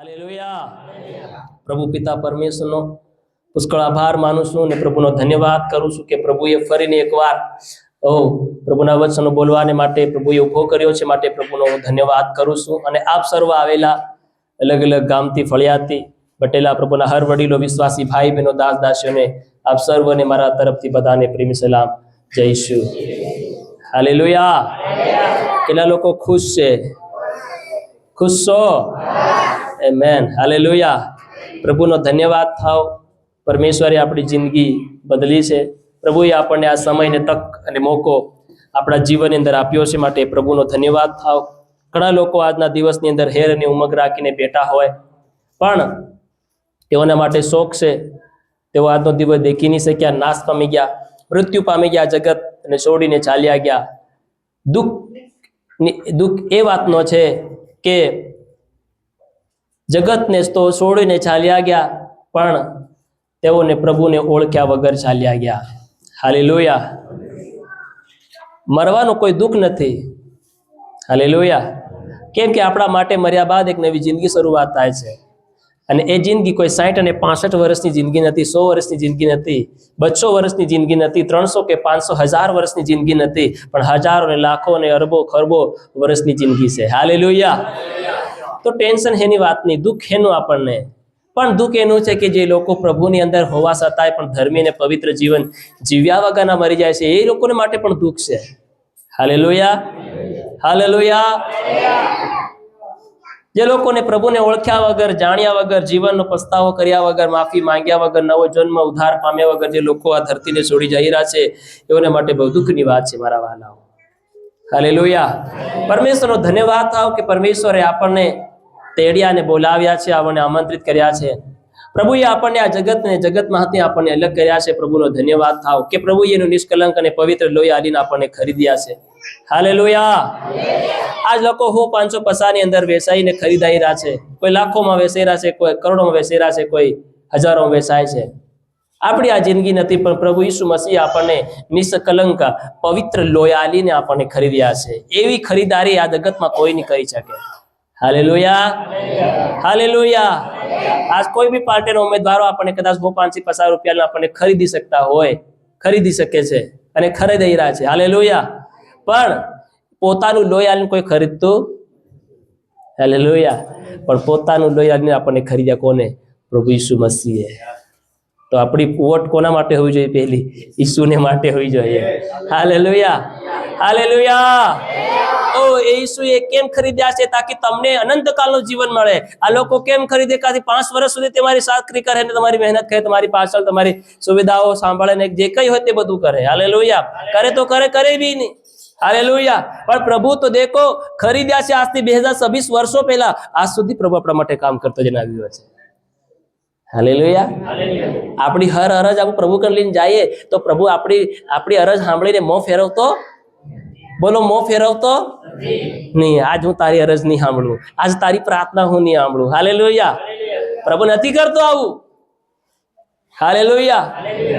Hallelujah. પ્રભુ પિતા પરમેશ્વરનો પુષ્કળ આભાર માનું છું અને પ્રભુનો ધન્યવાદ કરું છું કે પ્રભુએ ફરીને એકવાર પ્રભુના વચનો બોલવાને માટે પ્રભુએ ઉભો કર્યો છે, માટે પ્રભુનો હું ધન્યવાદ કરું છું. અને આપ સર્વ આવેલા અલગ અલગ ગામથી, ફળિયાથી બટેલા પ્રભુના હર વડીલો, વિશ્વાસી ભાઈ બહેનો, દાસ દાસીઓને આપ સર્વને મારા તરફથી બધાને પ્રેમી સલામ જઈશું. હાલેલુયા. કેટલા લોકો ખુશ છે? ખુશ છો? આમેન. હાલેલુયા. પ્રભુનો ધન્યવાદ થાવ. પરમેશ્વરે આપણી જિંદગી બદલી છે. પ્રભુએ આપણને આ સમયને તક અને મોકો આપણા જીવનની અંદર આપ્યો છે, માટે પ્રભુનો ધન્યવાદ થાવ. ઘણા લોકો આજના દિવસની અંદર હેર અને ઉમંગ રાખીને બેઠા હોય, પણ તેઓના માટે શોખ છે. તેઓ આજનો દિવસ દેખી નહીં શક્યા, નાશ પામી ગયા, મૃત્યુ પામી ગયા, જગત અને છોડીને ચાલ્યા ગયા. દુઃખ એ વાતનો છે કે જગતને તો છોડીને ચાલ્યા ગયા, પણ તેઓને પ્રભુને ઓળખ્યા વગર ચાલ્યા ગયા. હાલેલુયા. મરવાનું કોઈ દુઃખ નથી. હાલેલુયા. કેમ કે આપણા માટે મર્યા બાદ એક નવી જિંદગી શરૂઆત થાય છે. અને એ જિંદગી કોઈ 60 અને 65 વર્ષની જિંદગી નથી, 100 વર્ષની જિંદગી નથી, 200 વર્ષની જિંદગી નથી, 300 કે 500 1000 વર્ષની જિંદગી નથી, પણ હજારો ને લાખો ને અરબો ખરબો વર્ષની જિંદગી છે. હાલેલુયા. તો ટેન્શન એની વાત નહીં, દુઃખ એનું આપણને, પણ દુઃખ એનું છે કે જે લોકો પ્રભુની અંદર હોવા છતાંય પણ ધર્મી અને પવિત્ર જીવન જીવ્યા વગરના મરી જાય છે, એ લોકોને માટે પણ દુઃખ છે. હાલેલુયા. હાલેલુયા. જે લોકોને પ્રભુને ઓળખ્યા વગર, જાણ્યા વગર, જીવનનો પસ્તાવો કર્યા વગર, માફી માંગ્યા વગર, નવો જન્મ ઉદ્ધાર પામ્યા વગર જે લોકો આ ધરતીને છોડી જઈ રહ્યા છે, એઓને માટે બહુ દુઃખની વાત છે મારા વાલાઓ. હાલેલુયા. પરમેશ્વરનો ધન્યવાદ થાવ કે પરમેશ્વરે આપણને તેડ્યા અને બોલાવ્યા છે, આપણને આમંત્રિત કર્યા છે. પ્રભુએ આપણને આ જગતને, જગતમાંથી આપણને અલગ કર્યા છે. પ્રભુનો ધન્યવાદ થાવ કે પ્રભુએ એનું નિષ્કલંક અને પવિત્ર લોહી આલીને આપણને ખરીદ્યા છે. હાલેલુયા. આજ લોકો 500 પૈસાની અંદર વેચાઈને ખરીદાઈ રહ્યા છે. કોઈ લાખોમાં વેચાઈ રહ્યા છે, કોઈ કરોડોમાં વેચાઈ રહ્યા છે, કોઈ હજારોમાં વેચાય છે. આપણી આ જિંદગી નથી, પણ પ્રભુ ઈસુ મસીહ આપણને નિષ્કલંક પવિત્ર લોહી આલીને આપણને ખરીદ્યા છે. એવી ખરીદારી આ જગતમાં કોઈ નહીં કરી શકે. હાલેલુયા. હાલેલુયા. આજ કોઈ બી પાર્ટીના ઉમેદવારો આપણને કદાચ 550 રૂપિયાના આપણને ખરીદી શકતા હોય, ખરીદી શકે છે અને ખરીદી રહ્યા છે. હાલેલુયા. પણ પોતાનું લોહી આલીને કોઈ ખરીદતું? હાલેલુયા. પણ પોતાનું લોહી આલીને આપણને ખરીદ્યા કોને? પ્રભુ ઈસુ મસીહે. તો આપણી વોટ કોના માટે હોવી જોઈએ? પહેલી ઈસુને માટે હોવી જોઈએ. હાલેલુયા. હાલેલુયા. ઈસુએ કેમ ખરીદ્યા છે? તાકી તમને અનંતકાળનું જીવન મળે. આ લોકો કેમ ખરીદે? કાથી 5 વર્ષ સુધી તમારી સાકરી કરે ને તમારી મહેનત કરે, તમારી પાછળ તમારી સુવિધાઓ સાંભળે ને જે કઈ હોય તે બધું કરે. હાલેલુયા. કરે તો કરે બી નહીં. હાલેલુયા. પણ પ્રભુ તો દેખો ખરીદ્યા છે આજથી 2026 વર્ષો પહેલા, આજ સુધી પ્રભુ આપણા માટે કામ કરતો જણાવ્યો છે. હાલેલુયા. આપણી હર અરજ આપણે પ્રભુ કને લઈને જઈએ તો પ્રભુ આપણી અરજ સાંભળીને મોં ફેરવતો, બોલો, મોં ફેરવતો નહીં. આજ હું તારી અરજ નહીં સાંભળું, આજ તારી પ્રાર્થના હું નહીં સાંભળું. હાલેલુયા. પ્રભુ નથી કરતો આવું. હાલેલુયા.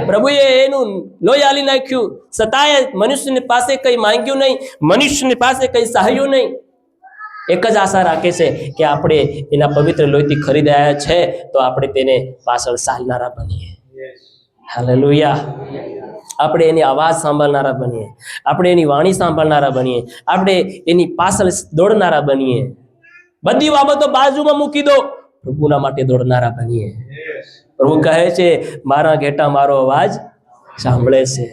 પ્રભુએ એનું લોહી આલી નાખ્યું, છતાંય મનુષ્યની પાસે કઈ માંગ્યું નહીં, મનુષ્યની પાસે કઈ સહાયું નહીં. એક જ આશા રાખે છે કે આપણે એના પવિત્ર લોહીથી ખરીદાયા છે, તો આપણે તેને પાછળ ચાલનારા બનીએ. હાલેલુયા. આપણે એની અવાજ સાંભળનારા બનીએ, આપણે એની વાણી સાંભળનારા બનીએ, આપણે એની પાછળ દોડનારા બનીએ. બધી બાબતો બાજુમાં મૂકી દો, પ્રભુના માટે દોડનારા બનીએ. પ્રભુ કહે છે, મારા ઘેટા મારો અવાજ સાંભળે છે.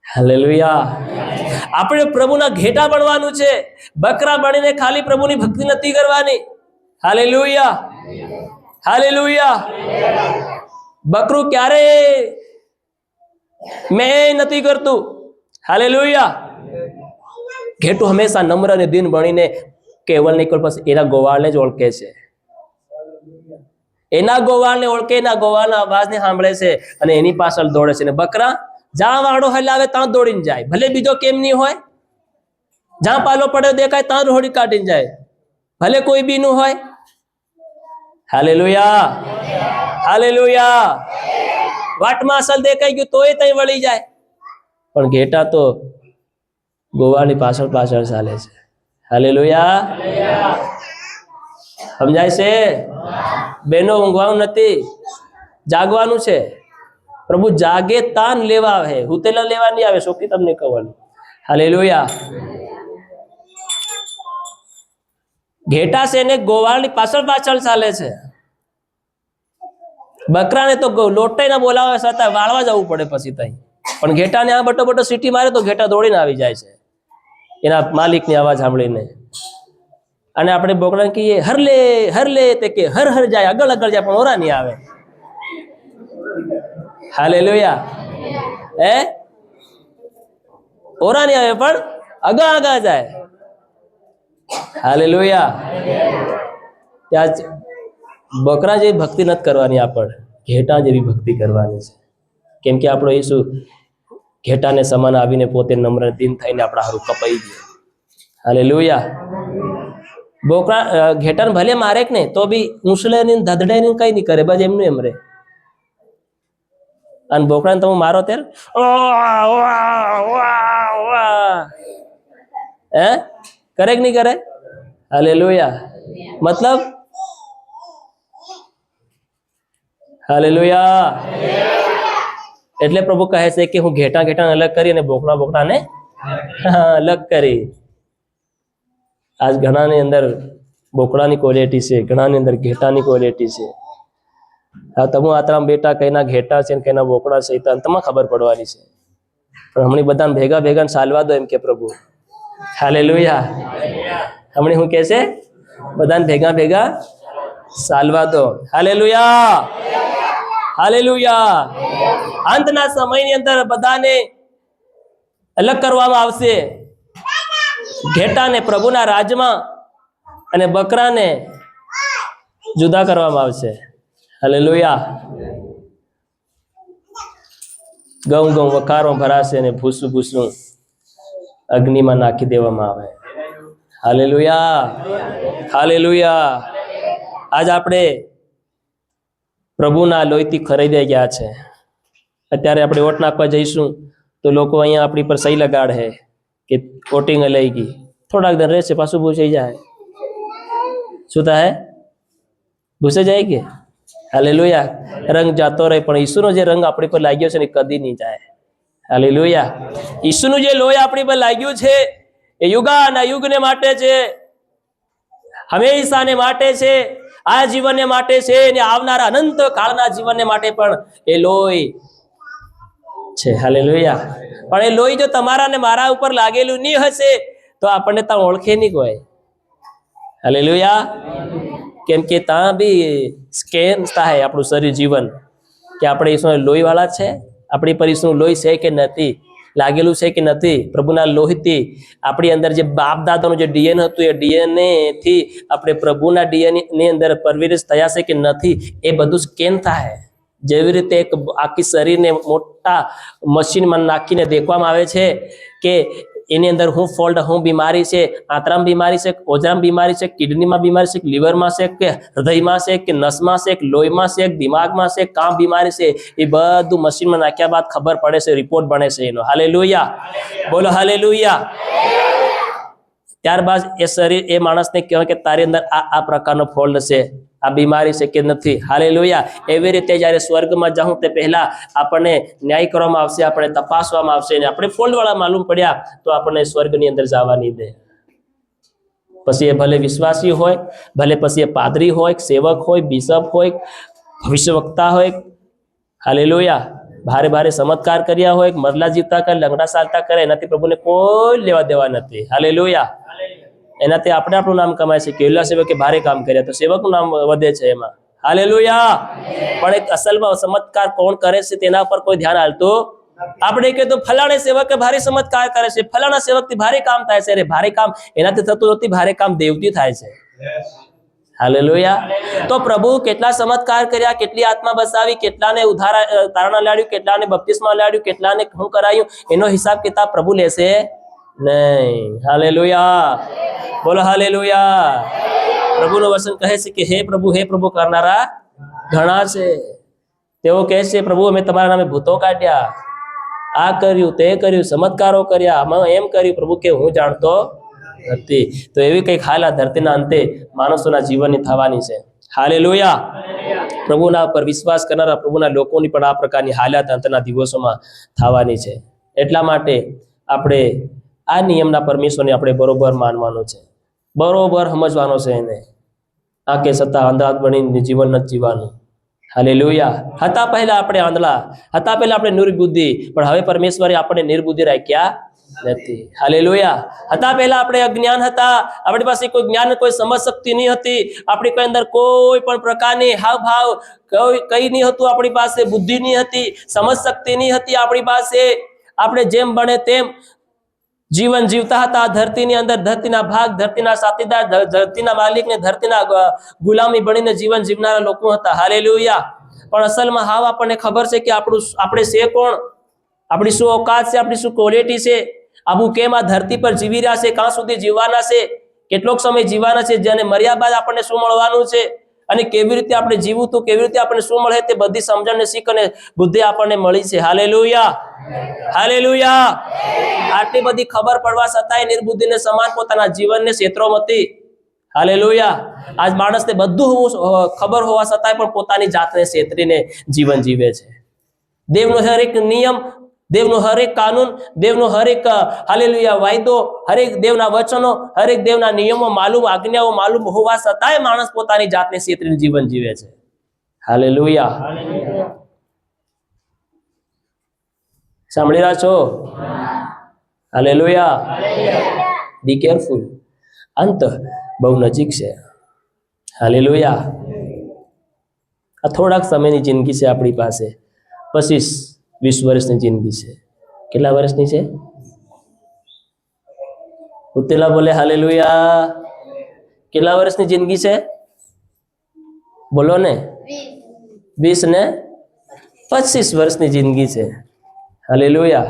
હાલેલુયા. આપણે પ્રભુના ઘેટા બનવાનું છે. બકરા બનીને ખાલી પ્રભુની ભક્તિ નથી કરવાની. હાલેલુયા. હાલેલુયા. બકરું ક્યારે મેં નથી કરતું. હાલેલુયા. ઘેટું હંમેશા નમ્ર અને દીન બનીને કેવલ નહીં પણ પછી એના ગોવાળને જ ઓળખે છે. એના ગોવાળને ઓળખે, એના ગોવાળના અવાજને સાંભળે છે અને એની પાછળ દોડે છે. ને બકરા જ્યાં વાળો હલાવે ત્યાં દોડીને જાય, ભલે બીજો કેમ નહીં હોય. જ્યાં પાલો પડ્યો દેખાય ત્યાં રોડી કાઢીને જાય, ભલે કોઈ બી નું હોય. હાલેલુયા. હાલેલુયા. વાટમાં અસલ દેખાઈ ગયું તોય ત્યાં વળી જાય, પણ ઘેટા તો ગોવાળની પાછળ ચાલે છે. હાલેલુયા. સમજાય છે? બેનો ઊંઘવાનું નથી, જાગવાનું છે. પ્રભુ જાગે તાન લેવા આવે, હુતેલા લેવા નહીં આવે. શોકી તમને કહેવાનું. હાલેલુયા. ઘેટા છે ને ગોવાળની પાછળ પાછળ ચાલે છે. બકરાને તો લોટાઈને બોલાવે છતાં વાળવા જવું પડે પછી તઈ. પણ ઘેટાને આ બટો બટો સીટી મારે તો ઘેટા દોડીને આવી જાય છે એના માલિકની અવાજ સાંભળીને. અને આપણે બોકડાને કહીએ હરલે હરલે, તે કે હર હર જાય, આગળ આગળ જાય, પણ ઓરા નહીં આવે. હાલેલુયા. હે, ઓરા નહીં આવે પણ આગા આગા જાય. હાલેલુયા. ત્યાં બકરા જેવી ભક્તિ નથી કરવાની, આપણે ઘેટા જેવી ભક્તિ કરવાની છે. કેમ કે આપણો ઈસુ ઘેટાને સમાન આવીને પોતે નમ્ર દીન થઈને આપણા હારું કપાઈ ગયો. હાલેલુયા. બોકરા ઘેટાને ભલે મારે કે નહીં તો બી ઊંસલે ને ધધડે ને કઈ નહીં કરે, બસ એમનું એમ રે. અને બોકરાને તમે મારો ત્યારે હે કરે કે નહીં કરે? હાલેલુયા. મતલબ હાલેલુયા. એટલે પ્રભુ કહે છે કે હું ઘેટાને અલગ કરી અને બોકડાને અલગ કરી. આજ ઘણાની અંદર બોકડાની ક્વોલિટી છે, ઘણાની અંદર ઘેટાની ક્વોલિટી છે. હા, તમે આતરામ બેટા કઈના ઘેટા છે કઈના બોકડા છે તમને ખબર પડવાની છે. પણ હમણાં બધાને ભેગા ભેગા ચાલવા દો એમ કે પ્રભુ. હાલેલુયા. હમણાં હું કે છે બધાને ભેગા ભેગા ચાલવા દો. હાલેલુયા. હાલેલુયા. અંતના સમયની અંદર બધાને અલગ કરવામાં આવશે. ઘેટાને પ્રભુના રાજમાં અને બકરાને જુદા કરવામાં આવશે. હાલેલુયા. ઘઉં ઘઉં વખારો ભરાશે અને ભૂસું ભૂસું અગ્નિમાં નાખી દેવામાં આવે. હાલેલુયા. હાલેલુયા. આજ આપણે પ્રભુના લોહીથી ખરીદાઈ ગયા છે. અત્યારે આપણે વોટ નાખવા જઈશું તો લોકો અહીંયા આપણી પર સહી લગાડે કે વોટિંગ લઈ ગઈ. થોડાક દર રહેશે પાછું ભૂસાઈ જાય. શું થાય? ભૂસાઈ જાય કે? હાલેલુયા. રંગ જાતો રહે પણ ઈસુનો જે રંગ આપણી પર લાગ્યો છે ને કદી નહીં જાય. હાલેલુયા. ઈસુનું જે લોહી આપણી પર લાગ્યું છે એ યુગાના યુગને માટે છે, હંમેશાને માટે છે, આ જીવનને માટે છે અને આવનારા અનંત કાળના જીવનને માટે પણ એ લોહી છે. હાલેલુયા. પણ એ લોહી જો તમારા ને મારા ઉપર લાગેલું નહીં હશે તો આપણને ત્યાં ઓળખે નહીં કોઈ. હાલેલુયા. કેમ કે ત્યાં બી સ્કેન થાય આપણું શરીર જીવન કે આપણે ઈસુના લોહી વાળા છે, આપણી પર ઈસુનું લોહી છે કે નથી, લાગેલું છે કે નથી. પ્રભુના લોહીથી આપણી અંદર જે બાપ દાદાનું જે ડીએનએ હતું એ ડીએનએ થી આપણે પ્રભુના ડીએનએ ની અંદર પરવરિશ થયા છે કે નથી એ બધું સ્કેન થાય. જેવી રીતે એક આખી શરીરને મોટા મશીનમાં નાખીને દેખવામાં આવે છે કે એની અંદર હું ફોલ્ટ, હું બીમારી છે, આંતરામાં બીમારી છે, ઓજરામાં બીમારી છે, કિડનીમાં બીમારી છે, લીવરમાં છે કે હૃદયમાં છે કે નસમાં છે કે લોહીમાં છે કે દિમાગમાં છે, કામ બીમારી છે, એ બધું મશીનમાં નાખ્યા બાદ ખબર પડે છે, રિપોર્ટ બને છે એનો. હાલેલુયા. બોલો હાલેલુયા. ત્યારબાદ એ શરીર એ માણસને કહેવાય કે તારી અંદર આ પ્રકારનો ફોલ્ટ છે, આ બીમારી છે કે નથી. હાલેલુયા. એવી રીતે જ્યારે સ્વર્ગમાં જાઉં તે પહેલા આપણને ન્યાય કરવામાં આવશે, આપણે તપાસવામાં આવશે અને આપણે ફોલ્ટ વાળા માલુમ પડ્યા તો આપણને સ્વર્ગની અંદર જવા નહીં દે. પછી એ ભલે વિશ્વાસી હોય, ભલે પછી એ પાદરી હોય, સેવક હોય, બિશપ હોય, ભવિષ્યવક્તા હોય. હાલેલુયા. ભારે ભારે ચમત્કાર કર્યા હોય, મરલા જીવતા કરે, લંગડા ચાલતા કરે, એનાથી પ્રભુને કોઈ લેવા દેવા નથી. હાલેલુયા. એનાથી આપણે આપણું નામ કમાય છે કે એલા સેવકે ભારે કામ કર્યા તો સેવકનું નામ વધે છે એમાં. હાલેલુયા. પણ એક અસલમાં ચમત્કાર કોણ કરે છે તેના પર કોઈ ધ્યાન આપતું. આપણે કહે તો ફલાણે સેવકે ભારે ચમત્કાર કરે છે, ફલાણા સેવકથી ભારે કામ થાય છે. અરે ભારે કામ એનાથી થતું નથી, ભારે કામ દેવથી થાય છે. હાલેલુયા. તો પ્રભુ કેટલા ચમત્કાર કર્યા, કેટલી આત્મા બસાવી, કેટલાને ઉદ્ધાર તારણા લાડ્યું, કેટલાને બપ્તિસ્મા લાડ્યું, કેટલાને શું કરાયું, એનો હિસાબ કિતાબ પ્રભુ લેશે નહીં. હાલેલુયા. બોલો હાલેલુયા. પ્રભુનું વચન કહે છે કે હે પ્રભુ કરનારા ઘણા છે. તેઓ કહે છે પ્રભુ અમે તમારા નામે ભૂતો કાઢ્યા, આ કર્યું તે કર્યું, ચમત્કારો કર્યા, અમે એમ કર્યું. પ્રભુ કે હું જાણતો નથી. તો એવી કંઈક હાલ આ ધરતીના અંતે માણસોના જીવનની થવાની છે. હાલેલુયા. પ્રભુના પર વિશ્વાસ કરનારા પ્રભુના લોકોની પણ આ પ્રકારની હાલત અંતના દિવસોમાં થવાની છે. એટલા માટે આપણે આ નિયમના પરમેશ્વરને આપણે બરોબર માનવાનો છે, બરોબર સમજવાનો છે એને. આ કે છતાં આંધળા બનીને જીવન નથી જીવવાનું. હાલેલુયા. હતા પહેલા આપણે આંધળા હતા, પહેલા આપણે નિર્બુદ્ધિ, પણ હવે પરમેશ્વરે આપણે નિર્બુદ્ધિ રાખ્યા નથી. હાલેલુયા. હતા પહેલા આપણે અજ્ઞાન હતા, આપણી પાસે કોઈ જ્ઞાન, કોઈ સમજ શક્તિ નહીં હતી, આપણી કોઈ અંદર કોઈ પણ પ્રકારની હાવભાવ કઈ નહીં હતું, આપણી પાસે બુદ્ધિ નહીં હતી, સમજ શક્તિ નહીં હતી આપણી પાસે. આપણે જેમ બને તેમ જીવન જીવતા હતા ધરતીની અંદર, ધરતીના ભાગ, ધરતીના સાથીદાર, ધરતીના માલિક ને ધરતીના ગુલામી બનીને જીવન જીવનારા લોકો હતા. હાલેલુયા. પણ અસલમાં હાવ આપણને ખબર છે કે આપણે છે કોણ, આપણી શું ઓકાત છે, આપણી શું ક્વોલિટી છે, આબુ કેમ આ ધરતી પર જીવી રહ્યા છે, ક્યાં સુધી જીવવાના છે, કેટલોક સમય જીવવાના છે, જેને મર્યા બાદ આપણને શું મળવાનું છે, અને કેવી રીતે આપણે જીવવું તો કેવી રીતે આપણને શું મળે, તે બધી સમજણ ને શીખ અને બુદ્ધિ આપણને મળી છે. હાલેલુયા. હાલેલુયા. આટલી બધી ખબર પડવા છતાંય નિર્બુદ્ધિને સમાન પોતાના જીવનને ક્ષેત્રોમાંથી. હાલેલુયા. આજ માણસને બધું ખબર હોવા છતાંય પણ પોતાની જાતને છેતરીને જીવન જીવે છે. દેવનો હરેક નિયમ, દેવનો હરેક કાનૂન, દેવનો હરેક હાલેલુયા વાયદો, હરેક દેવના વચનો, હરેક દેવના નિયમો માલુમ, આજ્ઞાઓ માલુમ હોવા છતાંય માણસ પોતાની જાતને છેતરીને જીવન જીવે છે. હાલેલુયા. સાંભળી રહ્યા છો? હાલેલુયા. Be careful. અંત બહુ નજીક છે. હાલેલુયા. આ થોડાક સમયની જિંદગી છે આપણી પાસે. 25-20 વર્ષની જિંદગી છે. કેટલા વર્ષની છે? ઉતેલા બોલે હાલેલુયા. કેટલા વર્ષની જિંદગી છે? બોલો ને. 20 ને 25 વર્ષની જિંદગી છે. હાલેલુયા.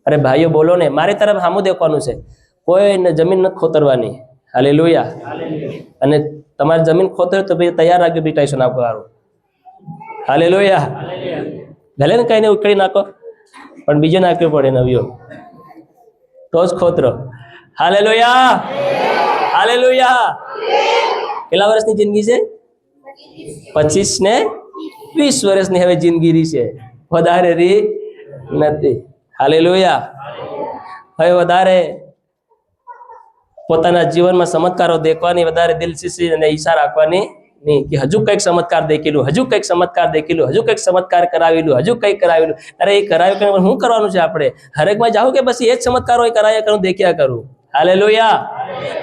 અરે ભાઈઓ બોલો ને, મારી તરફ સામું દેખવાનું છે, કોઈને જમીન નથી ખોતરવાની. હાલેલુયા. અને તમારી જમીન ખોતરે તો ભાઈ તૈયાર રાખજો ડિટેશન આપવાનું. હાલેલુયા. ભલે ને કઈને ઉકળી નાખો, પણ બીજો નાખ્યો પડે નવ્યો તો જ ખોતરો. હાલેલુયા. હાલેલુયા. કેટલા વર્ષની જિંદગી છે? 25 ને 20 વર્ષની હવે જિંદગી રહી છે, વધારે રહી નથી. હાલેલુયા. હવે વધારે પોતાના જીવનમાં ચમત્કારો દેખવાની, વધારે દિલચસ્પી અને ઈચ્છા રાખવાની નહીં કે હજુ કંઈક ચમત્કાર દેખેલું, હજુ કંઈક ચમત્કાર દેખેલું, હજુ કંઈક ચમત્કાર કરાવેલું, હજુ કંઈક કરાવેલું. અરે એ કરાવ્યું કે શું કરવાનું છે આપણે? હરેકમાં જાઉં કે બસ એ જ ચમત્કારો કરાયા કરું, દેખ્યા કરું. હાલેલુયા.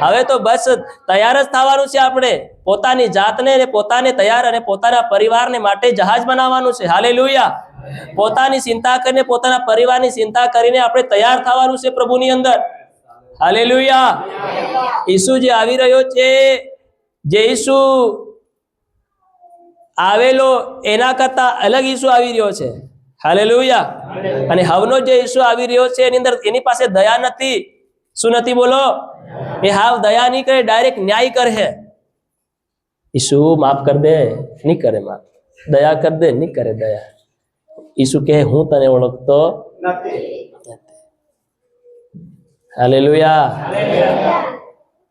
હવે તો બસ તૈયાર જ થવાનું છે આપણે, પોતાની જાતને ને પોતાને તૈયાર અને પોતાના પરિવારને માટે જહાજ બનાવવાનું છે. હાલેલુયા. પોતાની ચિંતા કરીને, પોતાના પરિવારની ચિંતા કરીને આપણે તૈયાર થવાનું છે પ્રભુની અંદર. હાલેલુયા. ઈસુ જે આવી રહ્યો છે, જે ઈસુ આવેલો એના કરતા અલગ ઈસુ આવી રહ્યો છે. હાલેલુયા. અને હવનો જે ઈસુ આવી રહ્યો છે એની અંદર એની પાસે દયા નથી. શું નથી? બોલો. એ હાવ દયા નહીં કરે, ડાયરેક્ટ ન્યાય કરે. ઈસુ માફ કર દે, નહીં કરે માફ. દયા કર દે, નહીં કરે દયા. ઈસુ કહે હું તને ઓળખતો નથી. હાલેલુયા.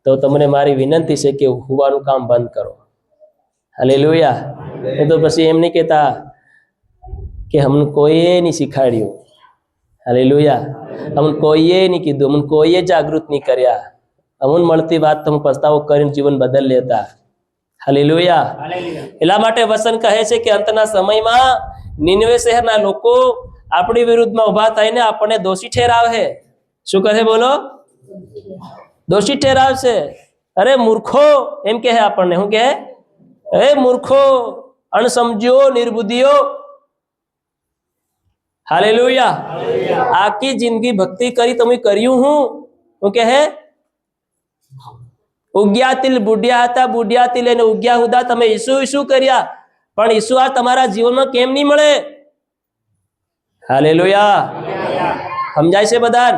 તો તમને મારી વિનંતી છે કે હુવાનું કામ બંધ કરો. હાલેલુયા. એ તો પછી એમ નહીં કહેતા કે અમને કોઈએ નહીં શીખાડ્યું. હાલેલુયા. અમને કોઈએ નહીં કીધું, અમને કોઈએ જાગૃત નહીં કર્યા. અમને મળતી વાત તમે પસ્તાવો કરીને જીવન બદલ લેતા. હાલેલુયા. એટલા માટે વચન કહે છે કે અંતના સમયમાં નીનવે શહેરના લોકો આપણી વિરુદ્ધમાં ઉભા થઈને આપણને દોષી ઠેરાવે. શું કહે? બોલો. દોષી ઠેરાવશે. અરે મૂર્ખો એમ કહે આપણને. શું કહે? એ મૂર્ખો, અણસમજ્યો, નિર્બુદ્ધિઓ. હાલેલુયા. આખી જિંદગી ભક્તિ કરી, તમે કર્યું હું કહે? ઉગ્યા તિલ બુઢિયા હતા, બુઢિયા તિલ એને ઉગ્યા હુદા. તમે ઈસુ ઈસુ કર્યા, પણ ઈસુ આ તમારા જીવનમાં કેમ નહીં મળે? હાલેલુયા. સમજાય છે બધા?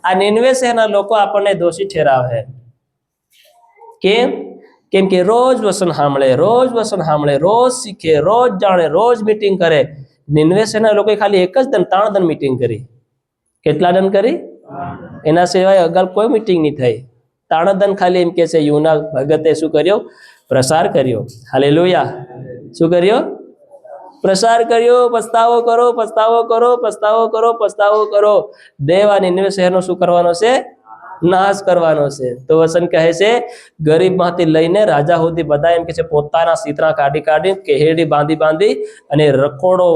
આ નીનવે શહેરના લોકો આપણને દોષી ઠેરાવે. કેમ કે રોજ વસન સાંભળે, રોજ વસન સાંભળે, રોજ શીખે, રોજ જાણે, રોજ મીટિંગ કરે. નીનવે શહેરના લોકોએ ખાલી એક જ દન 3 દન મીટિંગ કરી. કેટલા દન કરી? એના સિવાય અગાઉ કોઈ મીટિંગ નહીં થઈ. તાણદન ખાલી એમ કે છે યુના ભગતે શું કર્યો? પ્રસાર કર્યો. હાલેલુયા. શું કર્યો? પ્રસાર કર્યો. પસ્તાવો કરો, પસ્તાવો કરો, પસ્તાવો કરો, પસ્તાવો કરો. દેવ આ નિનવે શહેરનો શું કરવાનો છે? નાશ કરવાનો છે. તો વસન કહે છે ગરીબમાંથી લઈને રાજા સુધી બધા એમ કે છે પોતાના સીતરા કાઢી કાઢી કેહેડી બાંધી બાંધી અને રખોડો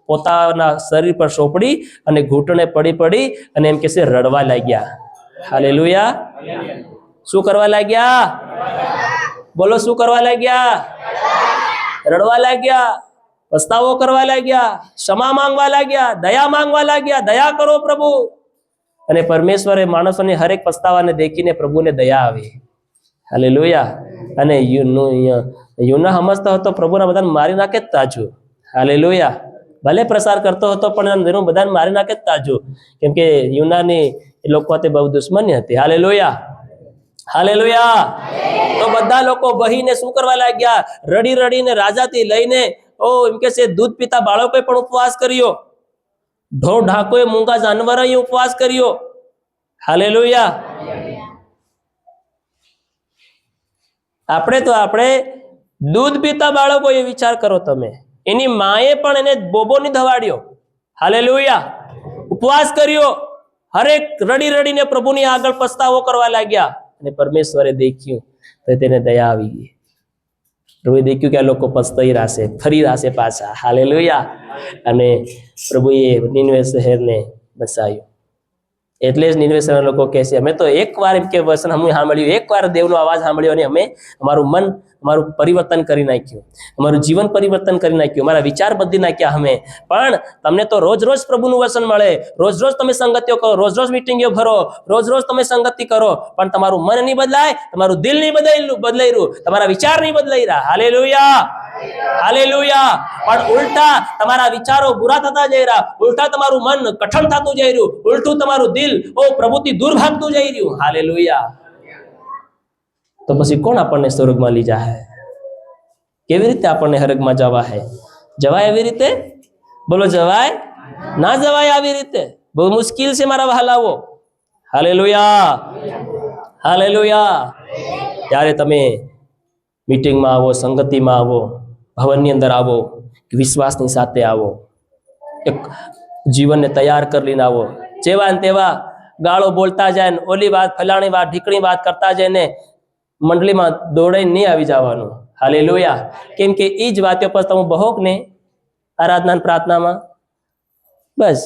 પોતાના શરીર પર સોંપડી અને ઘૂંટણે પડી પડી અને એમ કે છે રડવા લાગ્યા. હાલેલુયા. શું કરવા લાગ્યા? બોલો, શું કરવા લાગ્યા? રડવા લાગ્યા, પસ્તાવો કરવા લાગ્યા, ક્ષમા માંગવા લાગ્યા, દયા માંગવા લાગ્યા. દયા કરો પ્રભુ. અને પરમેશ્વરે માણસોની હરેક પસ્તાવાને દેખીને પ્રભુને દયા આવી. હાલેલુયા. અને યુના સમજતો હતો પ્રભુના બધાને મારી નાખે જ તાજુ. હાલેલુયા. ભલે પ્રસાર કરતો હતો પણ એનું બધાને મારી નાખે જ તાજુ, કેમ કે યુનાની એ લોકો સાથે બહુ દુશ્મની હતી. હાલેલુયા. હાલેલુયા. તો બધા લોકો બહીને શું કરવા લાગ્યા? રડી રડીને રાજાથી લઈને એમ કે છે દૂધ પીતા બાળકોએ પણ ઉપવાસ કર્યો. ઢોર ઢાકોએ મૂંગા જાનવરોએ ઉપવાસ કર્યો. હાલેલુયા. આપણે દૂધ પીતા બાળકો એ વિચાર કરો તમે. એની માએ પણ એને બોબો ની ધવાડ્યો. હાલેલુયા. ઉપવાસ કર્યો. હરેક રડી રડીને પ્રભુની આગળ પસ્તાવો કરવા લાગ્યા. અને પરમેશ્વરે દેખ્યું તો તેને દયા આવી ગઈ. પ્રભુએ દેખ્યું કે આ લોકો પસ્તાઈ રહેશે, ફરી રહેશે પાછા. હાલેલુયા. અને પ્રભુએ નિનવે શહેરને બસાવ્યું. એટલે જ નિનવે શહેરના લોકો કહે છે અમે તો એકવાર એમ કે વચન અમે સાંભળ્યું, એકવાર દેવનો અવાજ સાંભળ્યો અને અમે અમારું મન અમારું પરિવર્તન કરી નાખ્યું, અમારું જીવન પરિવર્તન કરી નાખ્યું, અમારા વિચાર બદલી નાખ્યા અમે. પણ તમને તો રોજ રોજ પ્રભુનું વચન મળે, રોજ રોજ તમે સંગતિઓ કરો, રોજ રોજ મીટિંગો ભરો, રોજ રોજ તમે સંગતિ કરો, પણ તમારું મન નહીં બદલાય, તમારું દિલ નહીં બદલાયું, તમારા વિચાર નહીં બદલાઈ રહ્યા. હાલેલુયા. હાલેલુયા. પણ ઉલટા તમારા વિચારો બુરા થતા જઈ રહ્યા, ઉલટા તમારું મન કઠણ થતું જઈ રહ્યું, ઉલટું તમારું દિલ પ્રભુથી દૂર ભાગતું જઈ રહ્યું. હાલેલુયા. તો પછી કોણ આપણને સ્વર્ગમાં લઈ જાય? કેવી રીતે આપણને હરગમાં જવા હે? જવાય એવી રીતે? બોલો, જવાય? ના જવાય આવી રીતે. બહુ મુશ્કેલ છે મારા વહાલાઓ. હાલેલુયા. હાલેલુયા. ત્યારે તમે મીટિંગમાં આવો, સંગતિમાં આવો, ભવનની અંદર આવો, વિશ્વાસની સાથે આવો, એક જીવનને તૈયાર કરી લઈને આવો. જેવા ને તેવા ગાળો બોલતા જાય ને ઓલી વાત ફલાણી વાત ઢીકણી વાત કરતા જાય ને મંડળીમાં દોડાઈને નહીં આવી જવાનું. હાલેલુયા. કેમ કે એ જ વાતો પર તમે બહોક ને આરાધના પ્રાર્થનામાં બસ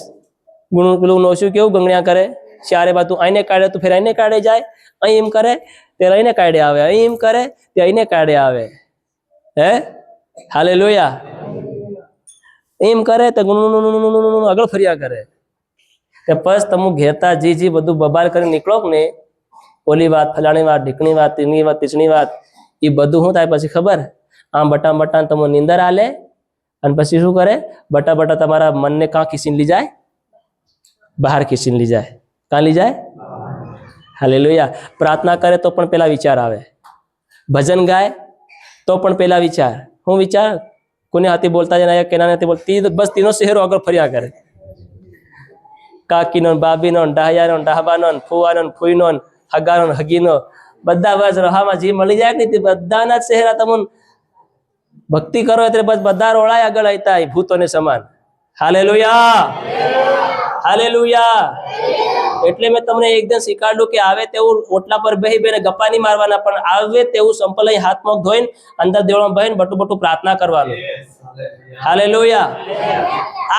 ગુણું ઓછું કેવું ગંગણ્યા કરે, ચારે બાજુ આઈને કાઢે તો ફેર આઈને કાઢે જાય, અહીં એમ કરે તે આઈને કાઢે આવે, અહીં એમ કરે તે આઈને કાઢે આવે. હે હાલેલુયા. એમ કરે તો ગુણ આગળ ફર્યા કરે. કે બસ તમે ઘેરતા જી બધું બબાલ કરી નીકળો ને ઓલી વાત ફલાણી વાત ઢીકણી વાત તીની વાત તીસણી વાત એ બધું શું થાય પછી ખબર? આમ બટા બટા તમે નીંદર આલે અને પછી શું કરે? બટા બટા તમારા મનને કાં ખીસીને લઈ જાય? બહાર ખીસીને લઈ જાય. કાં લઈ જાય? હાલેલુયા. પ્રાર્થના કરે તો પણ પેલા વિચાર આવે, ભજન ગાય તો પણ પેલા વિચાર. હું વિચાર કોને હાથી બોલતા જાય કેના નથી બોલતી, બસ તીનો શહેરો આગળ ફર્યા કરે. કાકીનો બાબીનો ડાહયાનો ડાહબાનો ફુવાનો ફૂઈનો હગાનો હગીનો બધા બસ રહામાં જે મળી જાય ને તે બધાના ચહેરા તમને ભક્તિ કરો એટલે બસ બધા રોળાય આગળ આવતા ભૂતોને સમાન. હાલેલુયા. હાલેલુયા. એટલે મેં તમને એકદમ શીખવાડ્યું કે આવે તેવું ઓટલા પર બેહી બેને ગપ્પા નહીં મારવાના, પણ આવે તેવું સંપલ હાથમાં ધોઈને અંદર દેવળમાં બહીને બટું પ્રાર્થના કરવાનું. હાલેલુયા.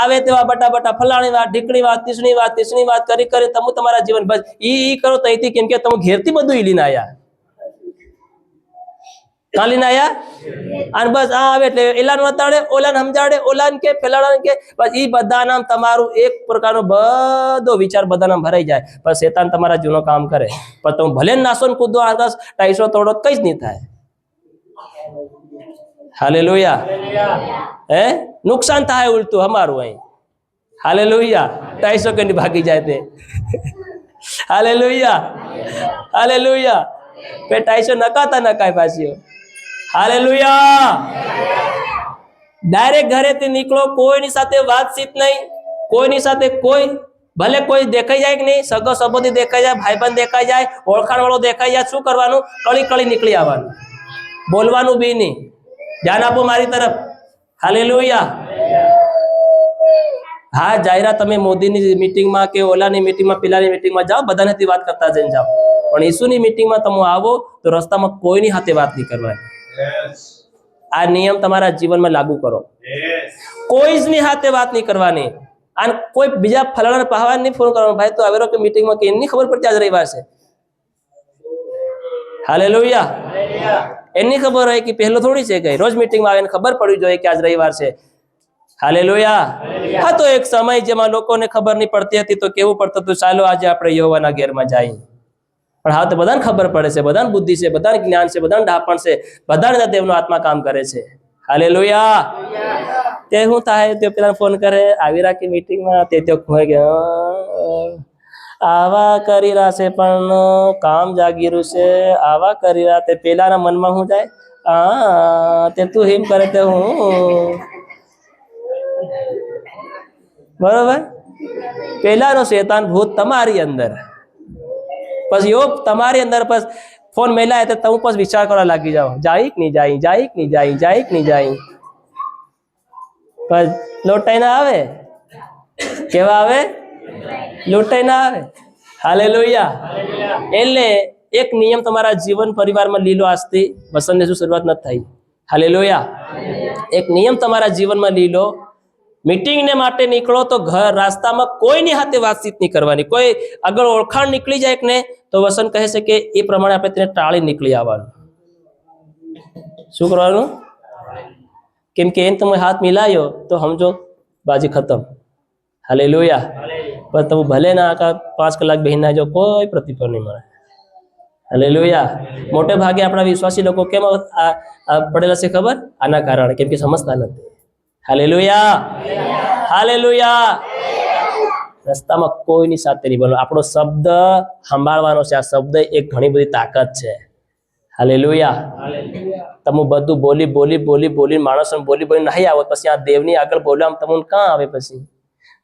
આવે તેવા બટા બટા ફલાણી વાત ઢીકણી વાત તીસણી વાત કરી કરી તમે તમારા જીવન બસ ઈ કરો તો અહીંથી, કેમ કે તમે ઘેરથી બધું લઈને આયા. કાં લઈને આયા? અને બસ આ આવે એટલે એલાન વતાડે, ઓલાન સમજાડે, ઓલાન કે ફેલાણ કે બસ ઈ બધા નામ તમારું એક પ્રકારનો બધો વિચાર બધા નામ ભરાઈ જાય. પણ શેતાન તમારા જૂનો કામ કરે, પણ તમે ભલે નાસો ને કૂદો આકાશ ટાઈસો તોડો કઈ જ નહીં થાય. હાલેલુયા. હે નુકસાન થાય ઉલટું અમારું અહીં. હાલેલુયા. 250 કની ભાગી જાય તે. હાલેલુયા. હાલેલુયા. પે 250 નકાતા નકાય પાછી. હાલેલુયા. ડાયરેક્ટ ઘરેથી નીકળો, કોઈની સાથે વાતચીત નહીં, કોઈની સાથે કોઈ ભલે કોઈ દેખાઈ જાય કે નહીં, સગો સંબંધી દેખાઈ જાય, ભાઈબંધ દેખાઈ જાય, ઓળખાણ વાળો દેખાઈ જાય, શું કરવાનું? કળી કળી નીકળી આવવાનું, બોલવાનું બી નહીં. ધ્યાન આપો મારી તરફ. હાલેલુયા. હા, જાહેરાત તમે મોદીની મીટિંગમાં કે ઓલાની મીટિંગમાં પેલાની મીટિંગમાં જાઓ, બધાનેથી વાત કરતા જઈને જાઓ, પણ ઈસુની મીટિંગમાં તમે આવો તો રસ્તામાં કોઈની સાથે વાત નહીં કરવાની. આ નિયમ તમારા જીવનમાં લાગુ કરો. કોઈ જ ની સાથે વાત નહીં કરવાની. અને કોઈ બીજા ફલાણા પહાવાને નહીં ફોન કરવાનો, ભાઈ તો આવેલો કે મીટિંગમાં કે એની ખબર પડતી આજ રવિવાર છે. હાલેલુયા. એની ખબર હોય કે પહેલો થોડી છે કે રોજ મીટિંગમાં આવીને ખબર પડવી જોઈએ કે આજ રવિવાર છે. હાલેલુયા. હા, તો એક સમય જેમાં લોકોને ખબર નહીં પડતી હતી તો કેવું પડતું હતું, ચાલો આજે આપણે યહોવાના ઘેરમાં જઈએ. પણ હા, તો બધાને ખબર પડે છે, બધાને બુદ્ધિ છે, બધાને જ્ઞાન છે, બધાને ડાપણ છે, બધાને દેવનો આત્મા કામ કરે છે. હાલેલુયા. તે શું થાય, તે પેલા ફોન કરે, આવી રાખી મીટિંગમાં, તે આવા કરી રહ્યા છે પણ કામ જાગી રહ્યું છે, આવા કરી રહ્યા. તે પેલાના મનમાં શું જાય, તે તું હિમ કરે તે હું. બરોબર. પેલાનો શેતાન ભૂત તમારી અંદર, પછી એવો તમારી અંદર પછી ફોન મેલાય તો તમે પછી વિચાર કરવા લાગી જાઓ, જાય કે નહીં જાય, જાય કે નહીં જાય, જાય કે નહીં જાય. પછી લોટાઈ ના આવે. કેવા આવે? લોટાઈ ના આવે. હાલેલુયા. એટલે એક નિયમ તમારા જીવન પરિવારમાં લીલો આજથી વસંતની શું શરૂઆત નથી થઈ. હાલેલુયા. એક નિયમ તમારા જીવનમાં લીલો. મીટિંગને માટે નીકળો તો ઘર રસ્તામાં કોઈની સાથે વાતચીત નહીં કરવાની. કોઈ આગળ ઓળખાણ નીકળી જાય ને તો વસંત કહે છે કે એ પ્રમાણે આપણે તેને ટાળી નીકળી આવવાનું. શું કરવાનું? કેમ કે એને તમે હાથ મિલાયો તો સમજો બાજી ખતમ. હાલેલુયા. પણ તમે ભલે ના 5 કલાક બેહીને જો કોઈ પ્રતિફળ નહીં મળે. હાલેલુયા. મોટે ભાગે આપણા વિશ્વાસી લોકો કેમ પડેલા છે ખબર? આના કારણે, કેમ કે સમજતા નથી. હાલેલુયા. હાલેલુયા. રસ્તામાં કોઈની સાથે નહીં બોલવાનું. આપણો શબ્દ સંભાળવાનો છે. આ શબ્દ એક ઘણી બધી તાકાત છે. હાલેલુયા. તમે બધું બોલી બોલી બોલી બોલી માણસોને બોલી બોલી નહીં આવો, પછી આ દેવની આગળ બોલવા તમને કાં આવે? પછી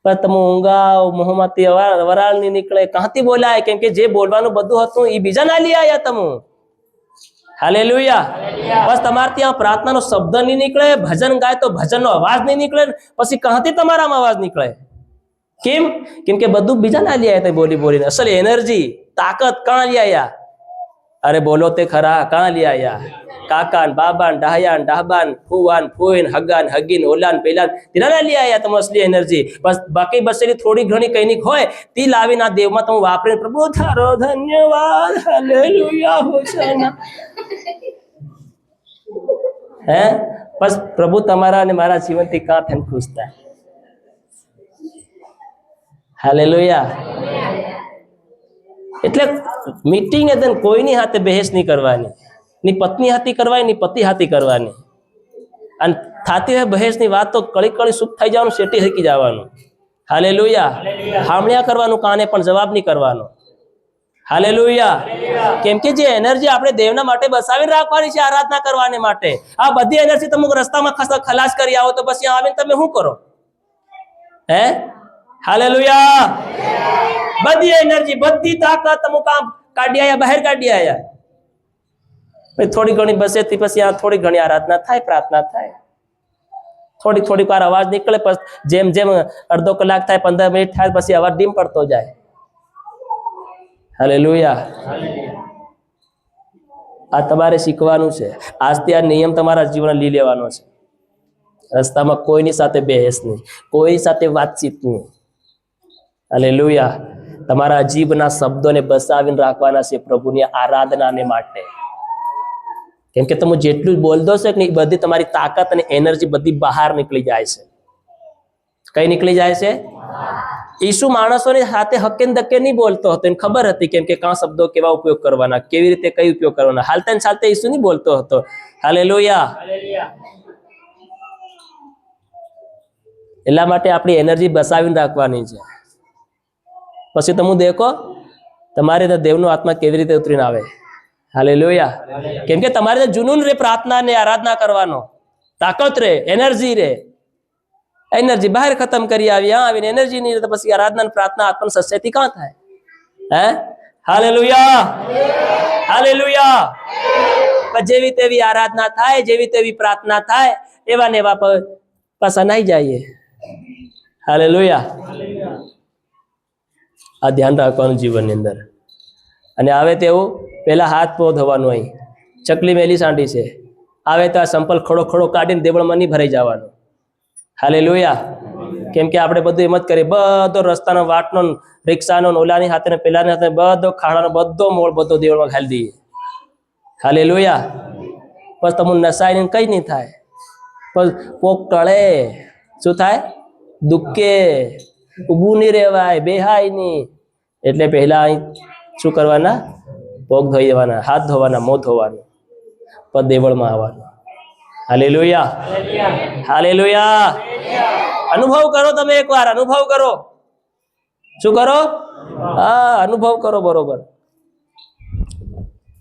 પણ તમે ઊંઘાઓ, મોહમાંથી વરાળ નહીં નીકળે, કાંથી બોલાય? કેમ કે જે બોલવાનું બધું હતું એ બીજા ના લઈ આવ્યા તમે. હાલેલુયા. બસ તમારે ત્યાં પ્રાર્થનાનો શબ્દ નહીં નીકળે, ભજન ગાય તો ભજનનો અવાજ નહીં નીકળે, પછી કાંથી તમારામાં અવાજ નીકળે? કેમ? કેમ કે બધું બીજા ના લઈ આવ્યા બોલી બોલીને. અસલ એનર્જી, તાકાત કાં લઈ આવ્યા? અરે બોલો તે ખરા, કાં લઈ આવ્યા? કાકાન બાબાન ડાહયાન ડાહબાન ફુવાન ફુઈન હગાન હગીન ઓલાન પેલાન તેના લઈ આવ્યા તમે અસલી એનર્જી. બસ બાકી બસેલી થોડી ઘણી કઈની હોય તે લાવીને આ દેવમાં તમે વાપરીને પ્રભુ તારો ધન્યવાદ, હાલેલુયા, હોશાના. હે? બસ પ્રભુ તમારા અને મારા જીવનથી કાં થઈને ખુશ થાય. હાલેલુયા. એટલે મીટિંગ એદન કોઈની હાથે બહેસ નહીં કરવાની, ની પત્ની હાથી કરવાની, ની પતિ હાથી કરવાની. અને થાતી હોય બહેસની વાત તો કળી કળી સુખ થઈ જવાનું, શેટી હકી જવાનું. હાલેલુયા. હામણ્યા કરવાનું, કાને પણ જવાબ નહીં કરવાનો. હાલેલુયા. કેમ કે જે એનર્જી આપણે દેવના માટે બસાવીને રાખવાની છે, આરાધના કરવાને માટે, આ બધી એનર્જી તમે રસ્તામાં ખલાસ કરી આવો તો પછી આવીને તમે શું કરો? હે? હાલેલુયા. બધી એનર્જી, બધી તાકાત તમે કામ કાઢી આવ્યા, બહાર કાઢી આવ્યા. પછી થોડી ઘણી બસેથી પછી આ થોડી ઘણી આરાધના થાય, પ્રાર્થના થાય, થોડીક વાર અવાજ નીકળે, પછી જેમ જેમ અડધો કલાક થાય, 15 મિનિટ થાય, પછી અવાજ ડીમ પડતો જાય. હાલેલુયા. આ તમારે શીખવાનું છે. આજથી આ નિયમ તમારા જીવનમાં લઈ લેવાનો છે. રસ્તામાં કોઈની સાથે બહેસ નહીં, કોઈ સાથે વાતચીત નહીં. હાલેલુયા. તમારા જીભના શબ્દોને બસાવીને રાખવાના છે પ્રભુની આરાધનાને માટે. કેમ કે તમે જેટલું બોલ દો છો કે બધી તમારી તાકાત અને એનર્જી બધી બહાર નીકળી જાય છે. કઈ નીકળી જાય છે? ઈસુ માણસોની સાથે હકે ધક્કે નહીં બોલતો હતો, એને ખબર હતી કેમ કે કાં શબ્દો કેવા ઉપયોગ કરવાના, કેવી રીતે કઈ ઉપયોગ કરવાના. હાલતા ને ચાલતા ઈસુ નહીં બોલતો હતો. હાલેલુયા. એટલા માટે આપણી એનર્જી બસાવીને રાખવાની છે. પછી તમે દેખો તમારે દેવનો આત્મા કેવી રીતે ઉતરીને આવે. હાલેલુયા. કેમ કે તમારે જુનૂન રે પ્રાર્થના ને આરાધના કરવાનો, તાકાત રે, એનર્જી રે. એનર્જી બહાર ખતમ કરી આવી, આવીને એનર્જી નહીં તો પછી આરાધના પ્રાર્થના આત્મ સસ્યથી કાં થાય? હે હાલેલુયા, હાલેલુયા. જેવી તેવી આરાધના થાય, જેવી તેવી પ્રાર્થના થાય, એવા ને એવા પાછા નાઈ જઈએ. હાલેલુયા. આ ધ્યાન રાખવાનું જીવનની અંદર. અને આવે તેવું પેલા હાથ પગ ધોવાનું. અહીં ચકલી મેલી સાંડી છે, આવે તો આ સંપલ ખડો ખડો કાઢીને દેવળમાં નહીં ભરાઈ જવાનું. હાલેલુયા. કેમ કે આપણે બધું એમ જ કરીએ, બધો રસ્તાનો વાટનો, રિક્ષાનો, ઓલાની હાથે ને પેલાની હાથે બધો ખાડાનો બધો મોળ બધો દેવળમાં ખાલી દઈએ. હાલેલુયા. બસ તમને નસાઈને કઈ નહીં થાય, પણ કોક ટળે શું થાય? દુઃખે ઊભું નહીં રહેવાય, બેહાય નહીં. એટલે પહેલા અહીં શું કરવાના? પગ ધોઈ દેવાના, હાથ ધોવાના, મોં ધોવાનું, પછી દેવળમાં આવવાનું. Hallelujah, hallelujah. અનુભવ કરો તમે એકવાર, અનુભવ કરો. શું કરો? હા, અનુભવ કરો. બરોબર.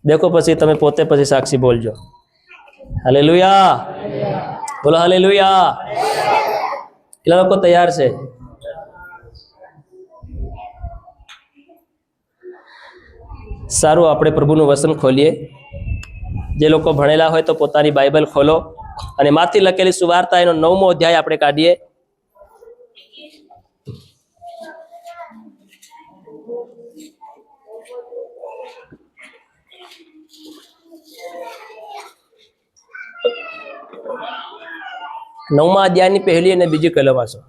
દેખો પછી તમે પોતે પછી સાક્ષી બોલજો. હાલેલુયા, બોલો હાલેલુયા. એટલા લોકો તૈયાર છે? સારું, આપણે પ્રભુનું વચન ખોલીએ. જે લોકો ભણેલા હોય તો પોતાની બાઇબલ ખોલો અને માથી લખેલી સુવાર્તા એનો 9મો અધ્યાય આપણે કાઢીએ. નવમા અધ્યાયની પહેલી અને બીજી કલમ વાંચો.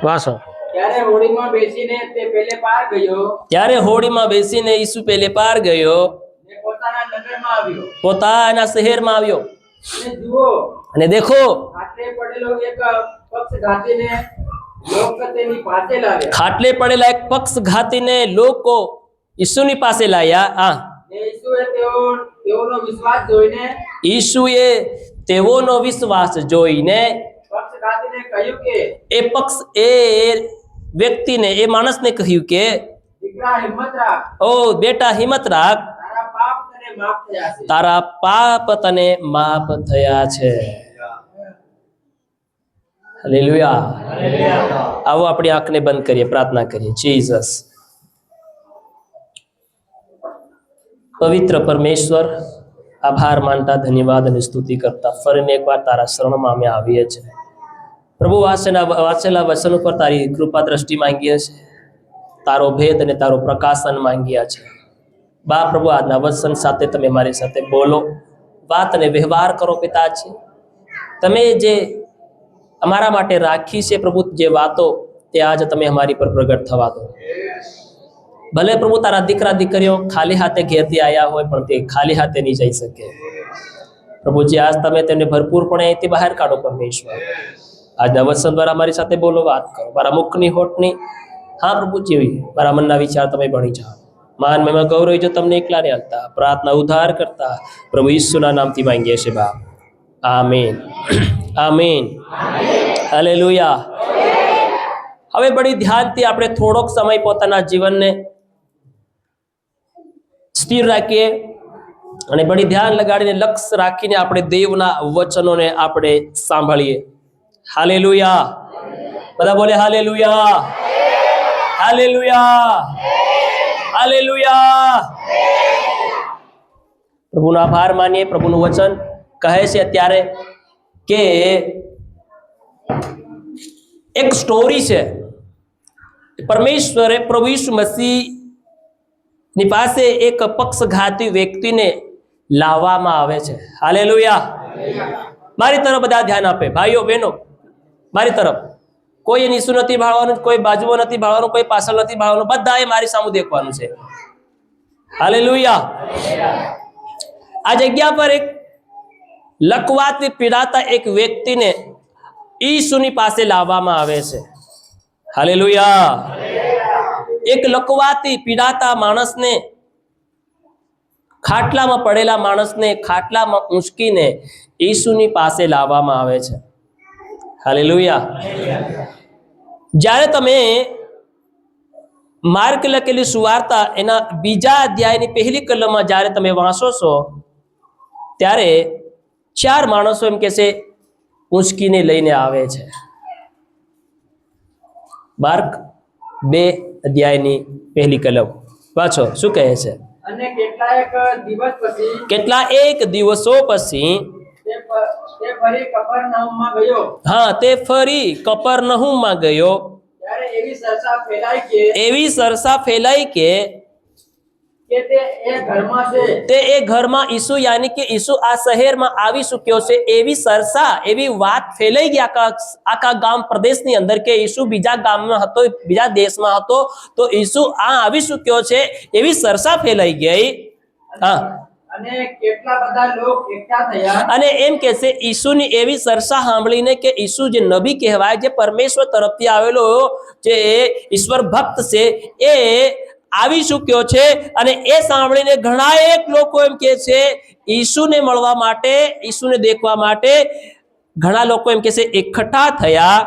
વાંચો. ત્યારે હોડીમાં બેસીને તે પેલે પાર ગયો. ત્યારે હોડીમાં બેસીને ઈસુ પેલે પાર ગયો, ને પોતાના નગરમાં આવ્યો. પોતાના શહેરમાં આવ્યો. અને જુઓ, અને દેખો, ખાટલે પડેલો એક પક્ષઘાતીને લોક તેની પાસે લાવ્યા. ખાટલે પડેલા એક પક્ષઘાતીને લોકો ઈસુની પાસે લાયા. હા, ને તેઓનો વિશ્વાસ જોઈને ઈસુએ તેઓનો વિશ્વાસ જોઈને પક્ષઘાતીને કહ્યું કે એ વ્યક્તિને, એ માણસને કહ્યું કે, દીકરા હિંમત રાખ, ઓ બેટા હિંમત રાખ, તારા પાપ તને માફ તારા પાપ તને માફ થયા છે. થયા છે. હાલેલુયા. આવો આપણી આંખને બંધ કરીએ, પ્રાર્થના કરીએ. જીસસ, પવિત્ર પરમેશ્વર, આભાર માનતા, ધન્યવાદ અને સ્તુતિ કરતા ફરીને એકવાર તારા શરણમાં અમે આવીએ છીએ. પ્રભુ, વાંચેલા વચન ઉપર તારી કૃપા દ્રષ્ટિ માંગીએ છીએ, તારો ભેદ અને તારો પ્રકાશન માંગ્યા છે. બા પ્રભુ, આજના વચન સાથે તમે મારી સાથે બોલો, વાત અને વ્યવહાર કરો. પિતાજી, તમે જે અમારા માટે રાખી છે પ્રભુ, જે વાતો, તે આજ તમે અમારી પર પ્રગટ થવા દો. ભલે પ્રભુ તારા દીકરા દીકરીઓ ખાલી હાથે ઘેરથી આવ્યા હોય, પણ તે ખાલી હાથે નહીં જઈ શકે. પ્રભુજી, આજ તમે તેમને ભરપૂરપણે અહીંથી બહાર કાઢો. પરમેશ્વર, આજના વચન દ્વારા મારી સાથે બોલો, વાત કરો. મારા મુખની હોઠની, હા પ્રભુજી, મારા મનના વિચાર તમે ભણી જાઓ. માન મહિમા ગૌરવ જો તમને એકલાને આપતા, પ્રાર્થના ઉદ્ધાર કરતા પ્રભુ ઈસુના નામથી માંગીએ છીએ બાપ. આમીન, આમીન, હાલેલુયા. હવે બડી ધ્યાનથી આપણે થોડોક સમય પોતાના જીવનને સ્થિર રાખીએ અને બડી ધ્યાન લગાડીને લક્ષ્ય રાખીને આપણે દેવના વચનોને આપણે સાંભળીએ. હાલેલુયા. બધા બોલે હાલેલુયા, હાલેલુયા, હાલેલુયા. પ્રભુનો આભાર માનીએ. પ્રભુનું વચન કહે છે અત્યારે કે એક સ્ટોરી છે. પરમેશ્વરે પ્રભુ ઈસુ મસીહની પાસે એક પક્ષઘાતી વ્યક્તિને લાવવામાં આવે છે. હાલેલુયા. મારી તરફ બધા ધ્યાન આપે, ભાઈઓ બહેનો, મારી તરફ. કોઈ નીસુ નથી ભાળવાનું, કોઈ બાજુમાં નથી ભાળવાનું, કોઈ પાછળ નથી ભાળવાનું, બધાએ મારી સામે દેખવાનું છે. હાલેલુયા. આ જગ્યા પર એક લકવાથી પીડાતા એક વ્યક્તિને ઈસુની પાસે લાવવામાં આવે છે. હાલેલુયા. એક લકવાથી પીડાતા માણસને, ખાટલામાં પડેલા માણસને ખાટલામાં ઊંચકીને ઈસુની પાસે લાવવામાં આવે છે. હાલેલુયા. જ્યારે તમે માર્ક લખેલી સુવાર્તા એના 2 અધ્યાયની પહેલી કલમમાં જ્યારે તમે વાંચો છો, ત્યારે 4 માણસો એમ કે છે ઊંચકીને લઈને આવે છે. માર્ક 2 અધ્યાયની 1 કલમ વાંચો, શું કહે છે? અને કેટલાક દિવસ પછી કેટલા એક દિવસો પછી તે ફરી કફરનહૂમમાં ગયો. હા, તે ફરી કપરનહૂમમાં ગયો. ત્યારે એવી સરસા ફેલાઈ કે તે એ ઘરમાં છે. તે એ ઘરમાં ઈસુ યાની કે ઈસુ આ શહેરમાં આવી ચૂક્યો છે એવી સરસા, એવી વાત ફેલાઈ ગઈ આખા ગામ પ્રદેશની અંદર કે ઈસુ બીજા ગામમાં હતો, બીજા દેશમાં હતો, તો ઈસુ આ આવી ચૂક્યો છે એવી સરસા ફેલાઈ ગઈ. હા, અને કેટલા બધા લોકો એકઠા થયા. અને એમ કે છે ઈસુની એવી સરસા સાંભળીને કે ઈસુ જે નબી કહેવાય, જે પરમેશ્વર તરફથી આવેલો, જે ઈશ્વર ભક્ત છે, એ આવી ચૂક્યો છે. અને એ સાંભળીને ઘણા એક લોકો એમ કે છે ઈસુને મળવા માટે, ઈસુને દેખવા માટે ઘણા લોકો એમ કે છે એકઠા થયા.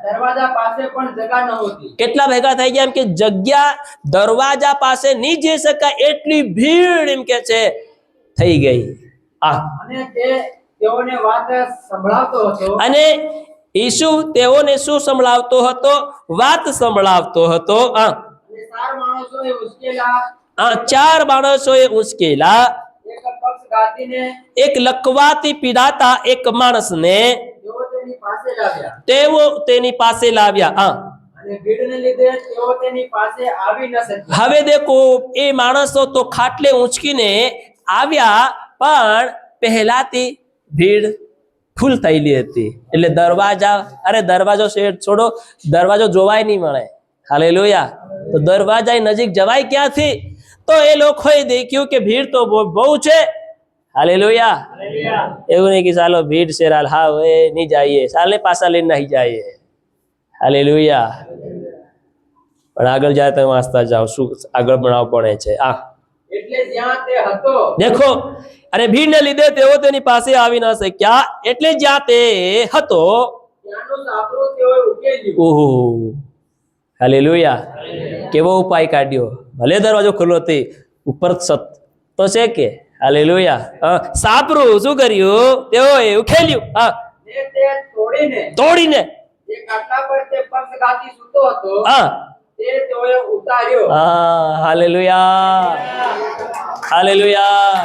દરવાજા પાસે પણ જગા નહોતી. કેટલા ભેગા થઈ ગયા? એમ કે જગ્યા દરવાજા પાસે નહીં જઈ શકાય એટલી ભીડ એમ કે છે થઈ ગઈ. અને તેઓને વાત સંભળાવતો હતો. અને ઈસુ તેઓને શું સંભળાવતો હતો? વાત સંભળાવતો હતો. અને 4 માણસોએ ઉશ્કેલા. 4 માણસોએ ઉશ્કેલા. એક પક્ષઘાતીને, એક લકવાથી પીડાતા એક માણસને તેઓ તેની પાસે લાવ્યા. અને ભીડને લીધે તેઓ તેની પાસે આવી ન શક્યા. હવે દેખો, એ માણસો તો ખાટલે ઊંચકીને આવ્યા, પણ પહેલાથી ભીડ ફૂલ થયેલી હતી. એટલે દરવાજો છોડો, દરવાજો જોવાય નહીં મળે. હાલેલુયા. તો દરવાજા નજીક જવાય ક્યાંથી? તો એ લોકોએ દેખ્યું કે ભીડ તો બહુ છે. હાલેલુયા. એવું નહીં કે ચાલો ભીડ છે, હા એ નહીં જઈએ, ચાલે પાછા લઈને નહીં જઈએ. હાલેલુયા. પણ આગળ જાય તો વાંચતા જાઓ, શું આગળ બનાવ પડે છે. એટલે જ્યાં તે હતો, દેખો, અને ભીડને લીધે તેઓ તેની પાસે આવી ન શક્યા. એટલે જ્યાં તે હતો ત્યાંનું સાપરું તેઓએ ઉકેલ્યું. ઓહો, હાલેલુયા. કેવો ઉપાય કાઢ્યો! ભલે દરવાજો ખુલ્લો હતી, ઉપર છત તો છે કે. હાલેલુયા. સાપરું શું કર્યું? તેઓએ ઉકેલ્યું. ને તે તોડીને જે ખાટલા પર તે પક્ષઘાતી સૂતો હતો, તે તેઓએ ઉતાર્યો. હાલેલુયા. હાલેલુયા.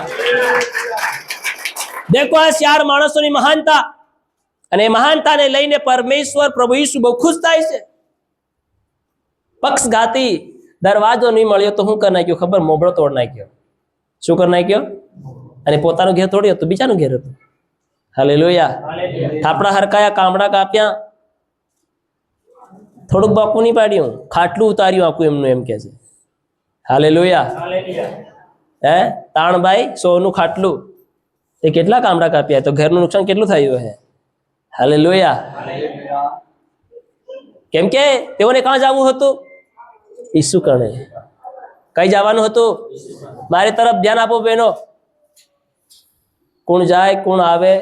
દેખો, આ 4 માણસોની મહાનતા, અને મહાનતાને લઈને પરમેશ્વર પ્રભુ ઈસુ બહુ ખુશ થાય છે. પક્ષઘાતી દરવાજો નહીં મળ્યો તો શું કરી નાખ્યો ખબર? મોભળો તોડ નાખ્યો. શું કરી નાખ્યો? અને પોતાનું ઘેર તોડ્યો તો બીજાનું ઘેર હતું. હાલેલુયા. થાપડા હરકાયા, કામડા કાપ્યા, થોડુંક બાપુ નહીં પાડ્યું, ખાટલું ઉતાર્યું આખું એમનું, એમ કે છે. હાલેલુયા. તાણભાઈ 100નું ખાટલું, તે કેટલા કામડા કાપ્યા, તો ઘરનું નુકસાન કેટલું થયું હે. હાલેલુયા. કેમ કે તેઓને કાં જવું હતું? ઈસુ કણે. કઈ જવાનું હતું? મારી તરફ ધ્યાન આપો બહેનો. કોણ જાય કોણ આવે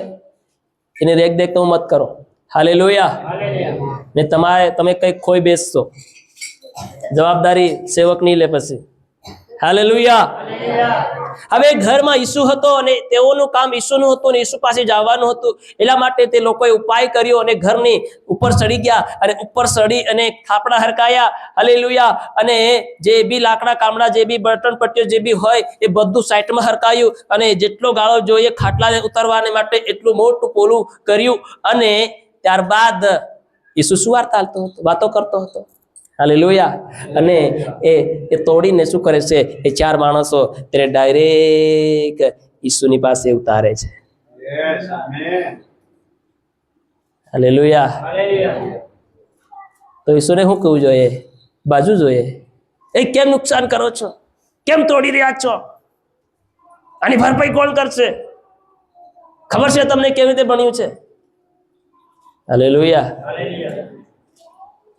એને દેખ તો મત કરો. હાલેલુયા. ને તમે કઈ ખોઈ બેસશો, જવાબદારી સેવક નહીં લે પછી. હાલેલુયા. હવે ઘરમાં ઈસુ હતો અને તેઓનું કામ ઈસુનું હતું અને ઈસુ પાસે જવાનું હતું. એટલા માટે તે લોકોએ ઉપાય કર્યો અને ઘરની ઉપર ચડી ગયા અને ઉપર ચડી અને થાપડા હરકાયા. હાલેલુયા. અને જે બી લાકડા કામડા, જે બી બર્તન પટ્ટીઓ જે બી હોય એ બધું સાઈડમાં હરકાયું અને જેટલો ગાળો જોઈએ ખાટલાને ઉતારવાને માટે એટલું મોટું પોલું કર્યું. અને ત્યારબાદ ઈસુ શું વાતો કરતો હતો. હાલેલુયા. અને એ તોડીને શું કરે છે? એ 4 માણસો તેને ડાયરેક્ટ ઈસુની પાસે ઉતારે છે. હાલેલુયા. તો ઈસુને શું કહવું જોઈએ? બાજુ જોઈએ. એ કેમ નુકસાન કરો છો? કેમ તોડી રહ્યા છો? આની ભરપાઈ કોણ કરશે? ખબર છે તમને કેવી રીતે બન્યું છે? હાલેલુયા.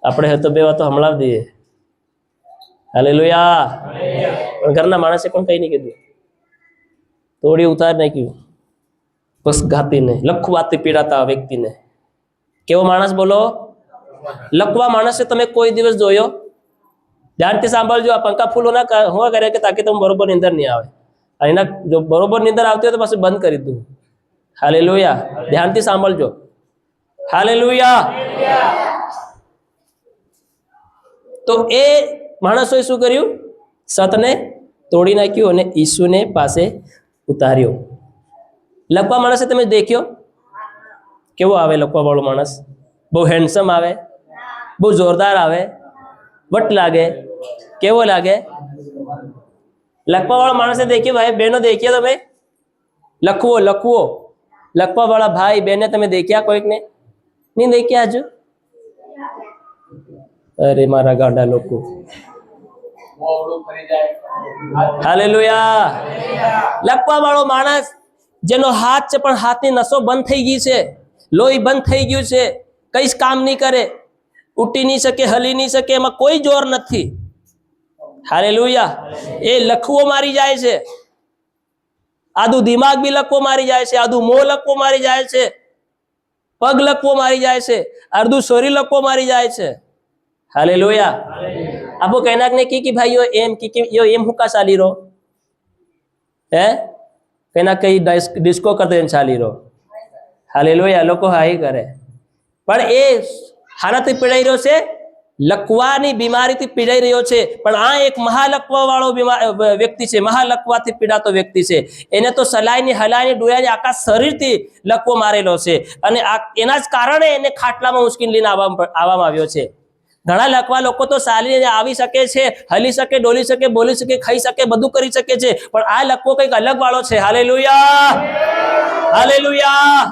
આપણે તો બે વાતો હમણાં દઈએ. હાલેલુયા. પણ ઘરના માણસે પણ કઈ નહીં કીધું, તોડી ઉતાર નાખ્યું. પક્ષઘાતીને, લખવાથી પીડાતા વ્યક્તિને. કેવો માણસ બોલો? લખવા માણસે તમે કોઈ દિવસ જોયો? ધ્યાનથી સાંભળજો. આ પંખા ફૂલ હોવા કરે કે તાકી તમે બરોબર નીંદર નહીં આવે. અને એના જો બરોબર નિંદર આવતી હોય તો પાછું બંધ કરી દઉં. હાલેલુયા. ધ્યાનથી સાંભળજો. હાલેલુયા. તો એ માણસોએ શું કર્યું? સતને તોડી નાખ્યું અને ઈસુને પાસે ઉતાર્યો. લકવા માણસે તમે દેખ્યો કેવો આવે? લકવા વાળો માણસ બહુ હેન્ડસમ આવે, બહુ જોરદાર આવે, વટ લાગે, કેવો લાગે? લકવા વાળા માણસે દેખ્યો? ભાઈ બહેનો દેખ્યા તમે? લકવા વાળા ભાઈ બહેને તમે દેખ્યા કોઈકને? નહીં દેખ્યા હજુ? અરે મારા ગાંડા લોકો. હાલેલુયા. લકવા વાળો માણસ જેનો હાથ છે પણ હાથની નસો બંધ થઈ ગઈ છે, લોહી બંધ થઈ ગયું છે, કઈ જ કામ નહીં કરે, ઉઠી નહીં શકે, હલી નહીં શકે, એમાં કોઈ જોર નથી. હાલેલુયા. એ લખવો મારી જાય છે. આધું દિમાગ બી લકવો મારી જાય છે, આધું મોં લકવો મારી જાય છે, પગ લકવો મારી જાય છે, અડધું શરીર લકવો મારી જાય છે. હાલેલુયા. આપો કહેનાક ને કી ભાઈઓ એમ યો એમ હુકા ચાલી રહો હે? કહેના કઈ ડિસ્કો કરતો એમ ચાલી રહો. હાલેલુયા. લોકો હાઈ કરે પણ એ હાનાથી પીડાઈ રહ્યો છે, લકવાની બીમારીથી પીડાઈ રહ્યો છે. પણ આ એક મહાલકવા વાળો વ્યક્તિ છે, મહાલકવાથી પીડાતો વ્યક્તિ છે. એને તો સલાઈની હલાઈની ડોયાની આખા શરીરથી લકવો મારેલો છે અને એના જ કારણે એને ખાટલામાં ઉંચકીને લઈને આવવામાં આવ્યો છે. ઘણા લકવા લોકો તો ચાલીને આવી શકે છે, હલી શકે, ડોલી શકે, બોલી શકે, ખાઈ શકે, બધું કરી શકે છે, પણ આ લકવો કંઈક અલગ વાળો છે. હાલેલુયા. હાલેલુયા.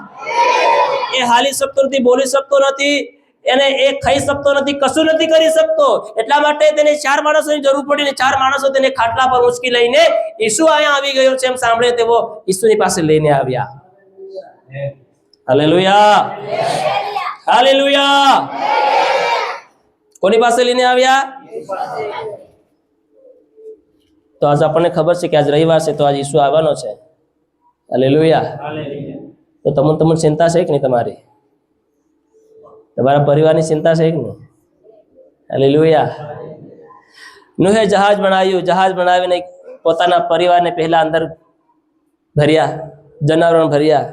એ હાલી શકતો નથી, બોલી શકતો નથી, એને એ ખાઈ શકતો નથી, કશું નથી કરી શકતો. એટલા માટે તેને 4 માણસોની જરૂર પડી ને 4 માણસો તેને ખાટલા પર ઉંચકી લઈને ઈસુ અહીંયા આવી ગયો છે એમ સાંભળે તેઓ ઈસુની પાસે લઈને આવ્યા. હાલેલુયા. હાલેલુયા. કોની પાસે લઈને આવ્યા? તો આજ આપણને ખબર છે કે આજ રવિવાર છે, તો આજ ઈસુ આવવાનો છે. હાલેલુયા. તો તમને ચિંતા છે કે નહીં? તમારા પરિવારની ચિંતા છે કે નહીં? હાલેલુયા. નૂહે જહાજ બનાવ્યું, જહાજ બનાવીને પોતાના પરિવારને પહેલા અંદર ભર્યા, જનાવરણ ભર્યા,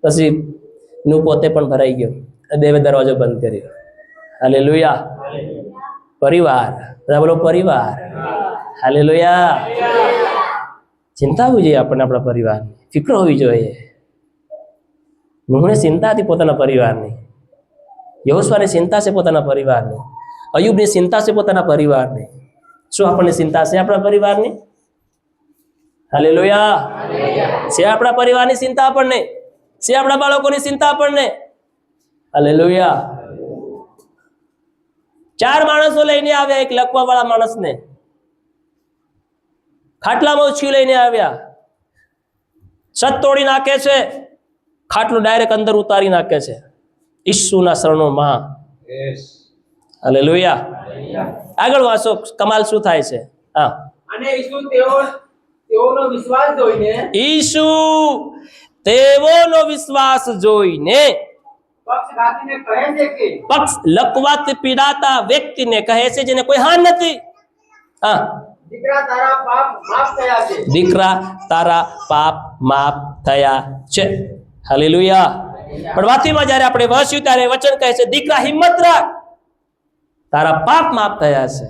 પછી નૂહ પોતે પણ ભરાઈ ગયો, દેવે દરવાજો બંધ કર્યો. હાલેલુયા. પરિવાર, બધા બોલો પરિવાર. હાલેલુયા. ચિંતા હોવી જોઈએ આપણને આપણા પરિવારની, ફિક્ર હોવી જોઈએ. નૂહને ચિંતા હતી પોતાના પરિવારની, યહોશુઆને ચિંતા છે પોતાના પરિવારની, અયુબની ચિંતા છે પોતાના પરિવારની. શું આપણને ચિંતા છે આપણા પરિવારની? હાલેલુયા. છે આપણા પરિવારની ચિંતા આપણને? છે આપણા બાળકોની ચિંતા આપણને? હાલેલુયા. 4 માણસો લઈને આવ્યા, એક લકવા વાળા માણસને ખાટલામાં ઉચકી લઈને આવ્યા. છત તોડી નાખે છે, ખાટલો ડાયરેક્ટ અંદર ઉતારી નાખે છે. ઈસુના શરણોમાં. હાલેલુયા. આગળ વાંચો, કમાલ શું થાય છે? હા. અને ઈસુ તેઓનો વિશ્વાસ જોઈને ઈસુ તેઓનો વિશ્વાસ જોઈને પક્ષઘાતીને કહે છે કે પક્ષ લકવાથી પીડાતા વ્યક્તિને કહે છે, જેને કોઈ હાન નથી, હા, દીકરા તારા પાપ માફ થયા છે. દીકરા તારા પાપ માફ થયા છે. હાલેલુયા. પણ વાતીમાં જ્યારે આપણે વાંચ્યું ત્યારે વચન કહે છે, દીકરા હિંમત રાખ, તારા પાપ માફ થયા છે.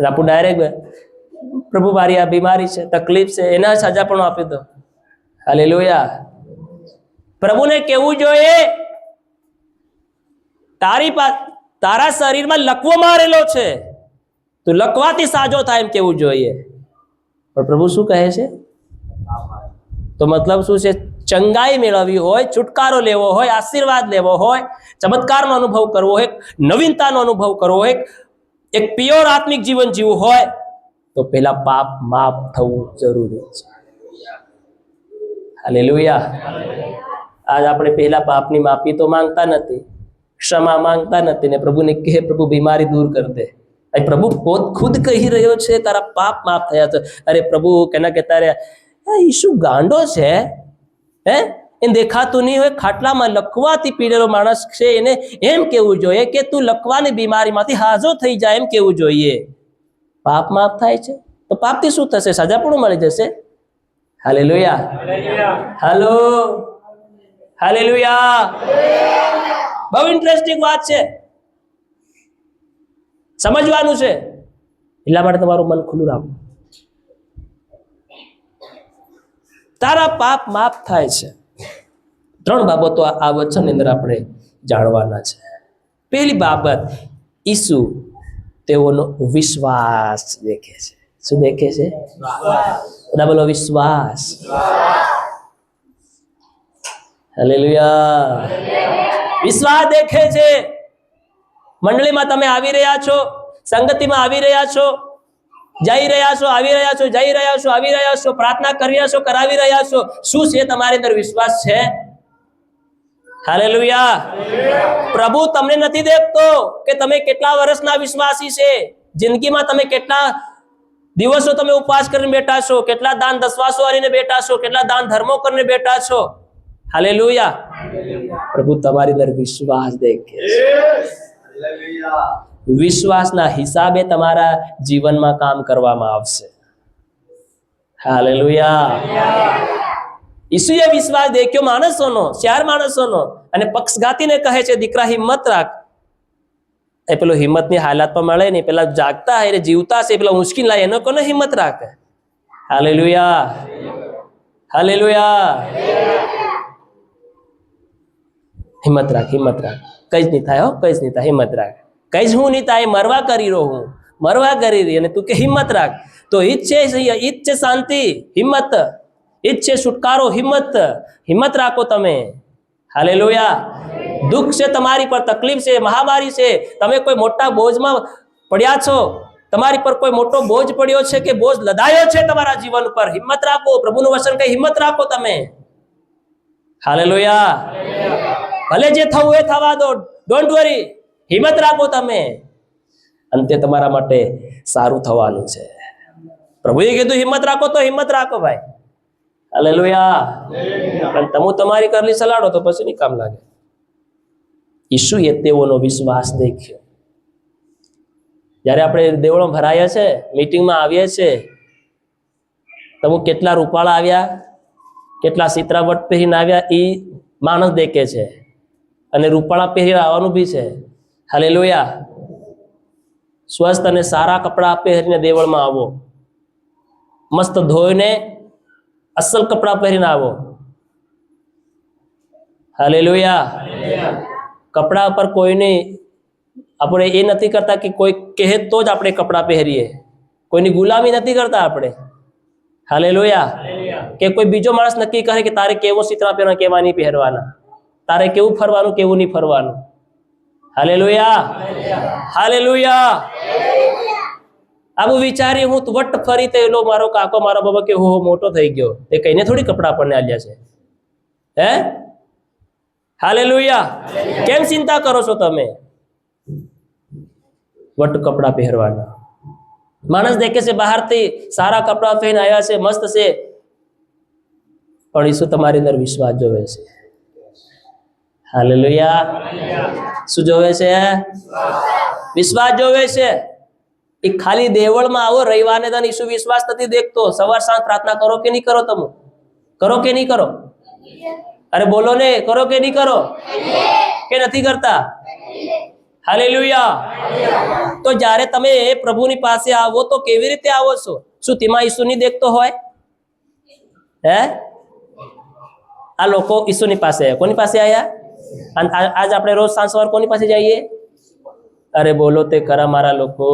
આપું ડાયરેક્ટ પ્રભુ મારી આ બીમારી છે, તકલીફ છે, એના સજા પણ આપી દો. હાલેલુયા. પ્રભુને કેવું જોઈએ, તારા શરીરમાં લકવો મારેલો છે, તું લકવાથી સાજો થાય એમ કેવું જોઈએ. પણ પ્રભુ શું કહે છે? તો મતલબ શું છે? ચંગાઈ મેળવવી હોય, છુટકારો લેવો હોય, આશીર્વાદ લેવો હોય, ચમત્કારનો અનુભવ કરવો હોય, નવીનતાનો અનુભવ કરવો હોય, એક પ્યોર આત્મિક જીવન જીવવું હોય, તો પહેલા પાપ માફ થવું જરૂરી છે. હાલેલુયા. આજ આપણે પહેલા પાપની માફી તો માંગતા નથી, ક્ષમા માંગતા નથી, ને પ્રભુને કહે પ્રભુ બીમારી દૂર કર દે. પ્રભુ ખુદ કહી રહ્યો છે તારા પાપ માફ થયા છે. અરે પ્રભુ કેના કહેતા રહ્યા, ઈસુ ગાંડો છે હે? એને દેખાતું નહીં હોય, ખાટલામાં લકવાથી પીડેલો માણસ છે, એને એમ કેવું જોઈએ કે તું લકવાની બીમારીમાંથી હાજો થઈ જાય એમ કેવું જોઈએ. પાપ માફ થાય છે. તો પાપથી શું થશે? સજા પણ મળી જશે. હાલેલુયા, હાલો, હાલેલુયા. બહુ ઇન્ટરેસ્ટિંગ વાત છે, સમજવાનું છે. એટલા માટે તમારું મન ખુલ્લું રાખો. તારા પાપ માફ થાય છે. 3 બાબતો આ વચનની અંદર આપણે જાણવાના છે. પહેલી બાબત, ઈસુ તેઓનો વિશ્વાસ દેખે છે. શું દેખે છે? બધા બોલો, વિશ્વાસ. હાલેલુયા. વિશ્વાસ દેખે છે. મંડળીમાં તમે આવી રહ્યા છો, સંગતિમાં આવી રહ્યા છો, જઈ રહ્યા છો, આવી રહ્યા છો, જઈ રહ્યા છો, આવી રહ્યા છો, પ્રાર્થના કરી રહ્યા છો, કરાવી રહ્યા છો. શું છે તમારી અંદર વિશ્વાસ છે? હાલેલુયા. પ્રભુ તમને નથી દેખતો કે તમે કેટલા વર્ષના વિશ્વાસી છે, જિંદગીમાં તમે કેટલા દિવસો તમે ઉપવાસ કરીને બેઠા છો, કેટલા દાન દસવાસો કરીને બેઠા છો, કેટલા દાન ધર્મો કરીને બેઠા છો. હાલેલુયા. પ્રભુ તમારી અંદર વિશ્વાસ દેખે છે. વિશ્વાસના હિસાબે તમારા જીવનમાં કામ કરવામાં આવશે. હાલેલુયા. ઈસુએ વિશ્વાસ દેખ્યો માણસોનો, 4 માણસોનો, અને પક્ષઘાતીને કહે છે, દીકરા હિંમત રાખ. એ પેલો હિંમતની હાલત પણ મળે નહીં, પેલા જાગતા એને જીવતા છે, પેલા મુશ્કેલ લાય, એનો કોને હિંમત રાખે? Hallelujah, hallelujah. હિંમત રાખ, હિંમત રાખ. કઈ જ નહીં થાય, હો, કઈ જ નહીં થાય. હિંમત રાખ. કઈ જ હું નહીં થાય, મરવા કરી રહ્યો હું, મરવા કરી રહી, અને તું કે હિંમત રાખ. તો ઈજ છે શાંતિ, હિંમત. ઈજ છે છુટકારો, હિંમત. હિંમત રાખો તમે. હાલેલુયા. દુઃખ છે તમારી પર, તકલીફ છે, મહામારી છે, તમે કોઈ મોટા બોજમાં પડ્યા છો, તમારી પર કોઈ મોટો બોજ પડ્યો છે કે બોજ લદાયો છે તમારા જીવન પર, હિંમત રાખો. પ્રભુનું વચન કહે, હિંમત રાખો તમે. હાલેલુયા. ભલે જે થવું એ થવા દો, ડોન્ટ વરી, હિંમત રાખો તમે. અંતે તમારા માટે સારું થવાનું છે. પ્રભુએ કીધું હિંમત રાખો, તો હિંમત રાખો ભાઈ. હાલેલુયા. અને તમે તમારી કરલી સલાડો તો પછી નહીં કામ લાગે. ઈસુએ તેઓનો વિશ્વાસ દેખ્યો. જ્યારે આપણે દેવળમાં ભરાયા છે, મીટિંગમાં આવીએ છીએ, તમે કેટલા રૂપાળા આવ્યા, કેટલા સીતરાવટ પહેરીને આવ્યા, એ માણસ દેખે છે. અને રૂપાળા પહેરી આવવાનું બી છે. હાલેલુયા. સ્વસ્થ અને સારા કપડાં પહેરીને દેવળમાં આવો, મસ્ત ધોઈને અસલ કપડાં પહેરીને આવો. હાલેલુયા. કપડા પર કોઈને આપણે એ નથી કરતા કે કોઈ કહે તો જ આપણે કપડાં પહેરીએ, કોઈની ગુલામી નથી કરતા આપણે. હાલેલુયા. કે કોઈ બીજો માણસ નક્કી કરે કે તારે કેવો સીતરા પહેરવા, કેવા નહીં પહેરવાના, તારે કેવું ફરવાનું, કેવું નહીં ફરવાનું. Hallelujah, hallelujah. આવું વિચારી હું વટ ફરી તેલો મારો કાકો, મારો બાબા કે હો મોટો થઈ ગયો, એ કઈને થોડી કપડા આપણને આલ્યા છે? હે? હાલેલુયા. કેમ ચિંતા કરો છો તમે? વટ કપડા પહેરવાના. માણસ દેખે છે બહારથી સારા કપડા પહેરીને આવ્યા છે, મસ્ત છે, પણ ઈસુ તમારી અંદર વિશ્વાસ જોવે છે. હાલેલુયા. શું જોવે છે? વિશ્વાસ જોવે છે. એ ખાલી દેવળમાં આવો રવિવારને તને ઈસુ વિશ્વાસ નથી દેખતો. સવાર સાંજ પ્રાર્થના કરો કે નહીં કરો? તમે કરો કે નહીં કરો? અરે બોલો ને, કરો કે નહીં કરો? કે નથી કરતા? હાલેલુયા. તો જ્યારે તમે પ્રભુની પાસે આવો તો કેવી રીતે આવો છો? શું તેમાં ઈસુ નહીં દેખતો હોય? હે? આ લોકો ઈસુની પાસે આવ્યા. કોની પાસે આવ્યા? અને આજ આપણે રોજ સાંજ સવાર કોની પાસે જઈએ? અરે બોલો તે ખરા મારા લોકો.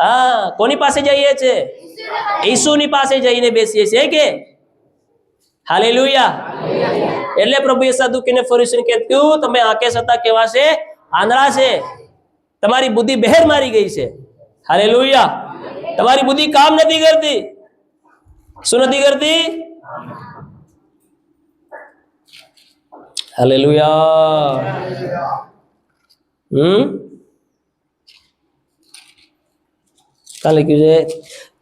હા, કોની પાસે જઈએ છે? ઈસુની પાસે જઈને બેસીએ છીએ કે? હાલેલુયા. એટલે પ્રભુએ સદુકીને ફરીસીને કીધું, તમે આંખે છતાં કેવા છે? આંધળા છે. તમારી બુદ્ધિ બહેર મારી ગઈ છે. હાલેલુયા. તમારી બુદ્ધિ કામ નથી કરતી. શું નથી કરતી? હાલેલુયા. કાં લખ્યું છે?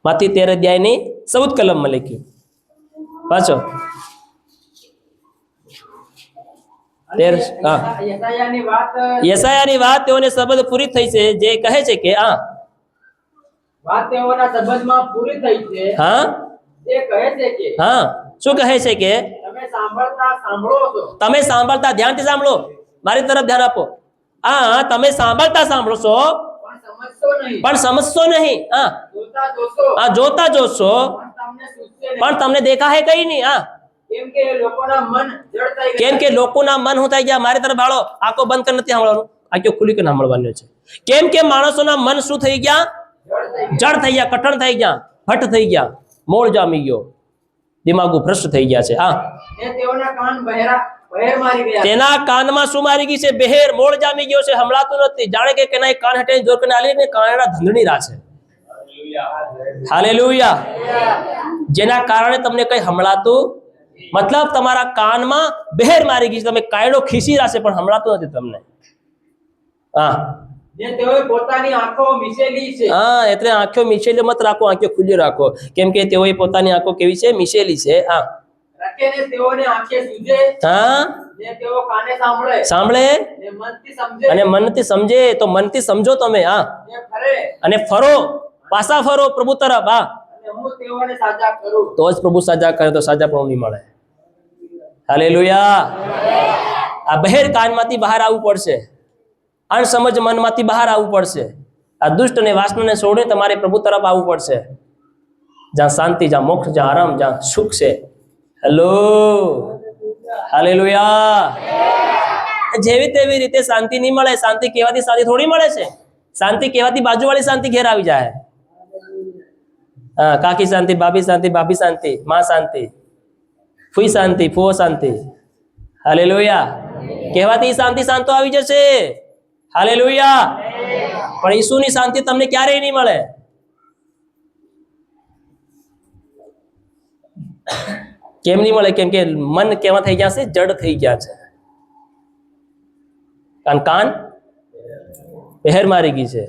માથી 13 અધ્યાયની 14 કલમમાં લખ્યું. પાછો યસાયાની વાત તેઓને શબ્દ પૂરી થઈ છે, જે કહે છે કે વાત તેઓના સંબંધમાં પૂરી થઈ છે. હા તે કહે છે કે હા શું કહે છે કે તમે સાંભળતા સાંભળો છો, તમે સાંભળતા, ધ્યાનથી સાંભળો, મારી તરફ ધ્યાન આપો. હા તમે સાંભળતા સાંભળો છો પણ સમજશો નહીં. પણ સમજશો નહીં. હા જોતા જોશો હા જોતા જોશો પણ તમને સૂઝશે નહીં. પણ તમને દેખાય કઈ નહીં. હા કેમ કે લોકોના મન જડ થઈ કેમ ગયા. કે લોકોના મન હું થઈ ગયા. મારી તરફ ભાળો, આંખો બંધ કરી નથી સાંભળવાનું, આંખો ખુલી કરીને સાંભળવાનું છે. કેમ કે માણસોના મન શું થઈ ગયા? જડ થઈ ગયા. જડ થઈ ગયા, કઠણ થઈ ગયા, હઠ થઈ ગયા, મોળ જામી ગયો, દિમાગુ ભ્રષ્ટ થઈ ગયા છે. હા ને તેઓના કાન બહેર મારી ગયા. તેના કાનમાં શું મારી ગઈ છે? બહેર, મોળ જામી ગયો છે, હમણાતું નથી. જાણે કે કેનાય કાન હટે જોર કરીને આલી ને કાનડા ધંધણી રા છે. હાલેલુયા. જેના કારણે તમને કઈ હમણાતું, મતલબ તમારા કાનમાં બહેર મારી ગઈ છે, તમે કાયડો ખીસી રાશે પણ હમણાતું નથી તમને. હા ને તેઓએ પોતાની આંખો મીચેલી છે. હા એટલે આંખો મીચેલી મત રાખો, આંખો ખુલ્લી રાખો. કેમ કે તેઓએ પોતાની આંખો કેવી છે? મીચેલી છે. હા રાખીને તેઓને આંખે સૂજે. હા ને તેઓ કાને સાંભળે. સાંભળે ને મનથી સમજે. અને મનથી સમજે. તો મનથી સમજો તમે. હા ને ફરે. અને ફરો, પાછા ફરો પ્રભુ તરફ. હા અને હું તેઓને સાજા કરું. તો જ પ્રભુ સાજા કરે, તો સાજા પણ નહીં મળે. હાલેલુયા. આ બહેર કાનમાંથી બહાર આવવું પડશે, અણસમજ મનમાંથી બહાર આવવું પડશે. આ દુષ્ટ અને વાસનાને છોડીને તમારે પ્રભુ તરફ આવવું પડશે, જ્યાં શાંતિ, જ્યાં મોક્ષ, જ્યાં આરામ, જ્યાં સુખ છે. Hello hallelujah. જેવી તેવી રીતે શાંતિ નહીં મળે. શાંતિ કહેવાથી શાંતિ થોડી મળે છે. શાંતિ કહેવાથી બાજુવાળી શાંતિ ઘેર આવી જાય. હા કાકી શાંતિ, ભાભી શાંતિ, ભાભી શાંતિ, માં શાંતિ, ફૂઈ શાંતિ, ફુઓ શાંતિ. હાલેલુયા. કહેવાથી શાંતિ શાંતો આવી જશે. હાલેલુયા. પણ ઈસુની શાંતિ તમને ક્યારેય નહીં મળે. કેમ નહીં મળે? કેમ કે મન કેવા થઈ ગયા છે? જડ થઈ ગયા છે. કાન બહેર મારી ગઈ છે.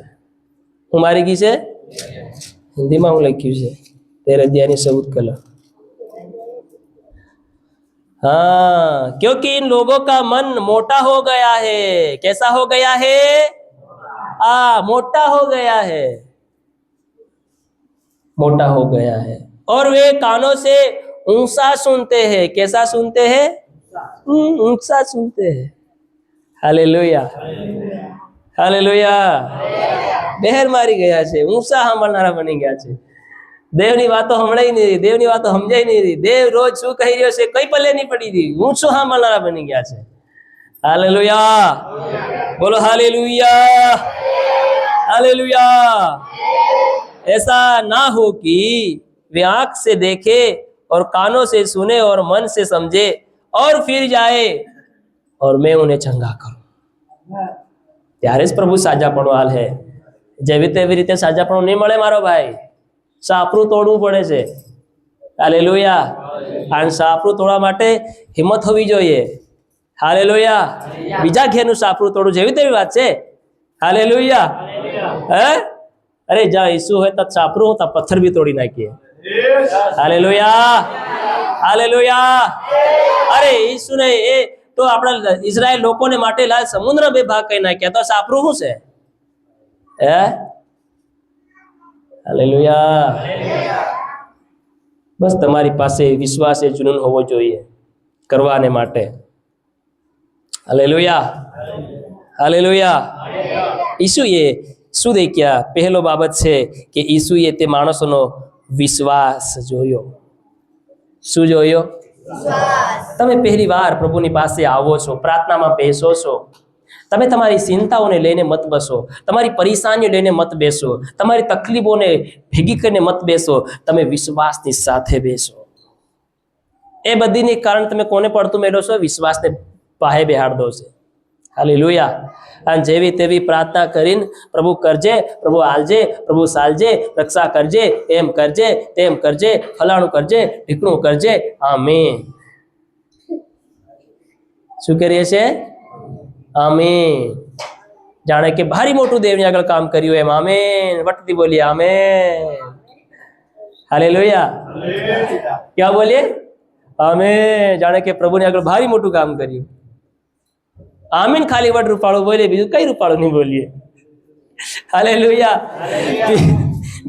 હું મારી ગઈ છે? हिंदी में હું લખ્યું છે 13 अध्याय 14 कलम. हाँ क्योंकि इन लोगों का मन मोटा हो गया है. कैसा हो गया है? मोटा हो गया है, मोटा हो गया है. और वे कानों से ऊंचा सुनते हैं. कैसा सुनते हैं? ऊंचा सुनते हैं. Hallelujah, hallelujah. બહેર મારી ગયા છે, ઊંચા સાંભળનારા બની ગયા છે. દેવની વાતો સંભળાઈ નહીં રહી, દેવની વાતો સમજાઈ નહીં રહી. દેવ રોજ શું કહી રહ્યો છે કઈ પલ્લે નહીં પડી રહી. ઊંચો સાંભળનારા બની ગયા છે. હાલેલુયા, બોલો हालेलुया, हालेलुया. ऐसा ना हो कि वे आंख से देखे और कानों से सुने और मन से समझे और फिर जाए और मैं उन्हें चंगा करूं. ત્યારે જ પ્રભુ સાજાપણું હાલ હે. જેવી તેવી રીતે સાજાપણું નહીં મળે મારો ભાઈ. સાપરું તોડવું પડે છે. હાલેલુયા. અને સાપરું તોડવા માટે હિંમત હોવી જોઈએ. હાલેલુયા. બીજા ઘેરનું સાપરું તોડવું જેવી તેવી વાત છે. હાલેલુયા. હે અરે જ્યાં ઈસુ હોય ત્યાં સાપરું હું ત્યાં પથ્થર બી તોડી નાખીએ. Hallelujah, hallelujah. અરે ઈસુ ને એ તો આપણા ઇઝરાયલ લોકોને માટે લાલ સમુદ્ર બે ભાગ કરી નાખ્યા, તો સાપરું શું છે? હે હાલેલુયા. બસ તમારી પાસે વિશ્વાસ એ જુનૂન હોવો જોઈએ કરવાને માટે. Hallelujah, hallelujah. ઈસુએ શું દેખ્યા? પહેલો બાબત છે કે ઈસુએ તે માણસોનો વિશ્વાસ જોયો. શું જોયો? તમે પહેલી વાર પ્રભુની પાસે આવો છો, પ્રાર્થનામાં બેસો છો. તમે તમારી ચિંતાઓને લઈને મત બેસો, તમારી પરેશાનીઓ લઈને મત બેસો, તમારી તકલીફોને ભેગી કરીને મત બેસો. તમે વિશ્વાસની સાથે બેસો. એ બધીની કારણ તમે કોને પડતું મેળવો છો? વિશ્વાસને પાહે બેહાડ દો છે. હાલેલુયા. અને જેવી તેવી પ્રાર્થના કરીને પ્રભુ કરજે, પ્રભુ આલજે, પ્રભુ સાલજે, રક્ષા કરજે, એમ કરજે, તેમ કરજે, ફલાણું કરજે, ઢીકણું કરજે. આમીન. શું કરીએ છે? આમીન. જાણે કે ભારી મોટું દેવની આગળ કામ કર્યું એમ. આમીન. વટતી બોલીએ આમીન. હાલેલુયા. ક્યાં બોલીએ? આમીન. જાણે કે પ્રભુની આગળ ભારી મોટું કામ કર્યું. આમીન ખાલી વટ રૂપાળું બોલીએ, બીજું કઈ રૂપાળું નહીં બોલીએ. હાલેલુયા.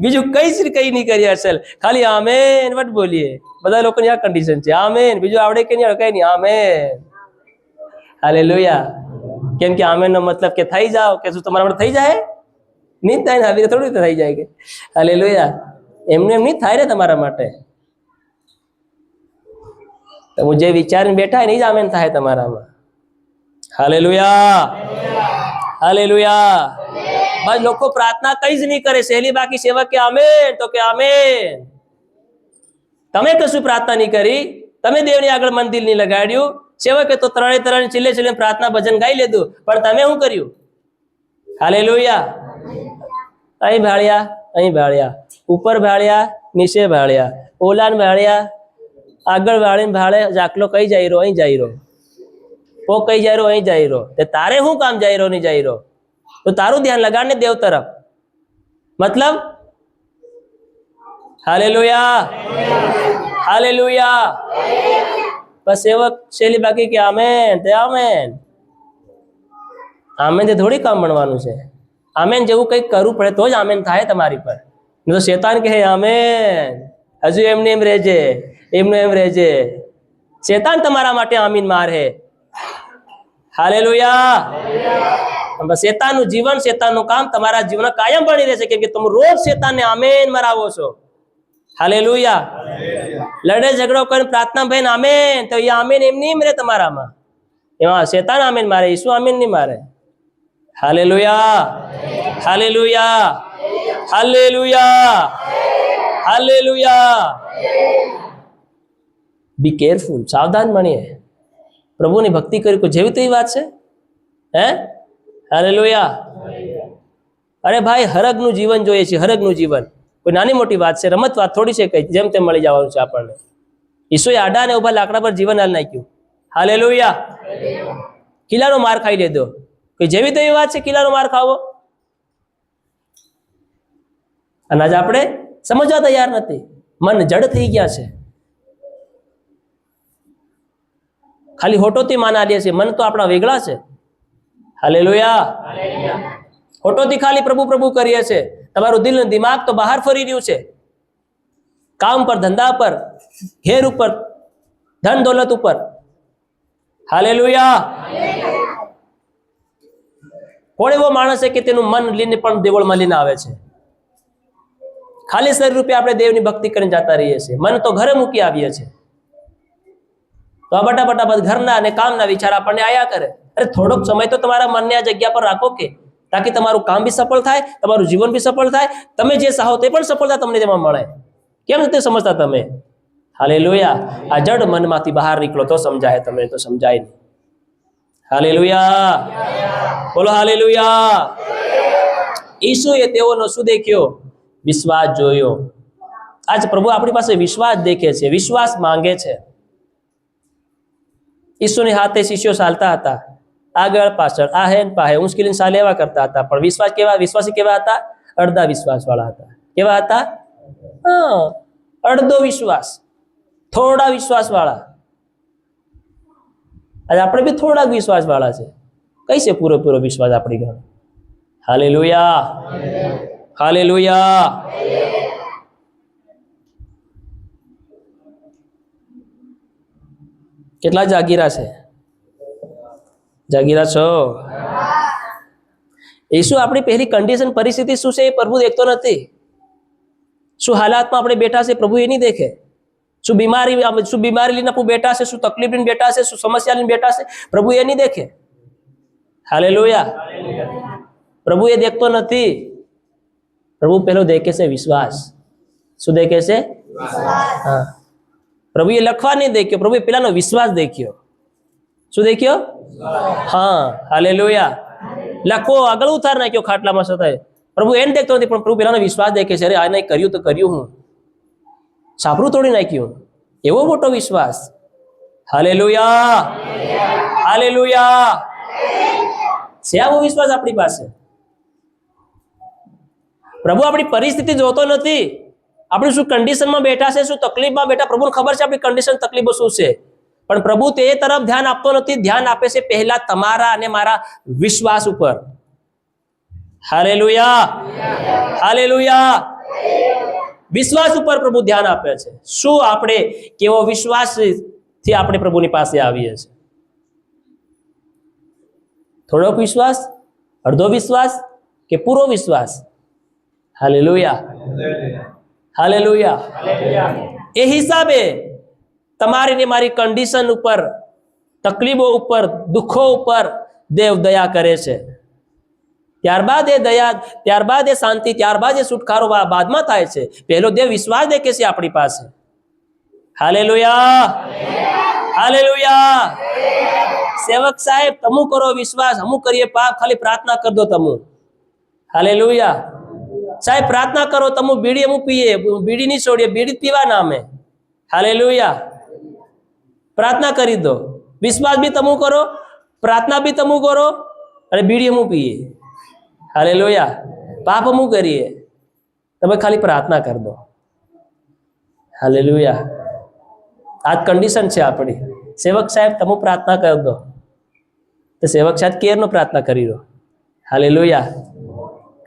બીજું કઈ નહીં કરીએ અસલ, ખાલી આમેન વટ બોલીએ. બધા લોકોની આ કન્ડિશન છે, આમેન. બીજું આવડે કે નહીં કઈ નહીં, આમેન. હાલેલુયા. કેમ કે આમેન નો મતલબ કે થઈ જાઓ, કે શું તમારા માટે થઈ જાય? નહીં થાય ને, આવી થોડી થઈ જાય કે. હાલેલુયા. એમને એમ નહીં થાય ને તમારા માટે. તમે જે વિચારીને બેઠા નહીં જ આમેન થાય તમારામાં. Hallelujah, hallelujah. બસ લોકો પ્રાર્થના કઈ જ નહીં કરે, સહેલી બાકી સેવક કે આમેન, તો કે આમેન. તમે કશું પ્રાર્થના નહીં કરી, તમે દેવની આગળ મન દિલ નહીં લગાડ્યું. સેવકે તો ત્રણે ચીલે પ્રાર્થના ભજન ગાઈ લીધું, પણ તમે શું કર્યું? હાલેલુયા. અહીં ભાળ્યા, અહીં ભાળ્યા, ઉપર ભાળ્યા, નીચે ભાળ્યા, ઓલાન ભાળ્યા, આગળ વાળીને ભાળે, જાકલો કઈ જાય રહ્યો? અહીં જાય રહ્યો. પો કઈ જાય રહ્યો? અહીં જાય રહ્યો. તે તારે શું કામ જાય રહ્યો નહીં જાય રહ્યો? તો તારું ધ્યાન લગાડને દેવ તરફ. મતલબ હાલેલુયા, હાલેલુયા. બસ સેવક શૈલી બાકી કે આમેન, તે આમેન. આમેન તે થોડી કામ ભણવાનું છે. આમેન જેવું કંઈક કરવું પડે તો જ આમેન થાય તમારી પર. તો શેતાન કહે આમેન, હજુ એમને એમ રહેજે, એમનું એમ રહેજે. શેતાન તમારા માટે આમીન મારે. હાલેલુયા. શેતાનનું જીવન, શેતાનનું કામ તમારા જીવન કાયમ બની રહેશે, કેમ કે તમે રોજ શેતાનને આમેન મરાવો છો. હાલેલુયા. લડે ઝઘડો કરીને પ્રાર્થના ભાઈ આમેન, તો એ આમેન એમ નહીં રહે તમારામાં. એમાં શેતાન આમેન મારે, ઈસુ આમેન નહીં મારે. Hallelujah, hallelujah, hallelujah, hallelujah. Be careful, સાવધાન બનીએ. પ્રભુની ભક્તિ કરી કોઈ જેવી તેવી વાત છે? હે? હાલેલુયા. અરે ભાઈ, હરગનું જીવન જોઈએ છે, હરગનું જીવન. કોઈ નાની મોટી વાત છે, રમત વાત થોડી છે, કઈ જેમ તેમ મળી જવાનું છે આપણને. ઈસુએ આડા ને ઉભા લાકડા પર જીવન હાલ નાખ્યું. હાલેલુયા. કિલ્લાનો માર ખાઈ લીધો. કોઈ જેવી તેવી વાત છે કિલ્લાનો માર ખાવો? અને આજે આપણે સમજવા તૈયાર નથી. મન જડ થઈ ગયા છે. ખાલી હોટોથી માન આલીએ છીએ, મન તો આપણા વેગળા છે. હાલેલુયા. હોટોથી ખાલી પ્રભુ પ્રભુ કરીએ છીએ. તમારું દિલ અને દિમાગ તો બહાર ફરી રહ્યું છે, કામ પર, ધંધા પર, ઘેર ઉપર, ધન દોલત ઉપર. હાલેલુયા. કોણ એવો માણસ છે કે તેનું મન લઈને પણ દેવળમાં લઈને આવે છે? ખાલી શરીર રૂપે આપણે દેવની ભક્તિ કરીને જતા રહીએ છીએ, મન તો ઘરે મૂકી આવીએ છીએ. તો આ બટા ઘરના અને કામના વિચાર આપણને આયા કરે. અરે થોડોક સમય તો તમારા મનને આ જગ્યા પર રાખો, કે તાકી તમારું કામ બી સફળ થાય, તમારું જીવન બી સફળ થાય, તમે જે ચાહો તે પણ સફળતા તમને તેમાં મળે. કેમ નથી સમજતા તમે? હાલેલુયા. આ જડ મનમાંથી બહાર નીકળો તો સમજાય, તમને તો સમજાય નહીં. હાલેલુયા. બોલો હાલેલુયા. ઈસુએ તેઓનો શું દેખ્યો? વિશ્વાસ જોયો. આજ પ્રભુ આપણી પાસે વિશ્વાસ દેખે છે, વિશ્વાસ માંગે છે. ઈસુની હાથે શિષ્યો ચાલતા હતા, આગળ પાછળ, આહેન પાહે, ઉંચકીને ચાલે એવા કરતા હતા. પણ વિશ્વાસી કેવા હતા? અડધા વિશ્વાસ વાળા હતા. કેવા હતા? અડધો વિશ્વાસ, થોડા વિશ્વાસ વાળા. આજે આપણે બી થોડાક વિશ્વાસ વાળા છે. કઈ છે પૂરેપૂરો વિશ્વાસ આપણી ઘર? Hallelujah, hallelujah. કેટલા જાગીરા છે? જાગીરા છો? એ શું આપણી પહેલી કન્ડિશન, પરિસ્થિતિ શું છે એ પ્રભુ દેખતો નથી. શું હાલાતમાં આપણે બેઠા છે પ્રભુ એ નહીં દેખે. શું બીમારી લઈને આપણે બેઠા છે, શું તકલીફ લઈને બેઠા છે, શું સમસ્યા લઈને બેઠા છે, પ્રભુ એ નહીં દેખે. હાલેલુયા. પ્રભુ એ દેખતો નથી. પ્રભુ પહેલો દેખે છે વિશ્વાસ. શું દેખે છે? હા. પ્રભુએ લખવા નહીં દેખ્યો, પ્રભુએ પેલાનો વિશ્વાસ દેખ્યો. શું દેખ્યો? હા. હાલેલુયા. લખો આગળ ઉતાર નાખ્યો ખાટલામાં છતાંય પ્રભુ એને દેખતો નથી, પણ પ્રભુ પેલાનો વિશ્વાસ દેખે છે. અરે આ નહીં કર્યું તો કર્યું, હું સાપરું તોડી નાખ્યું. એવો મોટો વિશ્વાસ. Hallelujah, hallelujah. છે આવો વિશ્વાસ આપણી પાસે. પ્રભુ આપણી પરિસ્થિતિ જોતો નથી, આપણે શું કન્ડિશનમાં બેઠા છે, શું તકલીફમાં બેઠા, પ્રભુને ખબર છે આપણી કન્ડિશન, તકલીફો શું છે. પણ પ્રભુ તે તરફ ધ્યાન આપતો નથી. ધ્યાન આપે છે પહેલા તમારા અને મારા વિશ્વાસ ઉપર. Hallelujah, hallelujah. વિશ્વાસ ઉપર પ્રભુ ધ્યાન આપે છે. શું આપણે કેવો વિશ્વાસથી આપણે પ્રભુની પાસે આવીએ છીએ? થોડોક વિશ્વાસ, અડધો વિશ્વાસ કે પૂરો વિશ્વાસ? Hallelujah, hallelujah. એ હિસાબે તમારી ને મારી કન્ડિશન ઉપર, તકલીફો ઉપર, દુઃખો ઉપર દેવ દયા કરે છે. ત્યારબાદ એ દયા, ત્યારબાદ એ શાંતિ, ત્યારબાદ એ છુટકારો બાદમાં થાય છે. પહેલો દેવ વિશ્વાસ દેખે છે આપણી પાસે. Hallelujah, hallelujah. સેવક સાહેબ, તમુ કરો વિશ્વાસ, હમુ કરીએ પાપ, ખાલી પ્રાર્થના કર દો તમુ. હાલેલુયા. સાહેબ પ્રાર્થના કરો, તમુ બીડી હમુ પીએ, બીડી નહીં છોડીએ, બીડી પીવાના અમે. હાલેલુયા. પ્રાર્થના કરી દો, વિશ્વાસ બી તમુ કરો, પ્રાર્થના બી તમુ કરો, અને બીડી હમુ પીએ. હાલેલુયા. પાપ હમુ કરીએ, તમે ખાલી પ્રાર્થના કરી દો. હાલેલુયા. આ કન્ડિશન છે આપણી. સેવક સાહેબ તમે પ્રાર્થના કરી દો, તો સેવક સાહેબ કેરનો પ્રાર્થના કરી દો. હાલેલુયા.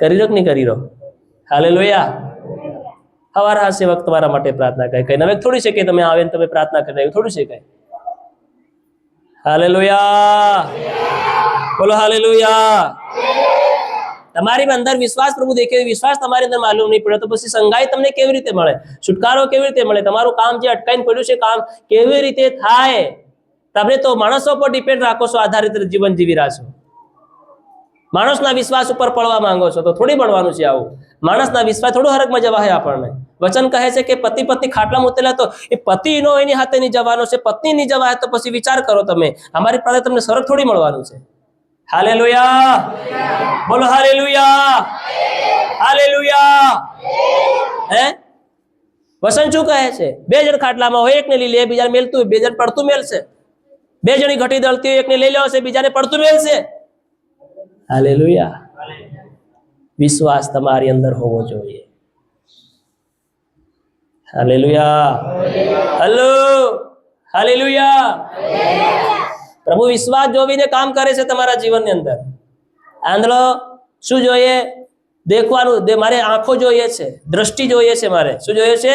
કરી દો કે નહીં કરી દો? હાલેલુયા. હવાર હા સેવક તમારા માટે પ્રાર્થના કરે, કઈ હવે થોડી છે કે તમે આવે ને તમે પ્રાર્થના કરી દે, થોડું છે કઈ? હાલેલુયા, બોલો હાલેલુયા. તમારી અંદર વિશ્વાસ પ્રભુ દેખે, વિશ્વાસ તમારી અંદર માલુમ નહીં પડે તો પછી સંગાઈ તમને કેવી રીતે મળે? છુટકારો કેવી રીતે મળે? તમારું કામ જે અટકાઈને પડ્યું છે, કામ કેવી રીતે થાય? તમે તો માણસો પર ડિપેન્ડ રાખો છો, આધારિત જીવન જીવી રહ્યા છો. માણસના વિશ્વાસ ઉપર પડવા માંગો છો તો થોડી બનવાનું છે આવું. માણસના વિશ્વાસ થોડું હરકમાં જવા હે આપણને. વચન કહે છે કે પતિ પત્ની ખાટલામાં ઉતરેલા તો એ પતિનો એની હાથે નહીં જવાનો છે, પત્ની નહીં જવા તો પછી વિચાર કરો તમે, અમારી પાસે તમને સરક થોડી મળવાનું છે. હાલેલુયા, બોલો હાલેલુયા, હાલેલુયા. હે વસન શું કહે છે? બે જણ ખાટલામાં હોય, એકને લઈ લે, બીજાને મેલતું હોય, બે જણ પડતું મેલશે. બે જણી ઘટી દળતી હોય, એકને લઈ લેવાશે, બીજાને પડતું મેલશે. હાલેલુયા. વિશ્વાસ તમારી અંદર હોવો જોઈએ. Hallelujah, hello, hallelujah. પ્રભુ વિશ્વાસ જોવીને કામ કરે છે તમારા જીવનની અંદર. આંધળો શું જોઈએ? દેખવાનું, મારે આંખો જોઈએ છે, દ્રષ્ટિ જોઈએ છે, મારે શું જોઈએ છે?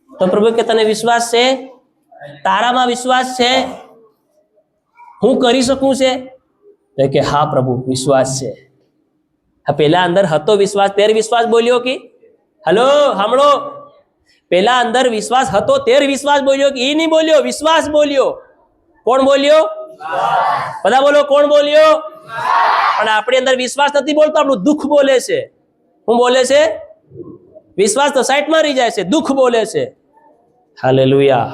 તો પ્રભુ કે તને વિશ્વાસ છે? તારામાં વિશ્વાસ છે? હું કરી શકું છે? તો કે હા પ્રભુ વિશ્વાસ છે. હા, પેલા અંદર હતો વિશ્વાસ, તેર વિશ્વાસ બોલ્યો કે? હલો સાંભળો, પેલા અંદર વિશ્વાસ હતો, તેર વિશ્વાસ બોલ્યો કે? એ નહીં બોલ્યો, વિશ્વાસ બોલ્યો. કોણ બોલ્યો? બધા બોલો, કોણ બોલ્યો? પણ આપણી અંદર વિશ્વાસ નથી બોલતો, આપણું દુઃખ બોલે છે. શું બોલે છે? વિશ્વાસ તો સાઈડમાં રહી જાય છે, દુઃખ બોલે છે. હાલેલુયા.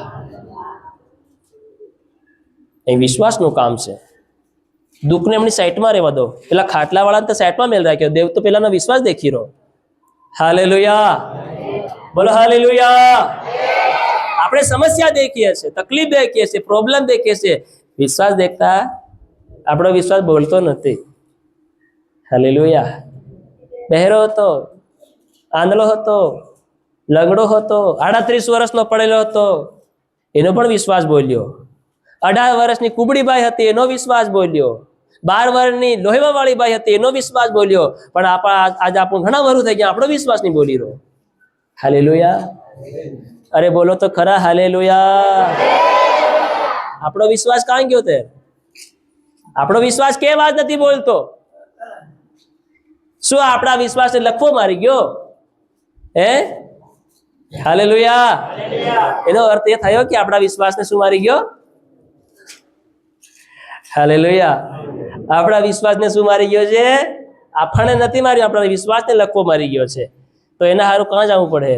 એ વિશ્વાસનું કામ છે. દુઃખને એમની સાઈડમાં રહેવા દો. પેલા ખાટલા વાળાને તો સાઈડમાં મેલ રાખ્યો, દેવ તો પેલાનો વિશ્વાસ દેખી રહ્યો. હાલેલુયા, બોલો હાલેલુયા. આપણે સમસ્યા દેખીએ છીએ, તકલીફ દેખીએ છીએ, પ્રોબ્લેમ દેખીએ છીએ, વિશ્વાસ દેખતા આપણો વિશ્વાસ બોલતો નથી. હાલેલુયા. બહેરો હતો, આંધળો હતો, લંગડો હતો, 38 વર્ષનો પડેલો હતો, એનો પણ વિશ્વાસ બોલ્યો. 18 વર્ષની કુબડી બાઈ હતી, એનો વિશ્વાસ બોલ્યો. 12 વર્ષની લોહીવા વાળી બાઈ હતી, એનો વિશ્વાસ બોલ્યો. પણ આજે આપણું ઘણા વર્ષ થઈ ગયા, આપણો વિશ્વાસ નહીં બોલી રહ્યો. હાલેલુયા. અરે બોલો તો ખરા, હાલેલુયા. આપણો વિશ્વાસ કાં ગયો? તે આપણો વિશ્વાસ કેમ આજ નથી બોલતો? શું આપણા વિશ્વાસને લખવો મારી ગયો? હે હાલેલુયા. એનો અર્થ એ થયો કે આપણા વિશ્વાસને શું મારી ગયો? હાલેલુયા. આપણા વિશ્વાસને શું મારી ગયો છે? આપણને નથી માર્યો, આપણા વિશ્વાસને લખવો મારી ગયો છે. તો એના હારું કાં જવું પડે?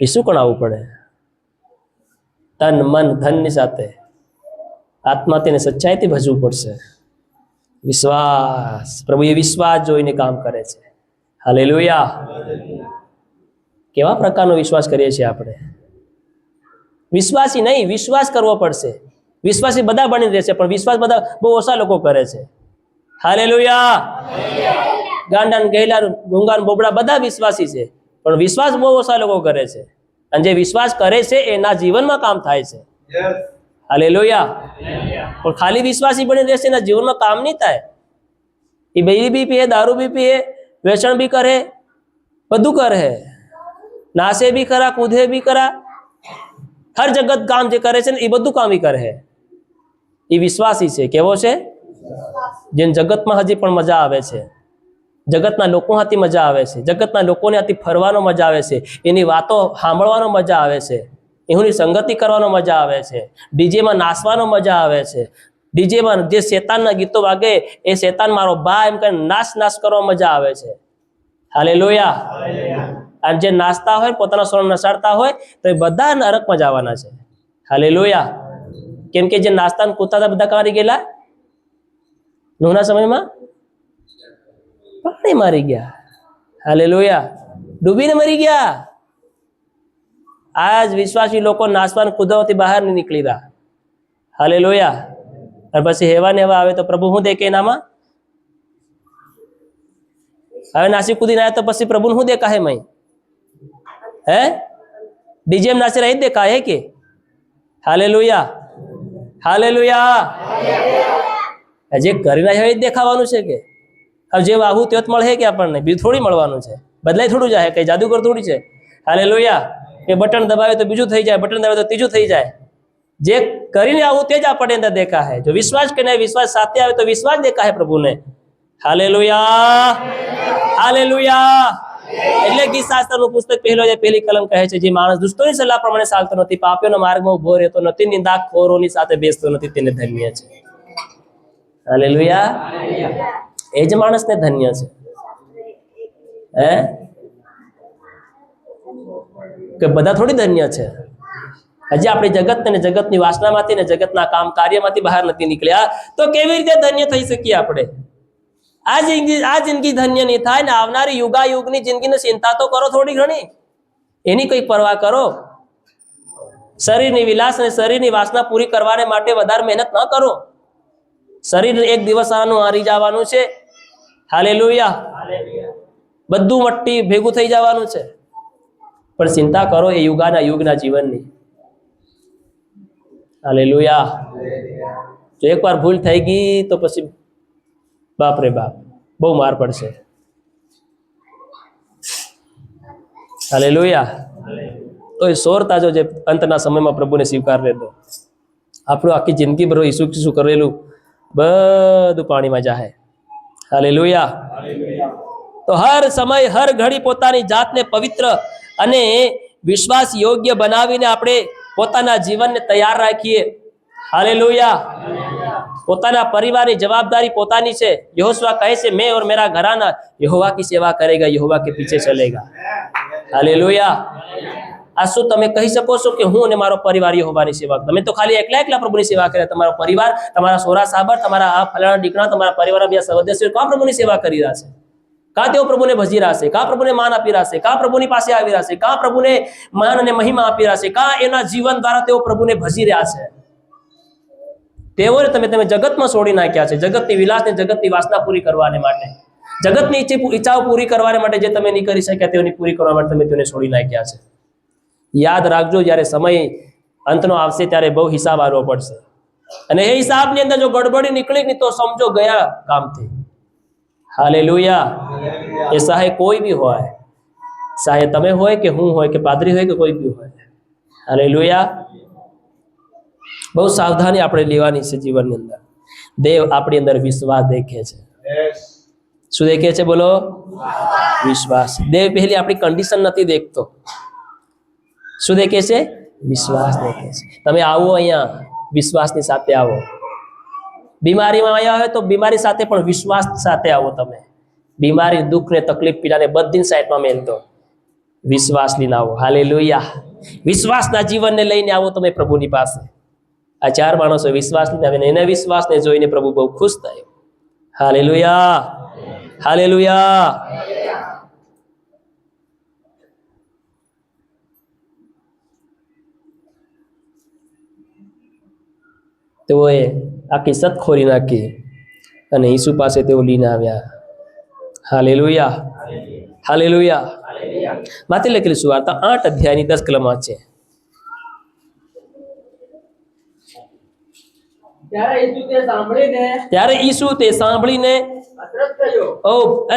એ શું કોણ આવવું પડે? તન મન ધનની સાથે આત્મા તેને સચ્ચાઈથી ભજવું પડશે. વિશ્વાસ, પ્રભુ એ વિશ્વાસ જોઈને કામ કરે છે. હાલેલુયા. કેવા પ્રકારનો વિશ્વાસ કરીએ છીએ આપણે? વિશ્વાસી નહીં, વિશ્વાસ કરવો પડશે. વિશ્વાસી બધા બની રહેશે, પણ વિશ્વાસ બધા બહુ ઓછા લોકો કરે છે. હાલેલુયા. ગાંડા, ગયેલા, ગુંગા, બોબડા બધા વિશ્વાસી છે, પણ વિશ્વાસ બહુ ઓછા લોકો કરે છે. અને જે વિશ્વાસ કરે છે એના જીવનમાં કામ થાય છે. હાલેલુયા. પણ ખાલી વિશ્વાસી બની રહેશે, એના જીવનમાં કામ નહીં થાય. એ બીડી બી પીએ, દારૂ બી પીએ, વ્યસન બી કરે, બધું કરે હે, નાસે બી ખરા, કૂદે બી ખરા, હર જગત કામ જે કરે છે ને એ બધું કામ ઈ કરે હે. એ વિશ્વાસી છે. કેવો છે? જેને જગતમાં હજી પણ મજા આવે છે, જગતના લોકો હાથી મજા આવે છે, જગતના લોકોને હાથી ફરવાનો મજા આવે છે, એની વાતો સાંભળવાનો મજા આવે છે, એની સંગતિ કરવાનો મજા આવે છે, ડીજેમાં નાચવાનો મજા આવે છે, ડીજેમાં જે શેતાનના ગીતો વાગે એ શેતાન મારો બા એમ કરીને નાચ કરવા મજા આવે છે. હાલેલુયા. અને જે નાચતા હોય, પોતાના સ્વર નસાડતા હોય તો એ બધા નરકમાં જવાના છે. હાલેલુયા. કેમ કે જે નાચતા ને કૂદતા હતા બધા કાઢી ગયેલા નૂહના સમયમાં પાણી મારી ગયા. હાલેલુયા. ડૂબીને મરી ગયા. આજ વિશ્વાસી લોકો નાચવાને કૂદવાથી બહાર નહીં નીકળી રહ્યા. હાલેલુયા. અને પછી હેવા ને હેવા આવે તો પ્રભુ શું દેખે એનામાં? હવે નાસી કૂદીને આવ્યા તો પછી પ્રભુ શું દેખાય? મય હે ડીજે માં નાચી રહી દેખાય હે કે? હાલેલુયા. હાલેલુયા. જે કરીને આવ્યા એ જ દેખાવાનું છે કે? હવે જે વાહુ તે જ મળે કે આપણને? બીજું થોડી મળવાનું છે? બદલાઈ થોડું જાય? કઈ જાદુગર થોડી છે? હાલેલુયા. એ બટન દબાવે તો બીજું થઈ જાય, બટન દબાવે તો ત્રીજું થઈ જાય. જે કરીને આવું તે જ આપણને અંદર દેખાય. જો વિશ્વાસ કરીને વિશ્વાસ સાથે આવે તો વિશ્વાસ દેખાય પ્રભુને. હાલેલુયા. હાલેલુયા. એટલે ગીત શાસ્ત્રનું પુસ્તક પહેલી કલમ કહે છે, જે માણસ દુષ્ટોની સલાહ પ્રમાણે ચાલતો નથી, પાપીઓના માર્ગમાં ઉભો રહેતો નથી, નિંદાખોરોની સાથે બેસતો નથી, તેને ધન્ય છે. હાલેલુયા. એ જ માણસને ધન્ય છે. હે કે બધા થોડી ધન્ય છે? હજી આપણી જગત ને જગતની વાસનામાંથી ને જગતના કામ કાર્યમાંથી બહાર નથી નીકળ્યા તો કેવી રીતે ધન્ય થઈ શકીએ આપણે? આ જિંદગી ધન્ય નહીં થાય ને આવનારી યુગાયુગની જિંદગીની ચિંતા તો કરો થોડી ઘણી, એની કઈ પરવા કરો. શરીરની વિલાસ અને શરીરની વાસના પૂરી કરવાને માટે વધારે મહેનત ન કરો. શરીર એક દિવસ આનું હારી જવાનું છે. હાલેલુયા. બધું મટ્ટી ભેગું થઈ જવાનું છે. પણ ચિંતા કરો એ યુગના જીવનની. હાલેલુયા. જો એકવાર ભૂલ થઈ ગઈ તો પછી બાપ રે બાપ બહુ માર પડશે. હાલેલુયા. તો એ સોરતા જો જે અંતના સમયમાં પ્રભુને સ્વીકાર લેતો, આપણું આખી જિંદગી ભર ઈસુ કીસુ કરેલું બધું પાણીમાં જાય. હાલેલુયા. તો હર સમય હર ઘડી પોતાની જાતને પવિત્ર અને વિશ્વાસ યોગ્ય બનાવીને આપણે પોતાના જીવનને તૈયાર રાખીએ. હાલેલુયા. પોતાના પરિવારની જવાબદારી પોતાની છે. यहोशुआ કહે છે, मैं और मेरा घराना यहोवा की सेवा करेगा, यहोवा के पीछे चलेगा. हालेलुया. આ શું તમે કહી શકો છો કે હું અને મારો પરિવાર યહોવાની સેવા? તમે તો ખાલી એકલા પ્રભુની સેવા કરે. તમારો પરિવાર, તમારા સોરા સાબર, તમારા આ ફલાણા દીકરા, તમારા પરિવારના બીજા સદસ્યો કાં પ્રભુની સેવા કરી રહ્યા છે? કાં તેઓ પ્રભુને ભજી રહ્યા છે? કાં પ્રભુને માન આપી રહ્યા છે? કાં પ્રભુની પાસે આવી રહ્યા છે? કાં પ્રભુને માન અને મહિમા આપી રહ્યા છે? કાં એના જીવન દ્વારા તેઓ પ્રભુને ભજી રહ્યા છે? તેઓને તમે જગતમાં છોડી નાખ્યા છે, જગતની વિલાસ ને જગતની વાસના પૂરી કરવાને માટે, જગતની ઈચ્છાઓ પૂરી કરવાને માટે જે તમે નહીં કરી શક્યા તેઓની પૂરી કરવા માટે તમે તેને છોડી નાખ્યા છે. યાદ રાખજો, જ્યારે સમય અંતનો આવશે ત્યારે બહુ હિસાબ આવવો પડશે. અને એ હિસાબની અંદર જો ગડબડી નીકળી નહીં તો સમજો ગયા કામથી. હાલેલુયા. એ સહાય કોઈ બી હોય, સહાય તમે હોય કે હું હોય કે પાદરી હોય કે કોઈ બી હોય. હાલેલુયા. બહુ સાવધાની આપણે લેવાની છે જીવનની અંદર. દેવ આપણી અંદર વિશ્વાસ દેખે છે. શું દેખે છે? બોલો. વિશ્વાસ. દેવ પહેલી આપણી કન્ડિશન નથી દેખતો. શું દેખે છે? વિશ્વાસ દેખે છે. તમે આવો અહીંયા વિશ્વાસની સાથે આવો. બીમારીમાં આવ્યા હોય તો બીમારી સાથે પણ વિશ્વાસ સાથે આવો. તમે બીમારી, દુઃખ ને તકલીફ, પીડાને બધી સાઈડમાં મેલતો વિશ્વાસ લઈને આવો. હાલેલુયા. વિશ્વાસના જીવનને લઈને આવો તમે પ્રભુની પાસે. આ ચાર માણસો વિશ્વાસ લઈને આવીને એના વિશ્વાસને જોઈને પ્રભુ બહુ ખુશ થાય. હાલેલુયા. હાલેલુયા. તેઓએ આખી સતખોરી નાખી અને ઈસુ પાસે તેઓ લઈને આવ્યા. હાલેલુયા. હાલેલુયા. માથે લખેલી સુવાર્તા 8 અધ્યાયની 10 કલમ છે. ત્યારે ઈસુ તે સાંભળીને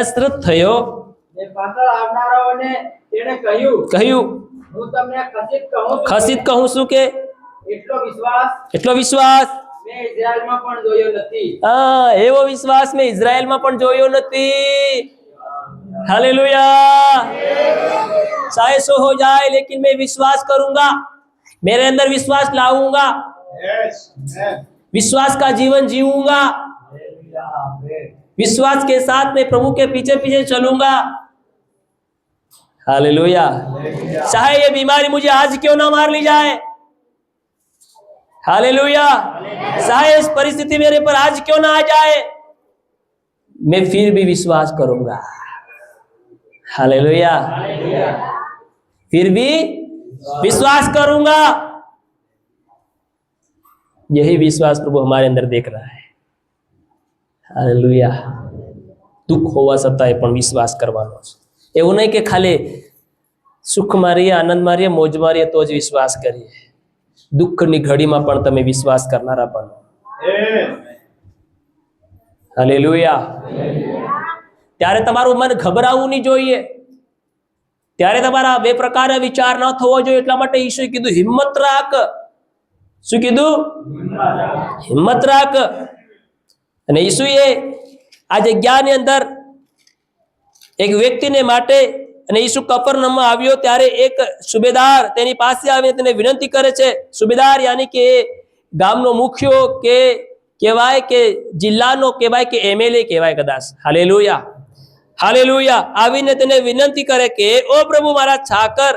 અશ્રદ્ધ થયો ને પાછળ આવનારાઓને તેણે કહ્યું, કહ્યું હું તમને ખચિત કહું છું ખસિત કહું છું કે એટલો વિશ્વાસ મેં ઇઝરાયલમાં પણ જોયો નથી. એવો વિશ્વાસ મેં ઇઝરાયલમાં પણ જોયો નથી. हालेलुया. चाहे सो हो जाए लेकिन मैं विश्वास करूंगा, मेरे अंदर विश्वास लाऊंगा, विश्वास का जीवन जीऊंगा, विश्वास के साथ मैं प्रभु के पीछे पीछे चलूंगा. हालेलुया. चाहे ये बीमारी मुझे आज क्यों ना मार ली जाए, हालेलुया, चाहे इस परिस्थिति मेरे पर आज क्यों ना आ जाए, मैं फिर भी विश्वास करूंगा. हालेलुया. फिर भी विश्वास करूंगा. यही विश्वास प्रभु हमारे अंदर देख रहा है. हालेलुया. दुख होवा छतांय पण विश्वास करवानो छे. એવું નહીં કે ખાલી સુખમાં રહીએ, આનંદમાં રહીએ, મોજમાં રહીએ તો જ વિશ્વાસ કરીએ. દુઃખની ઘડીમાં પણ તમે વિશ્વાસ કરનારા બનો. હાલેલુયા. ત્યારે તમારું મન ગભરાવું નહીં જોઈએ, ત્યારે તમારા બે પ્રકારના વિચાર ન થવો જોઈએ. એટલા માટે ઈશ્વરે કીધું હિંમત રાખ. શું કીધું? હિંમત રાખ. અને ઈસુએ આ જગ્યાની અંદર એક વ્યક્તિને માટે, અને ઈસુ કફરનહૂમમાં આવ્યો ત્યારે એક સુબેદાર તેની પાસે આવીને તેને વિનંતી કરે છે. સુબેદાર યાની કે ગામનો મુખ્યો કે કહેવાય કે જિલ્લાનો કહેવાય કે એમએલએ કહેવાય કદાચ. હાલેલુયા. હાલેલુયા. આવીને તેને વિનંતી કરે કે ઓ પ્રભુ, મારા છાકર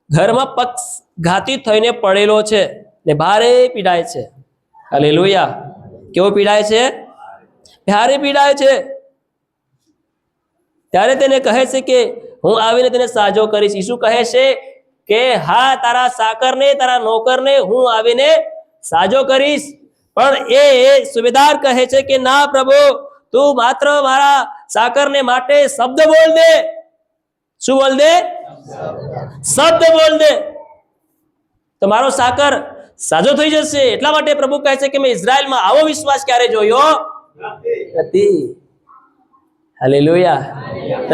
ઘરમાં પક્ષઘાતી થઈને પડેલો છે ને ભારે પીડાય છે. હાલેલુયા. કેવો પીડાય છે? ભારે પીડાય છે. ત્યારે તેને કહે છે કે હું આવીને તેને સાજો કરીશ. ઈસુ કહે છે કે હા, તારા સાકરને, તારા નોકરને હું આવીને સાજો કરીશ. પણ એ સુબેદાર કહે છે કે ના પ્રભુ, તું માત્ર મારા સાકરને માટે શબ્દ બોલ દે. શું બોલ દે? શબ્દ બોલ દે તો મારો સાકર સાજો થઈ જશે. એટલા માટે પ્રભુ કહે છે કે મેં ઇઝરાયલમાં આવો વિશ્વાસ ક્યારે જોયો નથી. હાલેલુયા.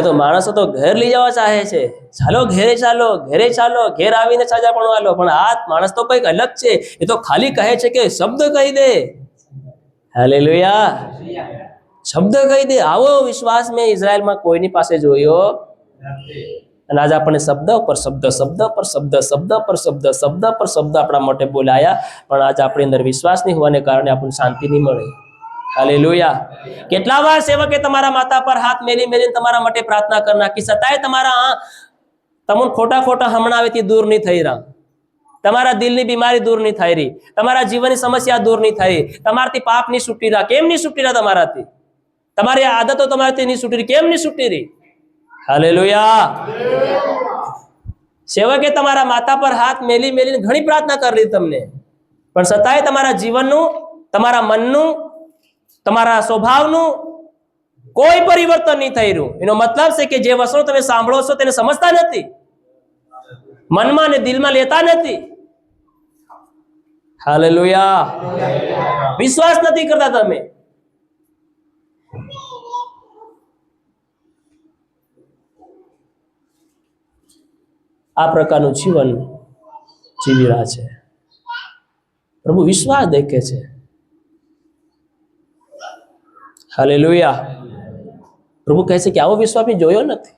તો માણસો તો ઘર લઈ જવા ચાહે છે. ચાલો ઘેરે ચાલો, ઘેરે ચાલો, ઘેર આવીને સાજા પણ વાલો. પણ આ માણસ તો કંઈક અલગ છે. એ તો ખાલી કહે છે કે શબ્દ કહી દે. હાલેલુયા. શબ્દ કહી દે. આવો વિશ્વાસ મેં ઇઝરાયલમાં કોઈની પાસે જોયો. અને આજે આપણને શબ્દ પર શબ્દ, શબ્દ પર શબ્દ, શબ્દ પર શબ્દ, શબ્દ પર શબ્દ આપણા માટે બોલાયા, પણ આજે આપણી અંદર વિશ્વાસ નહીં હોવાને કારણે આપણને શાંતિ નહીં મળે. હાલેલુયા. કેટલા વાર સેવકે તમારા માથા પર હાથ મેલી મેલીને તમારા માટે પ્રાર્થના કરી નાખી, છતાંય તમારા તમને ખોટા ખોટા હમણાવેથી દૂર નહીં થઈ રહ્યા. તમારા દિલની બીમારી દૂર નહીં થઈ રહી, તમારા જીવનની સમસ્યા દૂર નહીં થઈ, તમારાથી પાપ નહીં છૂટી રહ્યા. કેમ નહીં છૂટી રહ્યા તમારાથી? તમારી આદતો તમારાથી નહીં છૂટી રહી. કેમ નહીં છૂટી રહી? હાલેલુયા. સેવકે તમારા માથા પર હાથ મેલી મેલીને ઘણી પ્રાર્થના કરી તમને, પણ છતાંય તમારા જીવનનું, તમારા મનનું, તમારા સ્વભાવનું કોઈ પરિવર્તન નહીં થઈ રહ્યું. એનો મતલબ છે કે જે વસ્તુ તમે સાંભળો છો તેને સમજતા નથી, મનમાં ને દિલમાં લેતા નથી. હાલેલુયા. વિશ્વાસ નથી કરતા તમે. આ પ્રકારનું જીવન જીવી રહ્યા છે. પ્રભુ વિશ્વાસ દેખે છે. હાલેલુયા. પ્રભુ કહે છે કે આવો વિશ્વાસ મેં જોયો નથી.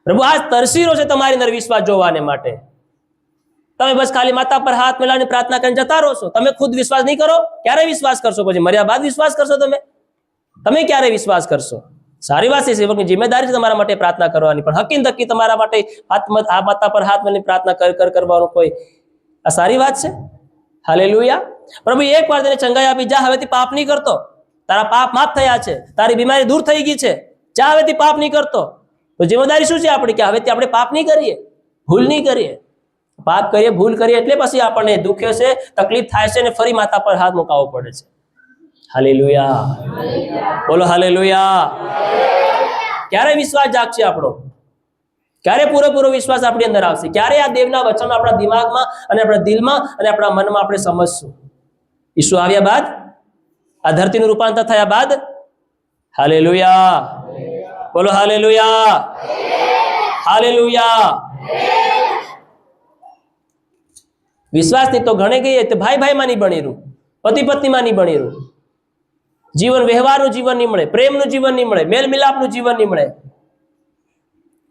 પ્રભુ આજ તરસી રહ્યો છે તમારી અંદર વિશ્વાસ જોવાને માટે. તમે બસ ખાલી માથા પર હાથ મેલાવીને પ્રાર્થના કરીને જતા રહો છો. તમે ખુદ વિશ્વાસ નહીં કરો. ક્યારે વિશ્વાસ કરશો? પછી મર્યા બાદ વિશ્વાસ કરશો તમે ક્યારે વિશ્વાસ કરશો? સારી વાત છે, સેવકની જિમ્મેદારી છે તમારા માટે પ્રાર્થના કરવાની, પણ હકીન ધક્કી તમારા માટે આ માથા પર હાથ મેલીને પ્રાર્થના કરવાનું કોઈ આ સારી વાત છે? હાલેલુયા. પ્રભુ એક વાર તેને ચંગાઈ આપી, જા હવેથી પાપ નહીં કરતો, તારા પાપ માફ થયા છે, તારી બીમારી દૂર થઈ ગઈ છે, જા હવેથી પાપ નહીં કરતો. તો જિમ્મેદારી શું છે આપણી? કે હવેથી આપણે પાપ નહીં કરીએ, ભૂલ નહીં કરીએ. પાપ કરીએ, ભૂલ કરીએ એટલે પછી આપણને દુખે છે, તકલીફ થાય છે, અને ફરી માથા પર હાથ મુકાવવો પડે છે. હાલેલુયા. બોલો હાલેલુયા. ક્યારે વિશ્વાસ જાગશે આપણો? ક્યારે પૂરેપૂરો વિશ્વાસ આપણી અંદર આવશે? ક્યારે આ દેવના વચનો આપણા દિમાગમાં અને આપણા દિલમાં અને આપણા મનમાં આપણે સમજશું? ઈસુ આવ્યા બાદ, આ ધરતીનું રૂપાંતર થયા બાદ. હાલેલુયા. બોલો હાલેલુયા, હાલેલુયા. વિશ્વાસની તો ઘણી ગઈ તો ભાઈ ભાઈમાં નહીં બનેલું, પતિ પત્નીમાં નહીં બનેલું, જીવન વ્યવહારનું જીવન નહીં મળે, પ્રેમનું જીવન નહીં મળે, મેલ મિલાપનું જીવન નહીં મળે.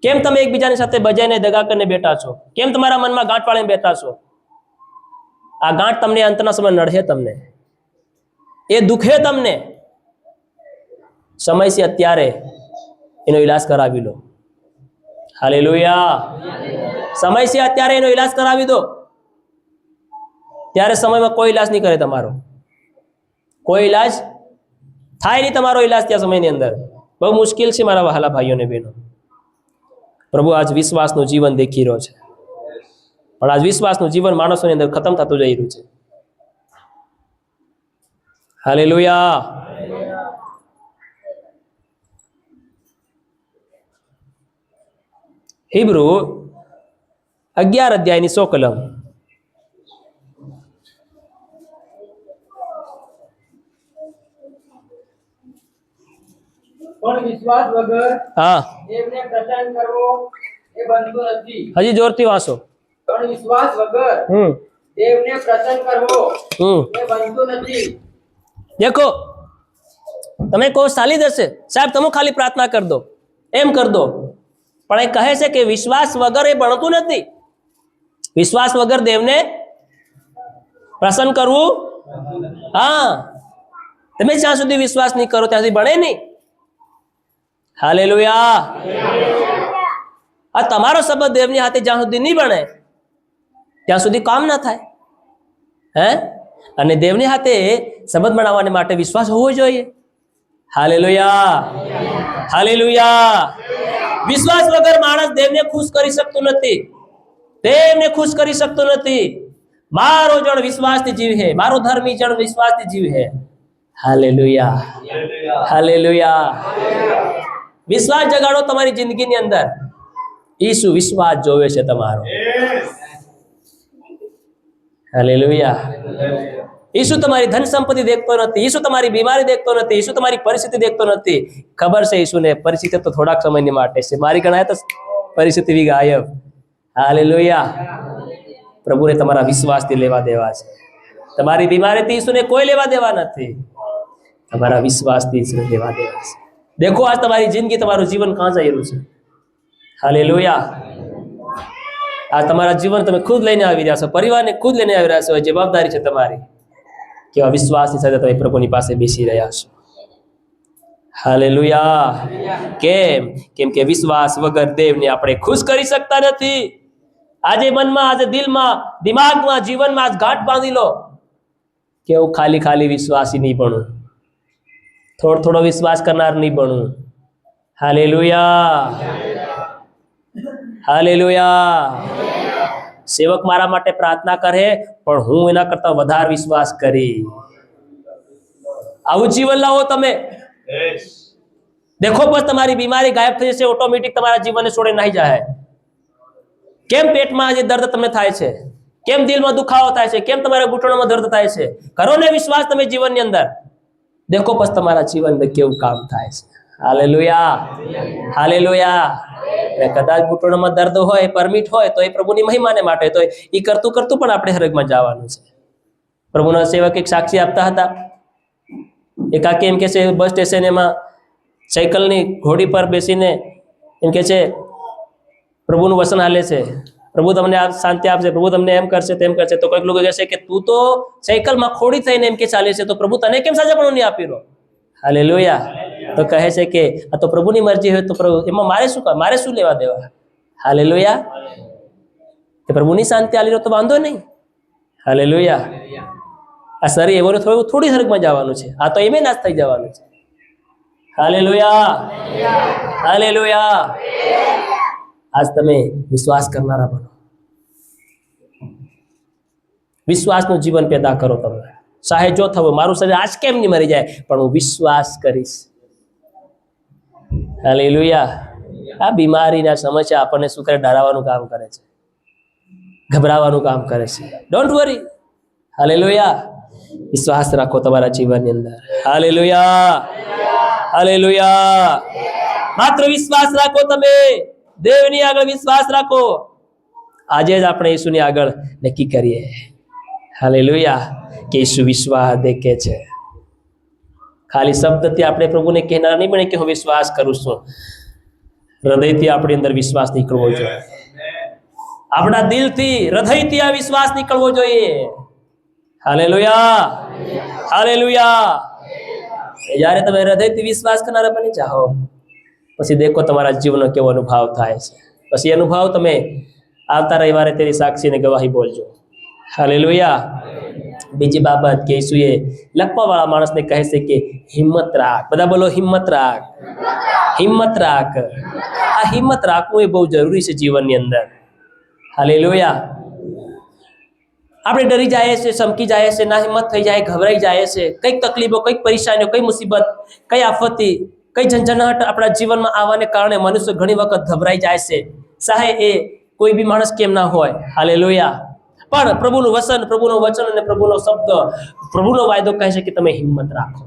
કેમ તમે એકબીજાની સાથે બજાઈને દગા કરીને બેઠા છો? કેમ તમારા મનમાં ગાંઠ પાડીને બેઠા છો? આ ગાંઠ તમને અંતના સમય નડે, તમને એ દુખે, તમને સમય છે અત્યારે એનો ઈલાજ કરાવી લો. હાલેલુયા. સમય છે અત્યારે એનો ઈલાજ કરાવી દો. ત્યારે સમયમાં કોઈ ઈલાજ નહીં કરે તમારો, કોઈ ઈલાજ થાય નહીં તમારો ઈલાજ ત્યાં સમયની અંદર. બહુ મુશ્કેલ છે મારા વહાલા ભાઈઓ ને બહેનો. પ્રભુ આજ વિશ્વાસનું જીવન દેખી રહ્યો છે, પણ આજ વિશ્વાસનું જીવન માણસોની અંદર ખતમ થતું જઈ રહ્યું છે. હાલેલુયા. હિબ્રુ 11 અધ્યાયની 100 કલમ. પણ વિશ્વાસ વગર હા, દેવને પ્રસન્ન કરવો એ બનતું નથી. હજી જોરથી વાંચો. પણ વિશ્વાસ વગર દેવને પ્રસન્ન કરવો એ બનતું નથી. દેખો, તમે કહો ચાલી જશે સાહેબ, તમે ખાલી પ્રાર્થના કરી દો, એમ કરી દો, પણ એ કહે છે કે વિશ્વાસ વગર એ બનતું નથી. વિશ્વાસ વગર દેવને પ્રસન્ન કરવું, હા, તમે જ્યાં સુધી વિશ્વાસ નહીં કરો ત્યાં સુધી બને નહીં. હાલેલુયા. આ તમારો સંબંધ દેવની હાથે જ્યાં સુધી નહીં બને ત્યાં સુધી કામ ના થાય. હે? અને દેવની હાથે સંબંધ બનાવવાને માટે વિશ્વાસ હોવો જોઈએ. Hallelujah, hallelujah. વિશ્વાસ વગર માણસ દેવને ખુશ કરી શકતો નથી, દેવને ખુશ કરી શકતો નથી. મારો જણ વિશ્વાસથી જીવ હે, મારો ધર્મી જણ વિશ્વાસથી જીવ હે. Hallelujah, hallelujah. વિશ્વાસ જગાડો તમારી જિંદગીની અંદર. ઈસુ વિશ્વાસ જોવે છે તમારો. હાલેલુયા. ઈસુ તમારી ધન સંપત્તિ દેખતો નથી, ઈસુ તમારી બીમારી દેખતો નથી, ઈસુ તમારી પરિસ્થિતિ દેખતો નથી. ખબર છે ઈસુને પરિસ્થિતિ તો થોડાક સમયની માટે છે, મારી ગણાય તો પરિસ્થિતિ બી ગાયબ. હાલેલુયા. પ્રભુને તમારા વિશ્વાસથી લેવા દેવા છે. તમારી બીમારીથી ઈસુને કોઈ લેવા દેવા નથી, તમારા વિશ્વાસથી ઈસુને લેવા દેવા છે. દેખો આજ તમારી જિંદગી, તમારું જીવન કાં જઈ રહ્યું છે. હાલેલુયા. આ તમારા જીવન તમે ખુદ લઈને આવી રહ્યા છો, પરિવારને ખુદ લઈને આવી રહ્યા છો. જવાબદારી છે તમારી. કેવા વિશ્વાસની સાથે તમે પ્રભુની પાસે બેસી રહ્યા છો. હાલેલુયા. કેમ? કેમ કે વિશ્વાસ વગર દેવને આપણે ખુશ કરી શકતા નથી. આજે મનમાં, આજે દિલમાં, દિમાગમાં, જીવનમાં આજ ગાંઠ બાંધી લો કે હું ખાલી ખાલી વિશ્વાસી નહીં બનું, થોડો થોડો વિશ્વાસ કરનાર નહીં બનું. Hallelujah, hallelujah. સેવક મારા માટે પ્રાર્થના કરે પણ હું એના કરતા વધારે વિશ્વાસ કરી. આવું જીવન લાવો તમે. દેખો બસ તમારી બીમારી ગાયબ થઈ જશે, ઓટોમેટિક તમારા જીવનને છોડી નહીં જાય. કેમ પેટમાં આજે દર્દ તમને થાય છે? કેમ દિલમાં દુખાવો થાય છે? કેમ તમારા ઘૂંટણોમાં દર્દ થાય છે? કરો ને વિશ્વાસ તમે જીવનની અંદર. દેખો બસ તમારા જીવનમાં કેવું કામ થાય છે. Hallelujah, hallelujah. કદાચ ઘૂંટણોમાં દર્દ હોય, પરમિટ હોય તો એ પ્રભુની મહિમાને માટે, તો એ કરતું કરતું પણ આપણે હરગમાં જવાનું છે. પ્રભુના સેવક એક સાક્ષી આપતા હતા. એક કાકી એમ કે છે, બસ સ્ટેશન એમાં સાયકલની ઘોડી પર બેસીને એમ કે છે પ્રભુનું વચન હાલે છે, પ્રભુ તમને આ શાંતિ આપશે, પ્રભુ તમને એમ કરશે તેમ કરશે. તો કોઈક લોકો કહેશે કે તું તો સાયકલમાં ખોડી થઈને એમ કે ચાલે છે, તો પ્રભુ તને કેમ સાજાપણું નહીં આપી રહ્યો? હાલેલુયા. તો કહે છે કે આ તો પ્રભુની મરજી હોય તો પ્રભુ, એમાં મારે શું કામ, મારે શું લેવા દેવા? હાલેલુયા. કે પ્રભુની શાંતિ આલી રહ્યો તો વાંધો નહીં. હાલેલુયા. આ શરીર એવો થોડી હરગમાં જવાનું છે, આ તો એમે નાશ થઈ જવાનું છે. Hallelujah, hallelujah. આજ તમે વિશ્વાસ કરનારા બનો, વિશ્વાસનું જીવન પેદા કરો. તમે ચાહે જો થવું, મારું શરીર આજ કેમ નહીં મરી જાય પણ હું વિશ્વાસ કરીશ. હાલેલુયા. આ બીમારીના સમસ્યા આપણને શું કરે? ડરાવવાનું કામ કરે છે, ગભરાવાનું કામ કરે છે. Don't worry. હાલેલુયા. વિશ્વાસ રાખો તમારા જીવનની અંદર. Hallelujah, hallelujah. માત્ર વિશ્વાસ રાખો, તમે દેવની આગળ વિશ્વાસ રાખો. આજે જ આપણે ઈસુની આગળ નક્કી કરીએ, હાલેલુયા, કે ઈસુ વિશ્વાસ દેખે છે. ખાલી શબ્દથી આપણે પ્રભુને કહેનાર નહીં બને કે હું વિશ્વાસ કરું છું. હૃદયથી આપણી અંદર વિશ્વાસ નીકળવો જોઈએ, આપણા દિલથી, હૃદયથી આ વિશ્વાસ નીકળવો જોઈએ. Hallelujah, hallelujah. જ્યારે તમે હૃદયથી વિશ્વાસ કરનારા બની જાઓ, પછી દેખો તમારા જીવનનો કેવો અનુભવ થાય છે. પછી અનુભવ તમે આવતા રવિવારે તેની સાક્ષીને ગવાહી બોલજો. હાલેલુયા. બીજી બાબત કે ઈસુએ લખવાવાળા માણસને કહે છે કે હિંમત રાખ. બધા બોલો હિંમત રાખ, હિંમત રાખ. આ હિંમત રાખવું એ બહુ જરૂરી છે જીવનની અંદર. હાલેલુયા. આપણે ડરી જાય છે, ચમકી જાય છે, ના હિંમત થઈ જાય, ગભરાઈ જાય છે. કઈક તકલીફો, કઈક પરેશાનીઓ, કઈ મુસીબત, કઈ આફતી, કઈ ઝંઝનાટ આપણા જીવનમાં આવવાને કારણે મનુષ્ય ઘણી વખત ગભરાઈ જાય છે. ચાહે એ કોઈ બી માણસ કેમ ના હોય. હાલેલુયા. પણ પ્રભુનું વચન, પ્રભુનું વચન અને પ્રભુનો શબ્દ, પ્રભુનો વાયદો કહે છે કે તમે હિંમત રાખો.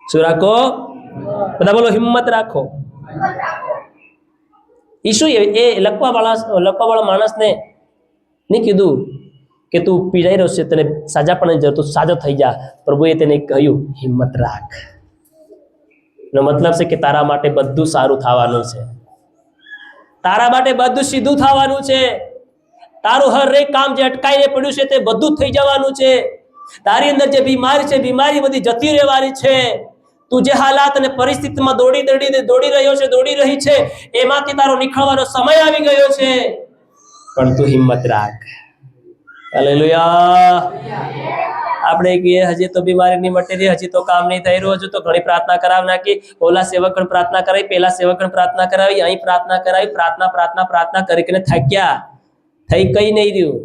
શું રાખો? બધા બોલો હિંમત રાખો. ઈસુ એ લખવાવાળા માણસને નહીં કીધું કે તું પીડાઈ રહ્યો છે, તને સાજાપણ જરૂર, તું સાજો થઈ જા. પ્રભુએ તેને કહ્યું હિંમત રાખ. એનો મતલબ છે કે તારા માટે બધું સારું થવાનું છે, તારા માટે બધું સીધું થવાનું છે. તારું હરેક કામ જે અટકાઈને પડ્યું છે તે બધું થઈ જવાનું છે. તારી અંદર જે બીમારી છે, બીમારી બધી જતી રહેવાની છે. તું જે હાલાત અને પરિસ્થિતિમાં દોડી રહ્યો છે, દોડી રહી છે, એમાંથી તારો નીકળવાનો સમય આવી ગયો છે. પણ તું હિંમત રાખ. હાલેલુયા. આપણે કહીએ હજી તો બીમારી નહીં મટી રહી, હજી તો કામ નહીં થઈ રહ્યું, હજુ તો ઘણી પ્રાર્થના કરાવી નાખી, ઓલા સેવક પણ પ્રાર્થના કરાવી, પેલા સેવક પણ પ્રાર્થના કરાવી, અહીં પ્રાર્થના કરાવી, પ્રાર્થના કરીને થાક્યા, થઈ કઈ નહીં રહ્યું.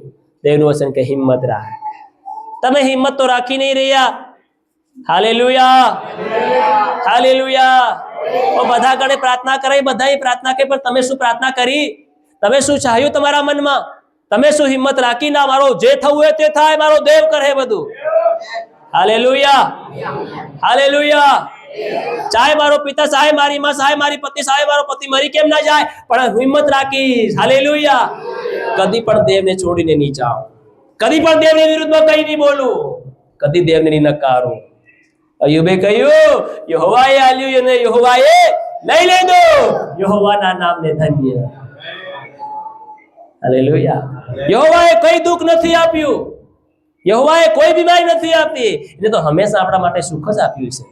દેવનું વચન કે હિંમત રાખ. તમે હિંમત તો રાખી નહીં રહ્યા. Hallelujah, hallelujah. બધા ગણે પ્રાર્થના કરાવી, બધાએ પ્રાર્થના કરી, પણ તમે શું પ્રાર્થના કરી? તમે શું ચાહ્યું તમારા મનમાં? તમે શું હિંમત રાખી? ના, મારો જે થવું હોય તે થાય, મારો દેવ કરે બધું. Hallelujah, hallelujah. ચાહે મારો પિતા, ચાહે મારી માં, ચાહે મારી પત્ની, ચાહે મારો પતિ મરી કેમ ના જાય, પણ હિંમત રાખીશ. હાલેલુયા. કદી પણ દેવને છોડીને નહીં જાઓ, કદી પણ દેવની વિરુદ્ધમાં કઈ નહીં બોલું, કદી દેવને નહીં નકારું. અયુબે કહ્યું યહોવાએ આલ્યું અને યહોવાએ લઈ લીધું, યહોવાના નામને ધન્ય. હાલેલુયા. યહોવાએ કઈ દુઃખ નથી આપ્યું, યહોવાએ કોઈ બીમારી નથી આપી, એને તો હંમેશા આપણા માટે સુખ જ આપ્યું છે.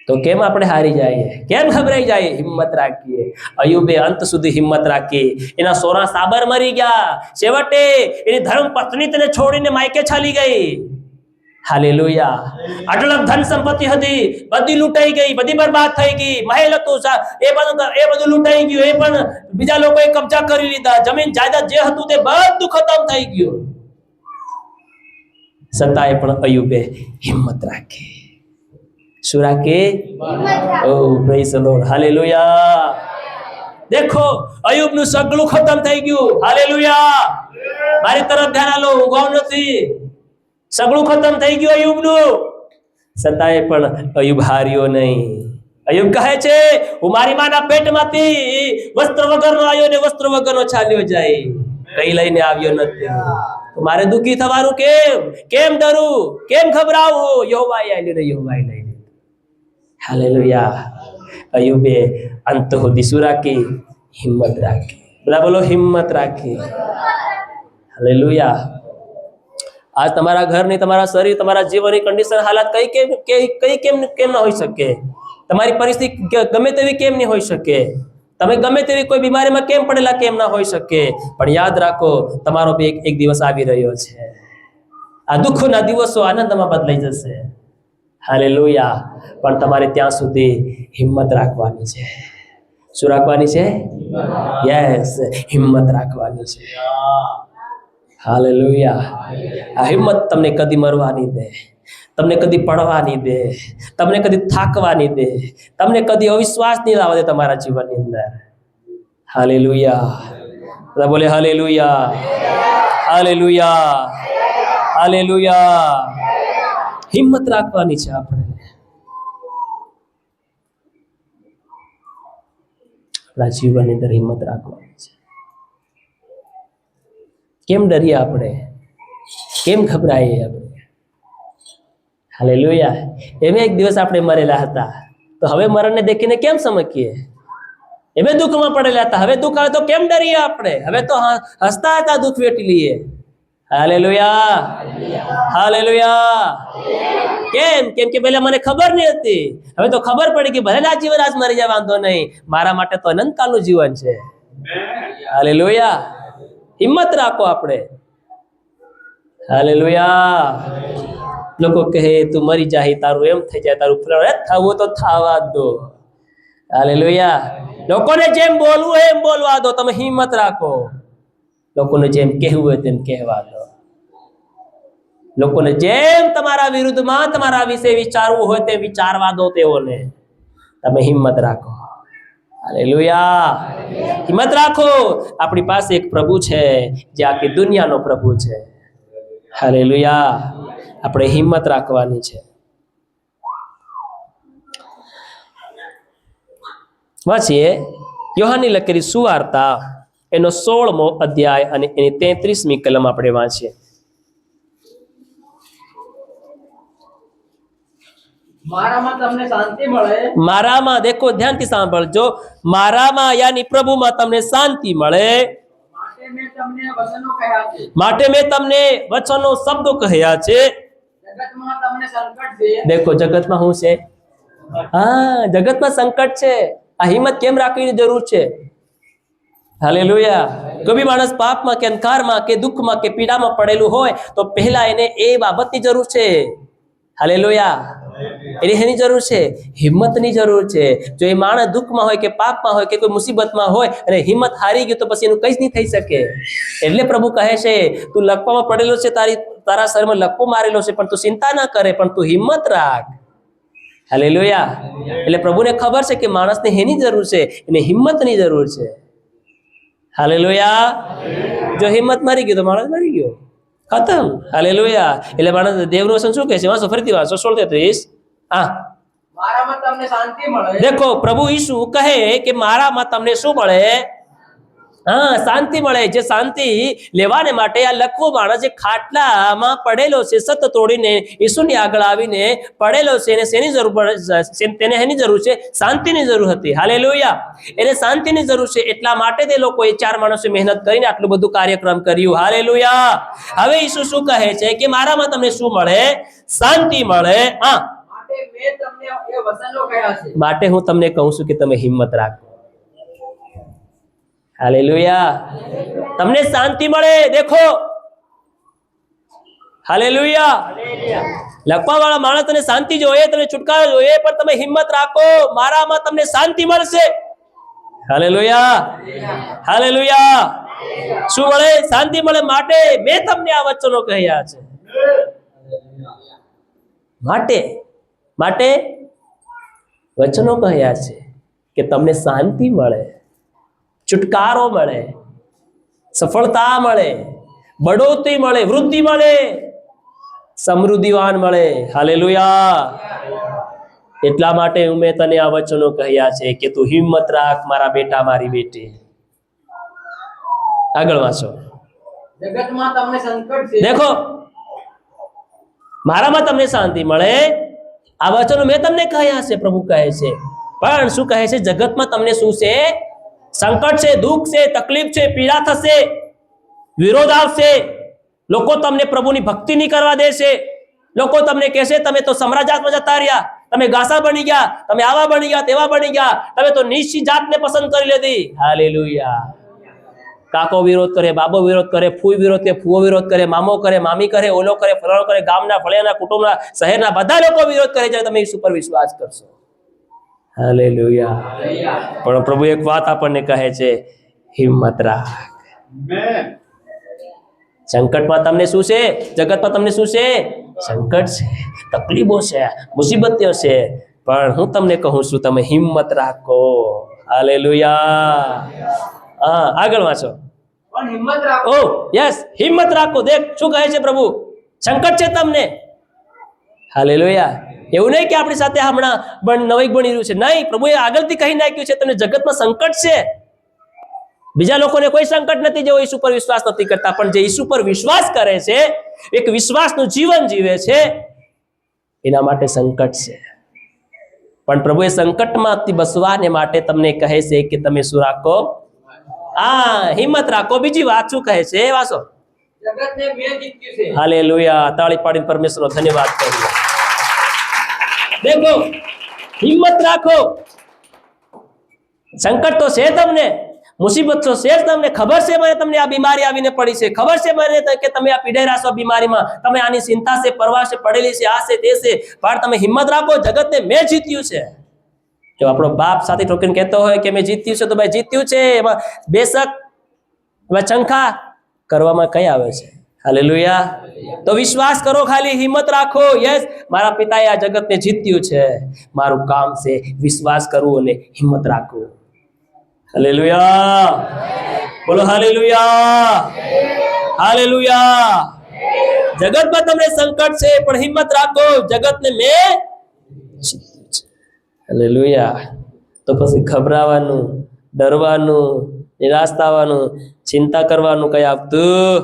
તો કેમ આપણે હારી જઈએ, કેમ ગભરાઈ જાય? હિંમત રાખીએ. અયુબે અંત સુધી હિંમત રાખી. એના સોના સાબર મરી ગયા, છેવટે એની ધર્મ પત્ની તેને છોડીને માયકે ચાલી ગઈ. હાલેલુયા. આટલા ધન સંપત્તિ હતી, બધી લૂંટાઈ ગઈ, બધી બરબાદ થઈ ગઈ. મહેલ હતું એ બધું લૂંટાઈ ગયું, એ પણ બીજા લોકોએ કબજા કરી લીધા. જમીન જાયદાદ જે હતું તે બધું ખતમ થઈ ગયું. છતાંય પણ અયુબે હિંમત રાખી. શું રાખી? ઓહ પ્રેઝ ધ લોર્ડ. હાલેલુયા. દેખો અયુબનું સગળું ખતમ થઈ ગયું. હાલેલુયા. મારી તરફ ધ્યાન આલો, ઊંઘાવ નથી. સગળું ખતમ થઈ ગયું અયુબનું, છતાંય પણ અયુબ હાર્યો નહીં. અયુબ કહે છે હું મારી માના પેટમાંથી વસ્ત્ર વગરનો આવ્યો ને વસ્ત્ર વગરનો ચાલ્યો જાય, કઈ લઈને આવ્યો નથી. તો મારે દુઃખી થવાનું કેમ? કેમ ડરું? કેમ ગભરાવું? યહોવાએ આલ્યું ને યહોવાએ લઈ લીધું. હાલેલુયા. અયુબે અંત સુધી શું રાખી? હિંમત રાખી. બધા બોલો હિંમત રાખી. હાલેલુયા. આજ તમારા ઘરની, તમારા શરીર, તમારા જીવનની કન્ડિશન, હાલત કઈ કેમ ન હોઈ શકે? તમારી પરિસ્થિતિ ગમે તેવી કેમ નહીં હોઈ શકે? તમે ગમે તેવી કોઈ બીમારીમાં કેમ પડેલા કેમ ના હોઈ શકે? પણ યાદ રાખો તમારો એક દિવસ આવી રહ્યો છે. આ દુઃખના દિવસો આનંદમાં બદલાઈ જશે. હાલેલુયા. પણ તમારે ત્યાં સુધી હિંમત રાખવાની છે. શું રાખવાની છે? યસ, હિંમત રાખવાની છે. હાલેલુયા. આ હિંમત તમને કદી મરવાની દે, તમને કદી પડવાની દે, તમને કદી થાકવાની દે, તમને કદી અવિશ્વાસ નહીં લાવવા દે તમારા જીવનની અંદર. હાલેલુયા. બધા બોલે હાલેલુયા, હાલેલુયા, હાલેલુયા. હિંમત રાખવાની છે આપણે. આપણા જીવનની અંદર હિંમત રાખવાની છે. કેમ ડરીએ આપણે? કેમ ગભરાઈએ આપણે? હાલેલુયા. એમે એક દિવસ આપણે મરેલા હતા, તો હવે મરણને દેખીને કેમ સમકીએ? એમે દુઃખમાં પડેલા હતા, હવે દુઃખ આવે તો કેમ ડરીએ આપણે? હવે તો હસતા હતા દુઃખ વેઠી લઈએ. Hallelujah, hallelujah. કેમ? કેમ કે પહેલા મને ખબર નહીં હતી, હવે તો ખબર પડી કે ભલે આ જીવન આજ મરી જાય વાંધો નહીં, મારા માટે તો અનંતકાળનું જીવન છે. હાલેલુયા. હિંમત રાખો આપણે. હાલેલુયા. લોકો કહે તું મરી જાય, તારું એમ થઈ જાય, તારું થવું તો થવા દો. હાલેલુયા. લોકોને જેમ બોલવું હોય એમ બોલવા દો, તમે હિંમત રાખો. લોકોને જેમ કહેવું હોય તેમ કહેવા દો. લોકોને જેમ તમારા વિરુદ્ધમાં તમારા વિશે વિચારવું હોય તેમ વિચારવા દો તેઓને. તમે હિંમત રાખો. હાલેલુયા. હિંમત રાખો. આપણી પાસે એક પ્રભુ છે જે આખી દુનિયાનો પ્રભુ છે. હાલેલુયા. આપણે હિંમત રાખવાની છે. વાંચીએ યોહાનની લખેલી સુવાર્તા એનો 16મો અધ્યાય અને એની 33મી કલમ આપણે વાંચીએ. મારામાં તમને શાંતિ મળે. મારામાં, દેખો ધ્યાનથી સાંભળજો, મારામાં યાની પ્રભુમાં તમને શાંતિ મળે માટે મેં તમને વચનો કહ્યા છે. માટે મેં તમને વચનો શબ્દો કહ્યા છે. જગતમાં તમને સંકટ છે. દેખો જગતમાં શું છે? હા, જગતમાં સંકટ છે. આ હિંમત કેમ રાખવાની જરૂર છે? હાલેલુયા. કોઈ બી માણસ પાપમાં કે અંધકારમાં કે દુઃખમાં કે પીડામાં પડેલું હોય તો પહેલા એને એ બાબતની જરૂર છે. હાલેલુયા. એની જરૂર છે? હિંમતની જરૂર છે. જો એ માણસ દુઃખમાં હોય કે પાપમાં હોય કે કોઈ મુસીબતમાં હોય અને હિંમત હારી ગયું તો પછી એનું કંઈ જ નહીં થઈ શકે. એટલે પ્રભુ કહે છે તું લકવામાં પડેલો છે, તારા શરીરમાં લકવો મારેલો છે, પણ તું ચિંતા ના કરે, પણ તું હિંમત રાખ. હાલેલુયા. એટલે પ્રભુને ખબર છે કે માણસને એની જરૂર છે, એને હિંમતની જરૂર છે. હાલેલુયા. જો હિંમત મરી ગયો તો માણસ મરી ગયો, ખતમ. હાલેલુયા. એટલે માણસ દેવનું વચન શું કહે છે? વાંચો, ફરીથી વાંચો 16:33. હા, મારામાં તમને શાંતિ મળે. દેખો પ્રભુ ઈસુ કહે કે મારામાં તમને શું મળે? હા, શાંતિ મળે. જે શાંતિ લેવાને માટે આ લખવો માણસ જે ખાટલામાં પડેલો છે, સત તોડીને ઈસુની આગળ આવીને પડેલો છે, એને શેની જરૂર પડે? તેને એની જરૂર છે? શાંતિની જરૂર હતી. હાલેલુયા. એને શાંતિની જરૂર છે. એટલા માટે તે લોકોએ 4 માણસો મહેનત કરીને આટલું બધું કાર્યક્રમ કર્યું. હાલેલુયા. હવે ઈસુ શું કહે છે કે મારામાં તમને શું મળે? શાંતિ મળે. હા, માટે મેં તમને એ વચનો કહ્યા છે. માટે હું તમને કહું છું કે તમે હિંમત રાખો. હાલેલુયા. તમને શાંતિ મળે. દેખો, હાલેલુયા. લખવા વાળા માણસ તને શાંતિ જોઈએ, તને છુટકારો જોઈએ, પણ તમે હિંમત રાખો. મારામાં તમને શાંતિ મળશે. Hallelujah, hallelujah. શું મળે? શાંતિ મળે. માટે મેં તમને આ વચનો કહ્યા છે. માટે વચનો કહ્યા છે કે તમને શાંતિ મળે, છુટકારો મળે, સફળતા મળે, બઢોતરી મળે, વૃદ્ધિ મળે, સમૃદ્ધિવાન મળે. હાલેલુયા. એટલા માટે મેં તને આ વચનો કહ્યા છે કે તું હિંમત રાખ મારા બેટા, મારી બેટી. આગળ વાંચો. જગતમાં તમને સંકટ છે. દેખો, મારામાં તમને શાંતિ મળે, આ વચનો મેં તમને કહ્યા છે. પ્રભુ કહે છે, પણ શું કહે છે? જગતમાં તમને શું છે? સંકટ છે, દુઃખ છે, તકલીફ છે, પીડા થશે, વિરોધ આવશે. લોકો તમને પ્રભુની ભક્તિ નહીં કરવા દેશે. લોકો તમને કહેશે તમે તો સામ્રાજ્યમાં જતા રહ્યા, તમે ગાસા બની ગયા, તમે આવા બની ગયા, તેવા બની ગયા, તમે તો નીચી જાતને પસંદ કરી લીધી. હાલેલુયા. કાકો વિરોધ કરે, બાબો વિરોધ કરે, ફૂઈ વિરોધ કરે, ફૂવો વિરોધ કરે, મામો કરે, મામી કરે, ઓલો કરે, ફલાણો કરે, ગામના, ફળિયાના, કુટુંબના, શહેરના બધા લોકો વિરોધ કરે છે. તમે ઈસુ પર વિશ્વાસ કરશો. હાલેલુયા. પણ પ્રભુ એક વાત આપણને કહે છે, હિંમત રાખ. સંકટમાં તમને શું છે? જગતમાં તમને શું છે? સંકટ છે, તકલીફો છે, મુસીબતો છે, પણ હું તમને કહું છું તમે હિંમત રાખો. હાલેલુયા. હા, આગળ વાંચો. પણ હિંમત રાખો. ઓ યસ, હિંમત રાખો. દેખ શું કહે છે પ્રભુ? સંકટ છે તમને. હાલેલુયા. એવું નહીં કે આપણી સાથે હમણાં નવી બની રહ્યું છે, નહીં, પ્રભુએ આગળથી કહી નાખ્યું છે તમને જગતમાં સંકટ છે. બીજા લોકોને કોઈ સંકટ નથી, જેઓ ઈસુ પર વિશ્વાસ નથી કરતા, પણ જે ઈસુ પર વિશ્વાસ કરે છે, એક વિશ્વાસનું જીવન જીવે છે, એના માટે સંકટ છે. પણ પ્રભુએ સંકટમાંથી બસવાને માટે તમને કહે છે કે તમે શું રાખો? હિંમત રાખો. બીજી વાત શું કહે છે? વાંચો. જગતને મેં જીત્યું છે. હાલેલુયા. તાળી પાડીને પરમેશ્વરનો ધન્યવાદ કરીએ. દેખો, હિંમત રાખો. સંકટ તો છે તમને, મુસીબત તો છે તમને. ખબર છે મને તમને આ બીમારી આવીને પડી છે, ખબર છે મને કે તમે આ પીડાઈ છો બીમારીમાં, તમે આની ચિંતા છે, પરવા છે, પડેલી છે, આ છે, તે છે, પણ તમે હિંમત રાખો, જગતને મેં જીત્યું છે. જો આપણો બાપ સાથે ઠોકીને કહેતો હોય કે મેં જીત્યું છે, તો ભાઈ જીત્યું છે, એમાં બેશક એમાં ચંખા કરવામાં કઈ આવે છે? હાલેલુયા. તો વિશ્વાસ કરો, ખાલી હિંમત રાખો. યસ, મારા પિતાએ આ જગતને જીત્યું છે, મારું કામ છે વિશ્વાસ કરવું અને હિંમત રાખવું. હાલેલુયા. બોલો હાલેલુયા. હાલેલુયા. જગતમાં તમને સંકટ છે, પણ હિંમત રાખો, જગતને મેં જીત્યું છે. હાલેલુયા. તો પછી ગભરાવાનું, ડરવાનું, નિરાશ થવાનું, ચિંતા કરવાનું કઈ આપતું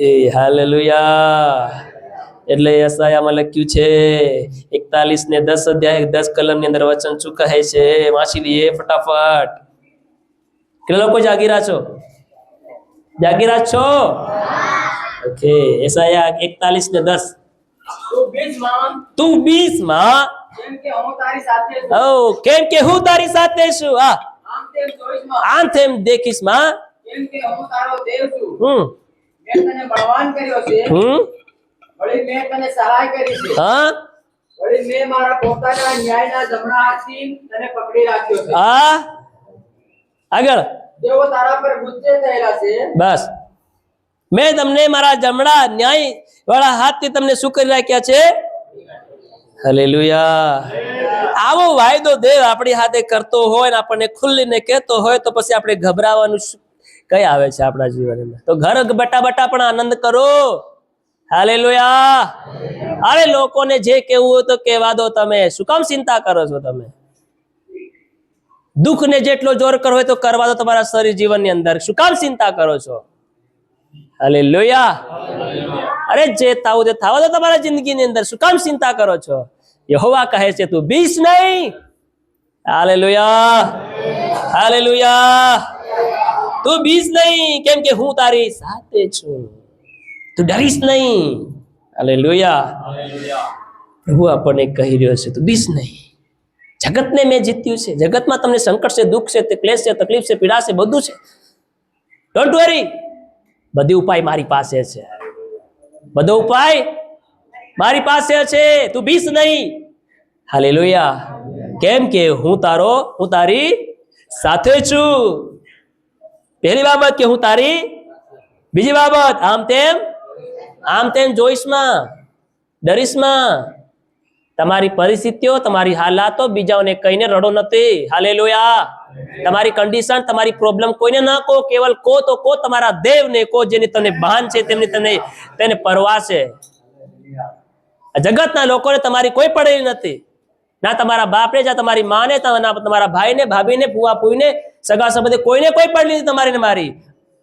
એ. હાલેલુયા. એટલે યશાયામાં લખ્યું છે 41:10 અધ્યાય 10 કલમની અંદર વચન શું કહે છે? વાંચી લઈએ ફટાફટ. કેટલા લોકો જાગી રહ્યા છો? જાગી રહ્યા છો? ઓકે. યશાયા 41:10. તું 20 માં કેમ કે હું તારી સાથે છું. કેમ કે હું તારી સાથે છું. આમ તેમ 24 માં આમ તેમ 21 માં કેમ કે હું તારો દેવ છું. મેં તને બળવાન કર્યો છે. વળી મેં તને સહાય કરી છે. વળી મેં મારા પોતાના ન્યાયના જમણા હાથથી તને પકડી રાખ્યો છે. આગળ. તેઓ તારા પર ગુસ્સે થયેલા છે. બસ, મેં તમને મારા જમણા ન્યાય વાળા હાથથી તમને શું કરી રાખ્યા છે? હાલેલુયા. આવો વાયદો દેવ આપણી હાથે કરતો હોય ને આપણને ખુલ્લીને કહેતો હોય, તો પછી આપણે ગભરાવાનું કઈ આવે છે આપણા જીવનમાં? તો ઘર બટા પણ આનંદ કરો. હાલેલુયા. અરે લોકોને જે કહેવું હોય તો કહેવા દો. તમે શું કામ ચિંતા કરો છો? તમે દુઃખને જેટલો જોર કરો હોય તો કરવા દો તમારા શરીર જીવનની અંદર. શું કામ ચિંતા કરો છો? હાલેલુયા. અરે જે થાવું તે થવા દો તમારા જિંદગીની અંદર. શું કામ ચિંતા કરો છો? યહોવા કહે છે તું બીસ નહીં. હાલેલુયા. હાલેલુયા. તું બીસ નહીં, કેમ કે હું તારી સાથે છું. તું ડરીશ નહીં. હાલેલુયા. પ્રભુ આપણને કહી રહ્યો છે તું બીસ નહીં. જગતને મેં જીત્યું છે. જગતમાં તમને સંકટ છે, દુઃખ છે, ક્લેશ છે, તકલીફ છે, પીડા છે, બધું છે. ડોન્ટ વરી, બધી ઉપાય મારી પાસે છે. બધો ઉપાય મારી પાસે છે. તું બીસ નહીં. હાલેલુયા. કેમ કે હું તારી સાથે છું. પહેલી બાબત કે હું તારી. બીજી બાબત આમ તેમ જોઈશમાં, ડરીશમાં. તમારી પરિસ્થિતિઓ, તમારી હાલાતો બીજાઓને કહીને રડો નથી. હાલેલુયા. તમારી કન્ડિશન, તમારી પ્રોબ્લેમ કોઈને ના કહો. કેવલ કહો તો કહો તમારા દેવને કહો, જેની તમને ભાન છે, તેમની તેને પરવા છે. જગતના લોકોને તમારી કોઈ પડેલી નથી. ના તમારા બાપને, ના તમારી માને, ના તમારા ભાઈને, ભાભીને, ફુવા ફૂઈને, સગા સંબંધી કોઈને કોઈ પડેલી નથી. તમારી ને મારી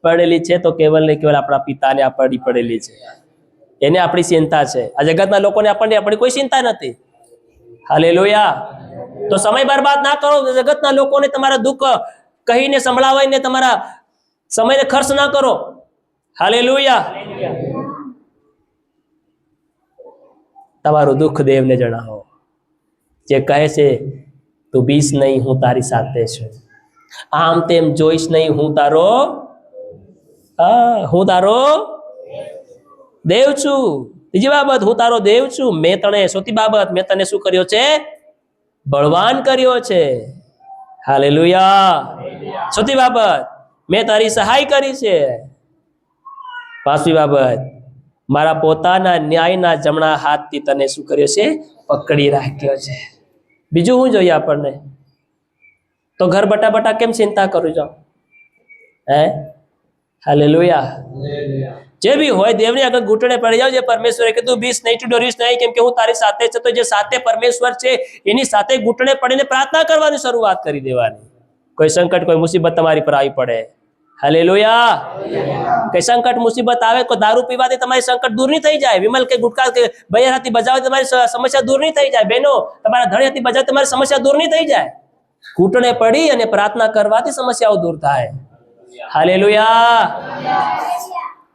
પડેલી છે તો કેવલ ને કેવલ આપણા પિતાને આ પડેલી છે. એને આપણી ચિંતા છે. આ જગતના લોકોને આપણી કોઈ ચિંતા નથી. હાલેલુયા. તો સમય બરબાદ ના કરો. જગતના લોકોને તમારા દુઃખ કહીને સંભળાવીને તમારા સમયને ખર્ચ ના કરો. હાલેલુયા. તમારું દુઃખ દેવને જણાવો. જે કહે છે તું બીસ નહીં, હું તારી સાથે છું. આમ તેમ જોઈશ નહીં, હું તારો દેવ છું. ત્રીજી બાબત, હું તારો દેવ છું. ચોથી બાબત, મેં તને શું કર્યો છે? બળવાન કર્યો છે. હાલેલુયા. ચોથી બાબત, મેં તારી સહાય કરી છે. પાંચમી બાબત, મારા પોતાના ન્યાયના જમણા હાથથી તને શું કર્યો છે? પકડી રાખ્યો છે. બીજું શું જોઈએ આપણને? તો ઘર બટા કેમ ચિંતા કરું છો? હાલેલુયા. જે બી હોય દેવની આગળ ઘૂંટણે પડી જાવ. જે પરમેશ્વરે કીધું બીસ નહીં તો ડરીશ નહીં, કેમ કે હું તારી સાથે છે. તો જે સાથે પરમેશ્વર છે એની સાથે ઘૂંટણે પડીને પ્રાર્થના કરવાની શરૂઆત કરી દેવાની. કોઈ સંકટ કોઈ મુસીબત તમારી પર આવી પડે, હાલેલુયા, કઈ સંકટ મુસીબત આવે, કોઈ દારૂ પીવાથી તમારી સંકટ દૂર નહીં થઈ જાય, વિમલ કે ગુટકા કે બૈર હાથી બજાવવાથી તમારી સમસ્યા દૂર નહીં થઈ જાય, બહેનો તમારા ધણી હાથી બજાવ તમારી સમસ્યા દૂર નહીં થઈ જાય. ઘૂંટણે પડી અને પ્રાર્થના કરવાથી સમસ્યાઓ દૂર થાય, હાલેલુયા.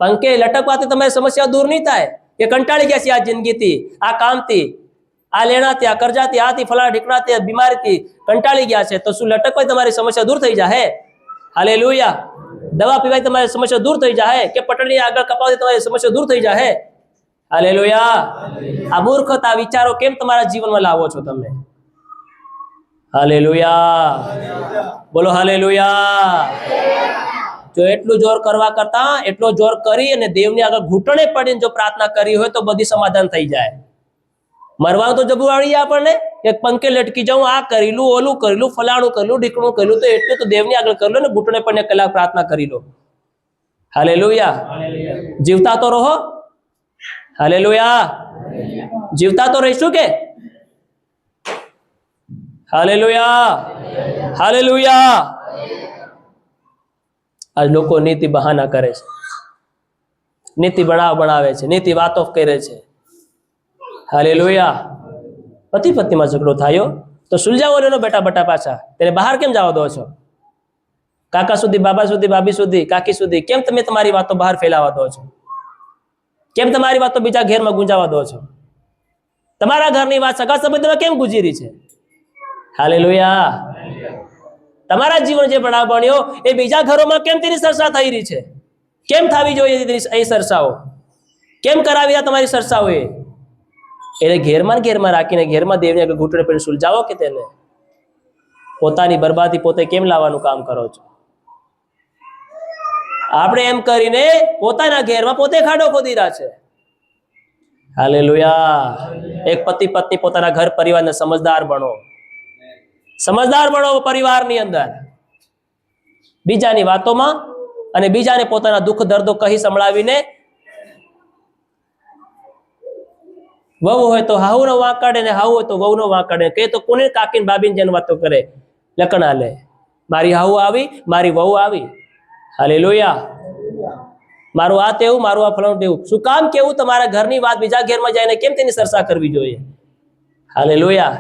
પંકે લટકવાથી તમારી સમસ્યા દૂર નહીં થાય. કે કંટાળી ગયા છે આ જિંદગીથી, આ કામથી, આ લેણાથી, આ કરજાથી, આથી, ફલાણા ઢીકણાથી, બીમારીથી કંટાળી ગયા છે, તો શું લટકવાથી તમારી સમસ્યા દૂર થઈ જાય? હાલેલુયા. દવા પીવાથી તમારી સમસ્યા દૂર થઈ જાય, કે પટડની આગળ કપાવથી તમારી સમસ્યા દૂર થઈ જાય, હાલેલુયા. આ મૂર્ખતા વિચારો કેમ તમારા જીવનમાં લાવો છો તમે? હાલેલુયા, બોલો હાલેલુયા. જો એટલું જોર કરવા કરતા એટલો જોર કરી અને દેવની આગળ ઘૂંટણે પડીને જો પ્રાર્થના કરી હોય તો બધી સમાધાન થઈ જાય. મરવાનું તો જબુ આવી જાય આપણને, એક પંકે લટકી જાઉં, આ કરેલું, ઓલું કરેલું, ફલાણું કરેલું, ઢીકણું કરેલું, તો એટલું તો દેવની આગળ કરી લો ને, ઘૂંટણે પડીને કલાક પ્રાર્થના કરી લો. હાલેલુયા. જીવતા તો રહો, હાલેલુયા. જીવતા તો રહીશું કે? Hallelujah, hallelujah. આજ લોકો નીતિ બહાના કરે છે, નીતિ બનાવે છે, નીતિ વાતો કરે છે, હાલેલુયા. પતિ પત્નીમાં ઝઘડો થયો તો સુલઝાવો લેનો બેટા બટા પાછા. તેને બહાર કેમ જવા દો છો? કાકા સુધી, બાબા સુધી, ભાભી સુધી, કાકી સુધી કેમ તમે તમારી વાતો બહાર ફેલાવા દો છો? કેમ તમારી વાતો બીજા ઘેરમાં ગુંજાવા દો છો? તમારા ઘરની વાત સગા સંબંધીમાં કેમ ગુંજી છે? હાલેલુયા. તમારા જીવન જે બનાવ બન્યો એ બીજા ઘરોમાં કેમ તેની ચર્ચા થઈ રહી છે? કેમ થવી જોઈએ એ ચર્ચાઓ? કેમ કરાવી તમારી ચર્ચાઓ? એને ઘેરમાં રાખીને ઘેરમાં દેવને આગળ ઘૂંટણે પડીને સુલઝાવો કે તેને પોતાની બરબાદી પોતે કેમ લાવવાનું કામ કરો છો? આપણે એમ કરીને પોતાના ઘેરમાં પોતે ખાડો ખોદી રહ્યા છે. હાલેલુયા. એક પતિ પત્ની પોતાના ઘર પરિવારને સમજદાર બનો, સમજદાર બનો પરિવારની અંદર. બીજાની વાતોમાં અને બીજાને પોતાના દુઃખ દર્દો કહી સંભળાવીને, વહુ હોય તો હાહુનો વાંક કાઢે ને હાહુ હોય તો વહુનો વાંક કાઢે. કે તો કોને કાકીને બાબીને જેને વાતો કરે, લકણા લે, મારી હાહુ આવી, મારી વહુ આવી, હાલેલુયા. મારું આ તેવું, મારું આ ફલાણું તેવું. શું કામ કેવું? તમારા ઘરની વાત બીજા ઘેરમાં જઈને કેમ તેની ચર્ચા કરવી જોઈએ? હાલેલુયા.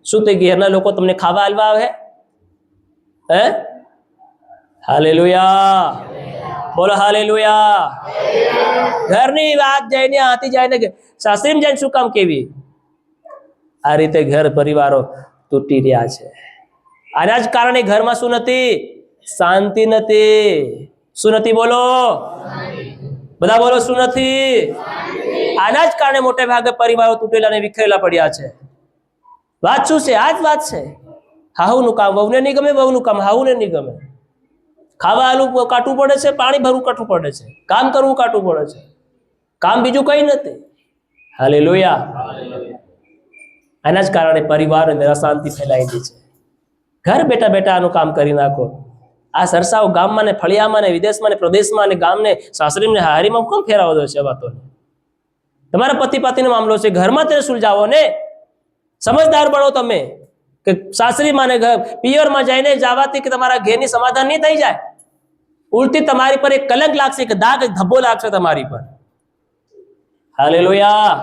શું તે ઘેરના લોકો તમને ખાવા હાલવા આવે? હે? હાલેલુયા, બોલો હાલેલુયા. ઘરની વાત જઈને આથી જઈને સાસરીમાં જઈને શું કામ કેવી? આ રીતે ઘર પરિવારો તૂટી રહ્યા છે. આના જ કારણે ઘરમાં શું નથી? શાંતિ નથી. શું નથી? બોલો બધા, બોલો શું નથી? આના જ કારણે મોટે ભાગે પરિવારો તૂટેલા અને વિખરેલા પડ્યા છે. વાત શું છે? આ જ વાત છે. હાહુનું કામ વહુને નહીં ગમે, વહુનું કામ હાહુને નહીં ગમે. ખાવા આલું કાટવું પડે છે, પાણી ભરવું કાટવું પડે છે, કામ કરવું કાટવું પડે છે. કામ બીજું કઈ નથી. હાલેલુયા. આના જ કારણે પરિવાર અને અશાંતિ ફેલાયેલી છે. ઘર બેઠા બેઠા આનું કામ કરી નાખો. આ સરસાઓ ગામમાં ને ફળિયામાં ને વિદેશમાં ને પ્રદેશમાં ને ગામને સાસરીમાં ને હારીમાં કોણ ફેરાવો દો છે વાતોને? તમારા પતિ પત્નીનો મામલો છે, ઘરમાં તેને સુલઝાવો ને. સમજદાર બનો તમે કે સાસરીમાં ને પિયરમાં જઈને જવાથી કે તમારા ઘેરની સમાધાન નહીં થઈ જાય. ઉલટી તમારી પર એક કલંક લાગશે, કે દાગ ધબ્બો લાગશે તમારી પર. હાલેલુયા.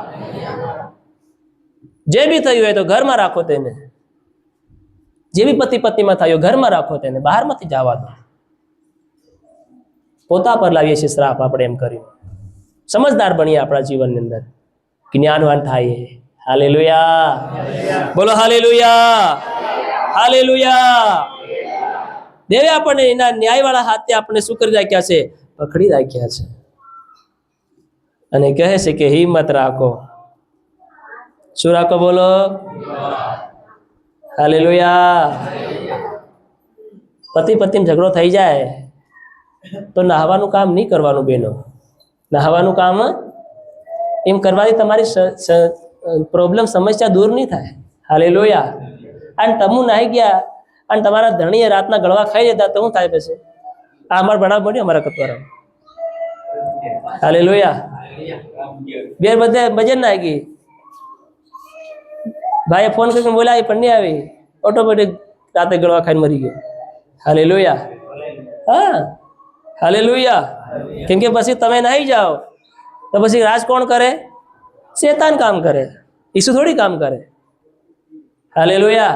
જે બી થયું હોય તો ઘરમાં રાખો તેને. જે બી પતિ પત્નીમાં થયું ઘરમાં રાખો તેને, બહારમાંથી જવા દો. પોતા પર લાવીએ છીએ શ્રાપ આપણે એમ કરી. સમજદાર બનીએ આપણા જીવનની અંદર, જ્ઞાનવાન થાય. હાલેલુયા, બોલો હાલેલુયા, હાલેલુયા. દેવે આપણને એના ન્યાયવાળા હાથે આપણે શું કરી રાખ્યા છે? પકડી રાખ્યા છે. અને કહે છે કે હિંમત રાખો. શું રાખો? બોલો હાલેલુયા. પતિ પત્ની ઝઘડો થઈ જાય તો નહાવાનું કામ નહીં કરવાનું બેનો. નહાવાનું કામ એમ કરવાથી તમારી પ્રોબ્લેમ સમસ્યા દૂર નહીં થાય. હાલેલુયા. અને તમે નાહી ગયા અને તમારા ધણીએ રાતના ગળવા ખાઈ જતા તો શું થાય? પછી આ અમારા બનાવ બન્યો અમારા કતવારા. હાલેલુયા. બેર બધે ભજન ના ગઈ, ભાઈએ ફોન કરીને બોલાવી પણ નહીં આવી, ઓટોમેટિક રાતે ગળવા ખાઈને મરી ગયો. હાલેલુયા. હા, હાલેલુયા. કેમ કે પછી તમે નાહી જાઓ તો પછી રાજ કોણ કરે? શેતાન કામ કરે, ઈસુ થોડી કામ કરે. હાલેલુયા.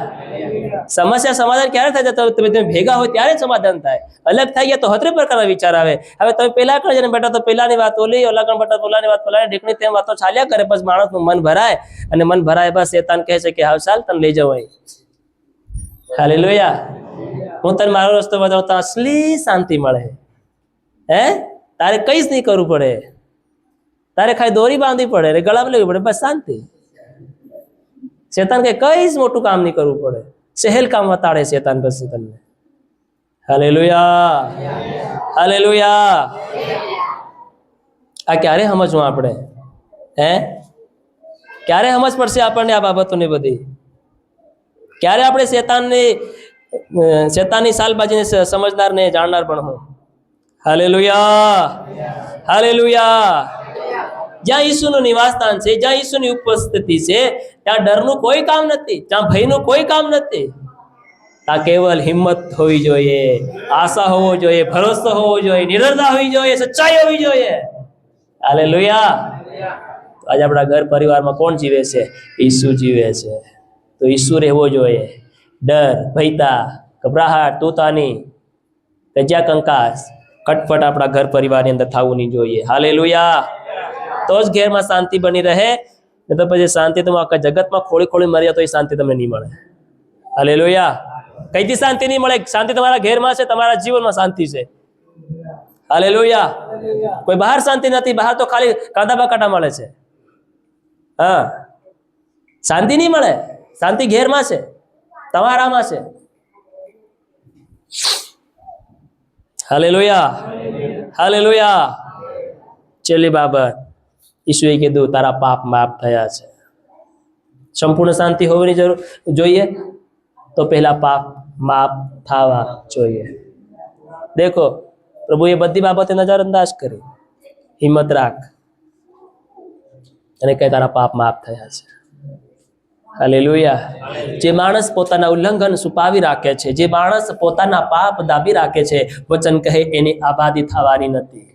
સમસ્યા સમાધાન ક્યારે થાય? તો તમે ભેગા હોય ત્યારે જ સમાધાન થાય. અલગ થઈ ગયા તો હતરે પ્રકારના વિચાર આવે. હવે તમે પેલા કણ જઈને બેઠા તો પેલાની વાત ઓલી, ઓલા કણ બેઠા ઓલાની વાત ઓલાની, ઢીકણી તેમ વાતો ચાલ્યા કરે. પછી માણસનું મન ભરાય, અને મન ભરાય બસ શેતાન કહે છે કે હાવ ચાલ તને લઈ જાઉં અહીં. હાલેલુયા. હું તને મારો રસ્તો બતાવું તો અસલી શાંતિ મળે. હે, તારે કઈ જ નહીં કરવું પડે, તારે ખાલી દોરી બાંધવી પડે, ગળામાં લેવી પડે, બસ શાંતિ. શેતાન કઈ જ મોટું કામ નહીં કરવું પડે, સહેલ કામ વતાડે શેતાન પછી તમને. હાલેલુયા. હાલેલુયા. આ ક્યારે સમજવું આપણે? હે, ક્યારે સમજ પડશે આપણને આ બાબતોની બધી? ક્યારે આપણે શેતાનની શાલબાજીને સમજનાર ને જાણનાર પણ હું? હાલેલુયા. હાલેલુયા. જ્યાં ઈસુનું નિવાસસ્થાન છે, જ્યાં ઈસુની ઉપસ્થિતિ છે, ત્યાં ડરનું કોઈ કામ નથી, ત્યાં ભયનું કોઈ કામ નથી. ત્યાં કેવલ હિંમત હોવી જોઈએ, આશા હોવો જોઈએ, ભરોસો હોવો જોઈએ, નિડરતા હોવી જોઈએ, સચ્ચાઈ હોવી જોઈએ. હાલેલુયા. આજે આપણા ઘર પરિવારમાં કોણ જીવે છે? ઈસુ જીવે છે. તો ઈસુ રહેવો જોઈએ. ડર, ભયતા, ગભરાહટ, તૂતાની, કજિયા કંકાસ, ખટપટ આપણા ઘર પરિવારની અંદર થવું નહીં જોઈએ. હાલેલુયા. તો જ ઘેરમાં શાંતિ બની રહે. ને તો પછી શાંતિ તો આખા જગતમાં ખોળી ખોળી મર્યા તો એ શાંતિ તમને નહીં મળે. હાલેલુયા. કઈથી શાંતિ નહીં મળે? શાંતિ તમારા ઘેરમાં છે, તમારા જીવનમાં શાંતિ છે. હાલેલુયા. કોઈ બહાર શાંતિ નથી, બહાર તો ખાલી કાંદા બકાટા મળે છે. હા, શાંતિ નહીં મળે. શાંતિ ઘેરમાં છે, તમારામાં છે. હાલેલુયા. હાલેલુયા. છેલ્લી બાબત, ઈસુએ કીધું તારા પાપ માફ થયા છે. સંપૂર્ણ શાંતિ હોવાની જરૂર જોઈએ તો પહેલા પાપ માફ થવા જોઈએ. દેખો, પ્રભુએ બધી બાબતે નજરઅંદાજ કરી. હિંમત રાખ અને કહે તારા પાપ માફ થયા છે. હાલેલુયા. જે માણસ પોતાના ઉલ્લંઘન છુપાવી રાખે છે, જે માણસ પોતાના પાપ દાબી રાખે છે, વચન કહે એની આબાદી થવાની નથી.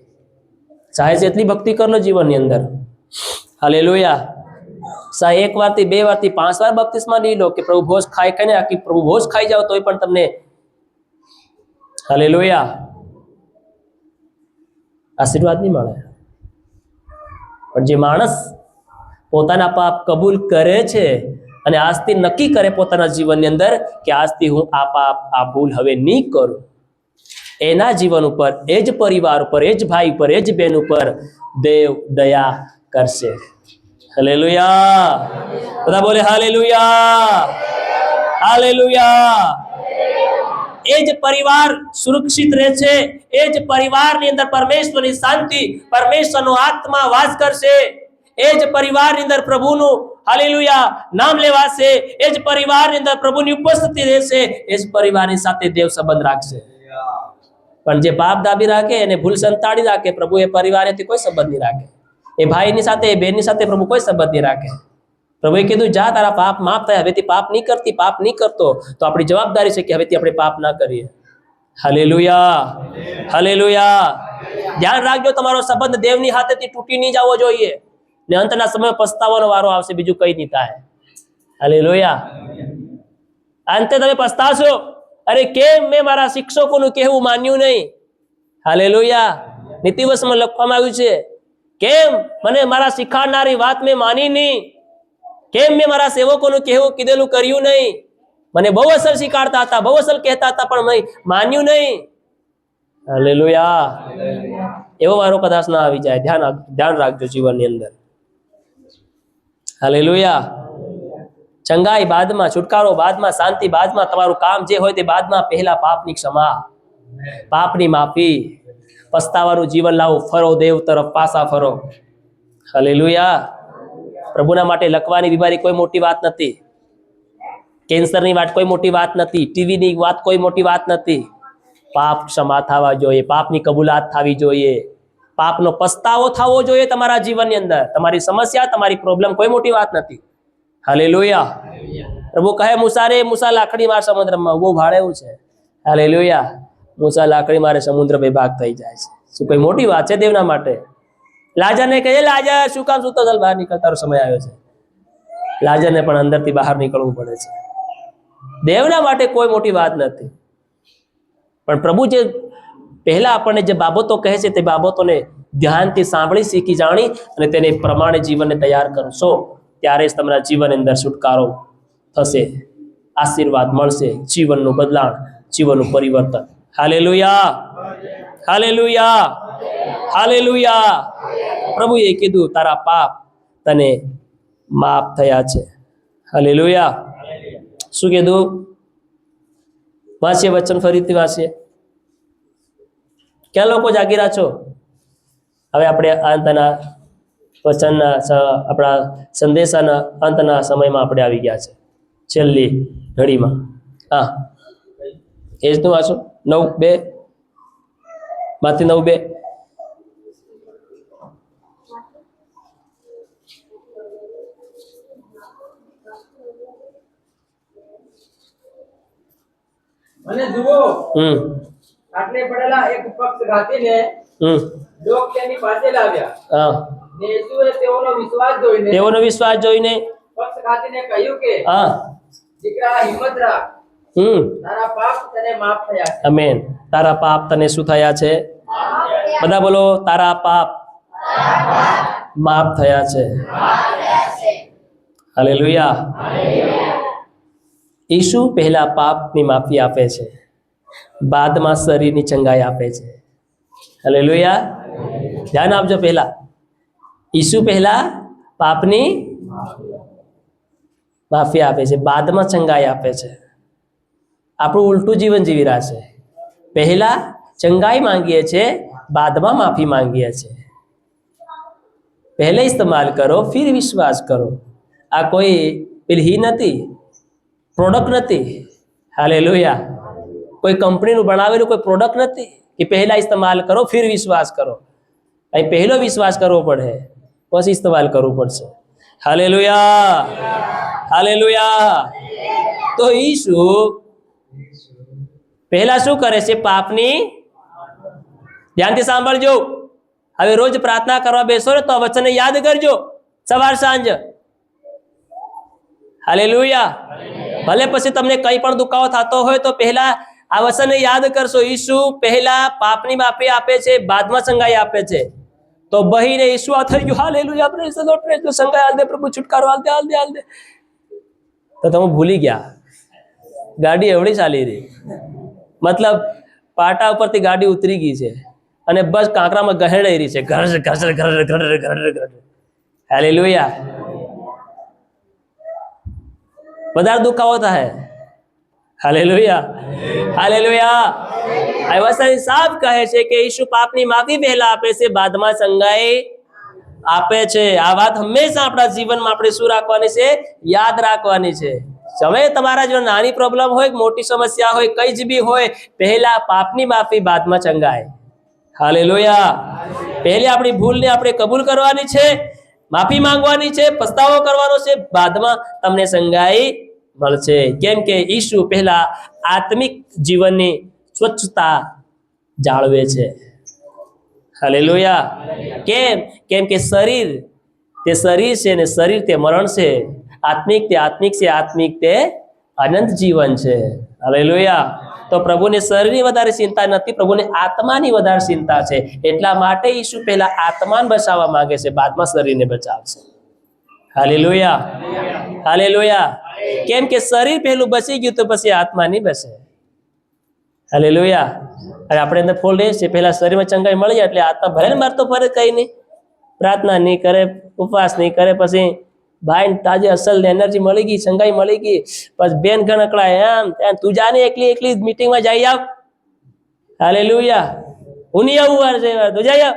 ચાહે છે એટલી ભક્તિ કર લો જીવનની અંદર. હાલેલુયા. ચાહે 1 વારથી 2 વારથી 5 વાર બપ્તિસ્મા લઈ લો, કે પ્રભુ ભોજ ખાઈને આખી પ્રભુ ભોજ ખાઈ જાઓ તોય પણ તમને હાલેલુયા આશીર્વાદ નહીં મળે. પણ જે માણસ પોતાના પાપ કબૂલ કરે છે અને આજથી નક્કી કરે પોતાના જીવનની અંદર કે આજથી હું આ પાપ, આ ભૂલ હવે નહીં કરું, એના જીવન ઉપર, એ જ પરિવાર ઉપર, એ જ ભાઈ ઉપર, એ જ બેન ઉપર દેવ દયા કરશે. હાલેલુયા. બધા બોલે હાલેલુયા. હાલેલુયા. એ જ પરિવાર સુરક્ષિત રહે છે, એ જ પરિવારની અંદર પરમેશ્વરની શાંતિ, પરમેશ્વરનો આત્મા વાસ કરશે. એ જ પરિવારની અંદર પ્રભુનું હાલેલુયા નામ લેવાશે. એ જ પરિવારની અંદર પ્રભુની ઉપસ્થિતિ રહેશે. એ જ પરિવારની સાથે દેવ સંબંધ રાખશે. પણ જે પાપ દાબી રાખે અને ભૂલ સંતાડી રાખે, પ્રભુ એ પરિવારથી કોઈ સંબંધ નહીં રાખે. એ ભાઈની સાથે, એ બેનની સાથે પ્રભુ કોઈ સંબંધ નહીં રાખે. પ્રભુએ કીધું જા તારા પાપ માફ થયા, હવેથી પાપ નહીં કરતી, પાપ નહીં કરતો. તો આપણી જવાબદારી છે કે હવેથી આપણે પાપ ના કરીએ. હાલેલુયા. હાલેલુયા. ધ્યાન રાખજો, તમારો સંબંધ દેવની હાથેથી તૂટી નહીં જવો જોઈએ. ને અંતના સમયમાં પસ્તાવાનો વારો આવશે, બીજું કઈ નહીં થાય. હાલેલુયા. અંતે તમે પસ્તાશો, અરે કેમ મેં મારા શિક્ષકોનું કહેવું માન્યું નહીં. હાલેલુયા. નીતિવસમાં લખવામાં આવ્યું છે, કેમ મને મારા શીખવાડનારી વાત મેં માની નહીં, કેમ મેં મારા સેવકોનું કહેવું કીધેલું કર્યું નહીં. મને બહુ અસર શીખવાડતા હતા, બહુ અસર કહેતા હતા, પણ મેં માન્યું નહીં. હાલેલુયા. એવો વારો કદાચ ના આવી જાય. ધ્યાન રાખજો જીવનની અંદર. હાલેલુયા. ચંગાઈ બાદમાં, છુટકારો બાદમાં, શાંતિ બાદમાં, તમારું કામ જે હોય તે બાદમાં, પહેલા પાપની ક્ષમા, પાપની માફી, પસ્તાવાનું જીવન લાવો. ફરો દેવ તરફ, પાછા ફરો. હાલેલુયા. પ્રભુના માટે લખવાની બીમારી કોઈ મોટી વાત નથી. કેન્સરની વાત કોઈ મોટી વાત નથી. ટીવીની વાત કોઈ મોટી વાત નથી. પાપ ક્ષમા થવા જોઈએ, પાપની કબૂલાત થવી જોઈએ. પાપનો પસ્તાવો થવો જોઈએ તમારા જીવનની અંદર. તમારી સમસ્યા, તમારી પ્રોબ્લેમ કોઈ મોટી વાત નથી. હાલેલુયા. પ્રભુ કહે મૂસા રે મૂસા લાકડી માર સમુદ્રમાં. બહુ ભાડે એવું છે. હાલેલુયા. મૂસા લાકડી મારે સમુદ્ર બે ભાગ થઈ જાય છે. શું કઈ મોટી વાત છે દેવના માટે? લાજરને કહે લાજર શું કામ સૂતો ચાલ બહાર નીકળ, તારો સમય આવ્યો છે. લાજરને પણ અંદરથી બહાર નીકળવું પડે છે. દેવના માટે કોઈ મોટી વાત નથી. પણ પ્રભુ જે પહેલા આપણને જે બાબતો કહે છે તે બાબતોને ધ્યાનથી સાંભળી, શીખી, જાણી અને તેને પ્રમાણે જીવનને તૈયાર કરશો, ત્યારે જ તમારા જીવનની અંદર છુટકારો થશે, આશીર્વાદ મળશે, જીવનનું બદલાણ, જીવનનું પરિવર્તન. Hallelujah, hallelujah, hallelujah. પ્રભુએ કીધું તારા પાપ તને માફ થયા છે. હાલેલુયા. શું કીધું? વાંચીએ વચન ફરીથી વાંચીએ. ક્યાં લોકો જાગી રહ્યા છો? હવે આપણે અંતના વચનના આપણા સંદેશાના અંતના સમયમાં આપણે આવી ગયા છે, છેલ્લી ઘડીમાં. હા, એ જ તું વાંચો 9:2 માંથી 9:2. અને જુઓ, આટલે પડેલા એક પક્ષઘાતીને લોક તેની પાસે લાવ્યા. ને યેસુએ તેઓનો વિશ્વાસ જોઈને પક્ષઘાતીને કહ્યું કે દીકરા હિંમત રાખ, તારા પાપ તને માફ થયા છે. આમેન. તારા પાપ તને શું થયા છે? બધા બોલો, તારા પાપ માફ થયા છે. હાલેલુયા. ઈસુ પહેલા પાપની માફી આપે છે, બાદમાં શરીરની ચંગાઈ આપે છે. હાલેલુયા. ધ્યાન આપજો. પહેલા ઈસુ પહેલા પાપની માફી આપે છે, બાદમાં ચંગાઈ આપે છે. આપણું ઉલટું જીવન જીવી રહ્યા છે. પહેલા ચંગાઈ માંગીએ છીએ, બાદમાં માફી માંગીએ છીએ. પહેલે ઇસ્तेमाल કરો, ફિર વિશ્વાસ કરો. આ કોઈ પેલી નથી, પ્રોડક્ટ નથી. હાલેલુયા. કોઈ કંપનીનું બનાવેલું કોઈ પ્રોડક્ટ નથી કે પહેલા ઇસ્तेमाल કરો ફિર વિશ્વાસ કરો. અહીં પહેલો વિશ્વાસ કરવો પડે, પછી ઇસ્तेमाल કરવું પડશે. Hallelujah, hallelujah. તો ઈસુ પહેલા શું કરે છે? પાપની, ધ્યાનથી સાંભળજો. હવે રોજ પ્રાર્થના કરવા બેસો ને તો આ વચનને યાદ કરજો, સવાર સાંજ. હાલેલુયા. ભલે પછી તમને કઈ પણ દુખાવો થતો હોય તો પહેલા આ વચનને યાદ કરશો. ઈસુ પહેલા પાપની માફી આપે છે, બાદમાં સંગાઈ આપે છે. તો બહીને ઈસુ આ થઈ ગયું. Hallelujah, praise the Lord, praise the Lord. સંગાઈ હાલ દે પ્રભુ, છુટકારો હાલ દે, હાલ દે, હાલ દે. તો તમે ભૂલી ગયા, ગાડી એવડી ચાલી રહી, મતલબ પાટા ઉપરથી ગાડી ઉતરી ગઈ છે અને બસ કાંકરામાં ગહેડાઈ રહી છે. ઘર ઘર ઘર ઘર ઘર ઘર. હાલેલુયા. વધારે દુખાવો થાય. Hallelujah, hallelujah. આ વચન સાફ કહે છે કે ઈસુ પાપની માફી પહેલા આપે છે, બાદમાં સંગાઈ આપે છે. આ વાત હંમેશા આપણા જીવનમાં આપણે શું રાખવાની છે? યાદ રાખવાની છે. તમે તમારા જો નાની પ્રોબ્લેમ હોય, મોટી સમસ્યા હોય, કઈ જ બી હોય, પહેલા પાપની માફી, બાદમાં ચંગાઈ. હાલેલુયા. પહેલી આપણી ભૂલને આપણે કબૂલ કરવાની છે, માફી માંગવાની છે, પસ્તાવો કરવાનો છે, બાદમાં તમને સંગાઈ મળશે. કેમ કે ઈસુ પહેલા આત્મિક જીવનની સ્વચ્છતા જાળવે છે. હાલેલુયા. કેમ કે શરીર તે શરીર છે ને શરીર તે મરણ છે, આત્મિક તે આત્મિક છે, આત્મિક તે અનંત જીવન છે. હાલેલુયા. તો પ્રભુને શરીરની વધારે ચિંતા નથી, પ્રભુને આત્માની વધારે ચિંતા છે. એટલા માટે ઈસુ પહેલા આત્માને બચાવવા માંગે છે, બાદમાં શરીરને બચાવશે. Hallelujah, hallelujah. કેમ કે શરીર પહેલું બચી ગયું તો પછી આત્મા નહીં બચે. હાલેલુયા. અને આપણે અંદર ફોલ રહે છે, પહેલા શરીરમાં ચંગાઈ મળી જાય એટલે આત્મા ભલે ને મારતો ફરે, કઈ નહીં, પ્રાર્થના નહીં કરે, ઉપવાસ નહીં કરે, પછી ભાઈ તાજે અસલ એનર્જી મળી ગઈ, ચંગાઈ મળી ગઈ, પછી બેન ગણકડાય એમ તું જાને એકલી એકલી મીટિંગમાં જઈ આવ. હાલેલુયા. હું નહીં આવું વાર છે, તું જઈ આવ.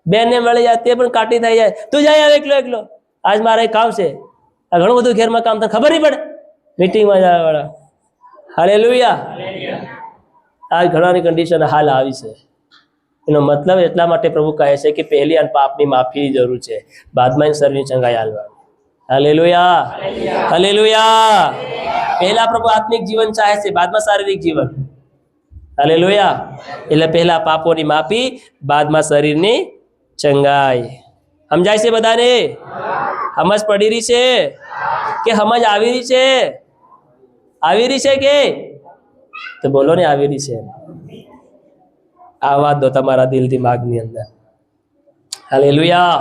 બેન ને મળી જાય તે પણ કાટી થઈ જાય, તું જઈ આવ એકલો એકલો, આજ મારે કામ છે. આ ઘણું બધું ઘેરમાં કામ તને ખબર નહીં પડે મીટિંગમાં જવા વાળા. હાલેલુયા. આ ઘણાની કન્ડિશન હાલ આવી છે. એનો મતલબ એટલા માટે પ્રભુ કહે છે કે પહેલી અને પાપની માફીની જરૂર છે, બાદમાં શરીરની ચંગાઈ હાલવાની. Hallelujah, hallelujah. પહેલા પ્રભુ આત્મિક જીવન ચાહે છે, બાદમાં શારીરિક જીવન. હાલેલુયા. એટલે પહેલા પાપોની માફી, બાદમાં શરીરની ચંગાઈ. સમજાય છે બધાને? સમજ પડી રહી છે કે સમજ આવી રહી છે? આવી રહી છે કે? તો બોલો ને, આવી રહી છે. આવા દો તમારા દિલ દિમાગની અંદર. હાલેલુયા.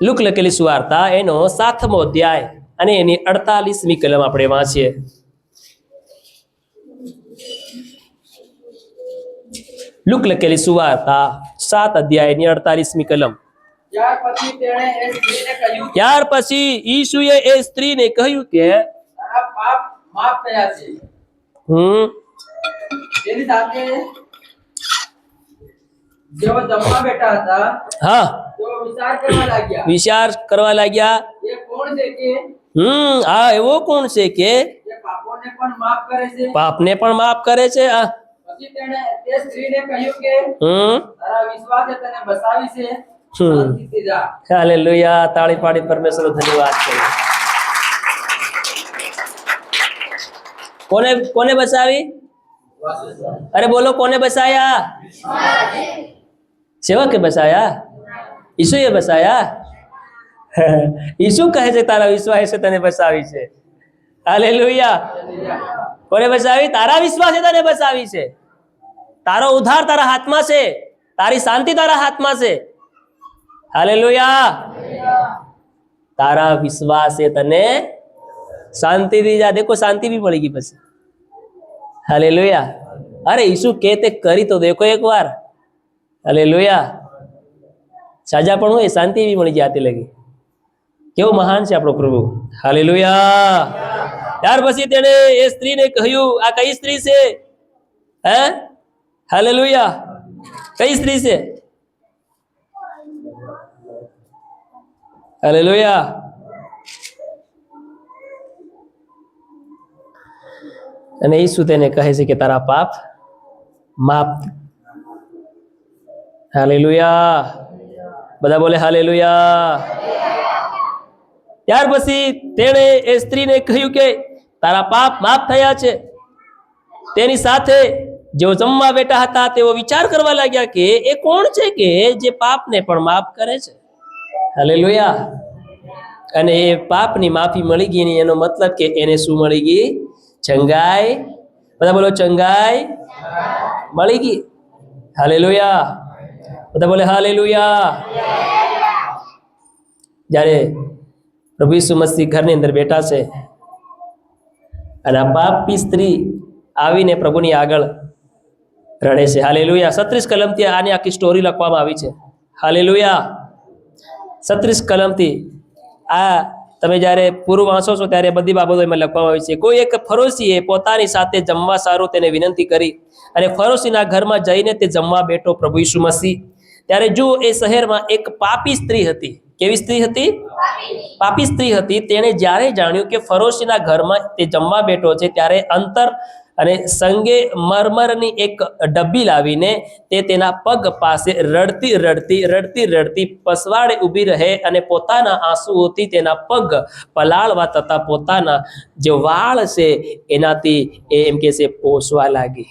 લુક લખેલી સુવાર્તા એનો 7મો અધ્યાય અને એની 48મી કલમ આપણે વાંચીએ. લુક લખેલી સુવાર્તા 7 અધ્યાયની 48મી કલમ. ત્યાર પછી ઈસુએ એ સ્ત્રીને કહ્યું કે તારા પાપ માફ થયા છે. તેની સાથે જેઓ જમવા બેઠા હતા, હા, તેઓ વિચાર કરવા લાગ્યા, એ કોણ છે કે હા, એવો કોણ છે કે જે પાપોને પણ માફ કરે છે? પાપને પણ માફ કરે છે. પછી તેણે તે સ્ત્રીને કહ્યું કે તારા વિશ્વાસે તને બચાવી છે, શાંતિથી જા. હાલેલુયા. તાળી પાડી પરમેશ્વરનો ધન્યવાદ કરીએ. કોને બચાવી? અરે બોલો, કોને બચાયા? સેવકે બચાયા? ઈસુએ બચાયા? ઈસુ કહે છે તારા વિશ્વાસે તને બચાવી છે. હાલેલુયા. કોને બચાવી? તારા વિશ્વાસે તને બચાવી છે. તારો ઉદ્ધાર તારા હાથમાં છે, તારી શાંતિ તારા હાથમાં છે. હાલેલુયા. તારા વિશ્વાસે તને શાંતિ दी जा. देखो शांति भी पड़ेगी પછી. हालेलुया. अरे ईसु कहते करी तो देखो एक बार. हालेलुया. साजा પણ હોય, શાંતિ भी મળી જાતી લગી. કેવો મહાન છે આપણો પ્રભુ. હાલેલુયા. ત્યાર પછી તેણે એ સ્ત્રીને કહ્યું, આ કઈ સ્ત્રી છે? હે? હાલેલુયા. કઈ સ્ત્રી છે? હાલેલુયા. અને ઈસુ તેને કહે છે કે તારા પાપ માફ. હાલેલુયા. બધા બોલે હાલેલુયા. ત્યાર પછી તેણે એ સ્ત્રીને કહ્યું કે તારા પાપ માફ થયા છે. તેની સાથે જેઓ જમવા બેઠા હતા તેઓ વિચાર કરવા લાગ્યા કે એ કોણ છે કે જે પાપને પણ માફ કરે છે. હાલેલુયા. અને એ પાપની માફી મળી ગઈ ને એનો મતલબ કે એને શું મળી ગઈ? ચંગાઈ. બધા બોલો ચંગાઈ મળી ગઈ. હાલેલુયા. બધા બોલે હાલેલુયા. જ્યારે પ્રભુ ઈસુ મસીહ ઘરની અંદર બેઠા છે અને આ પાપી સ્ત્રી આવીને પ્રભુની આગળ રડે છે. હાલેલુયા. 36 કલમથી આની આખી સ્ટોરી લખવામાં આવી છે. હાલેલુયા. 36 કલમથી આ તમે જ્યારે પૂરું વાંચો છો ત્યારે બધી બાબતો એમાં લખવામાં આવી છે. કોઈ એક ફરોશીએ પોતાની સાથે જમવા સારું તેને વિનંતી કરી અને ફરોશીના ઘરમાં જઈને તે જમવા બેઠો પ્રભુ ઈસુ મસીહ. ત્યારે જો એ શહેરમાં એક પાપી સ્ત્રી હતી. કેવી સ્ત્રી હતી? પાપી સ્ત્રી હતી. તેણે જ્યારે જાણ્યું કે ફરોશીના ઘરમાં તે જમવા બેઠો છે ત્યારે અંતર અને સંગે મરમરની એક ડબ્બી લાવીને તે તેના પગ પાસે રડતી પસવાડે ઊભી રહે અને પોતાના આંસુઓથી તેના પગ પલાળવા તથા પોતાના જે વાળ છે એનાથી એ એમ કે છે પોષવા લાગી.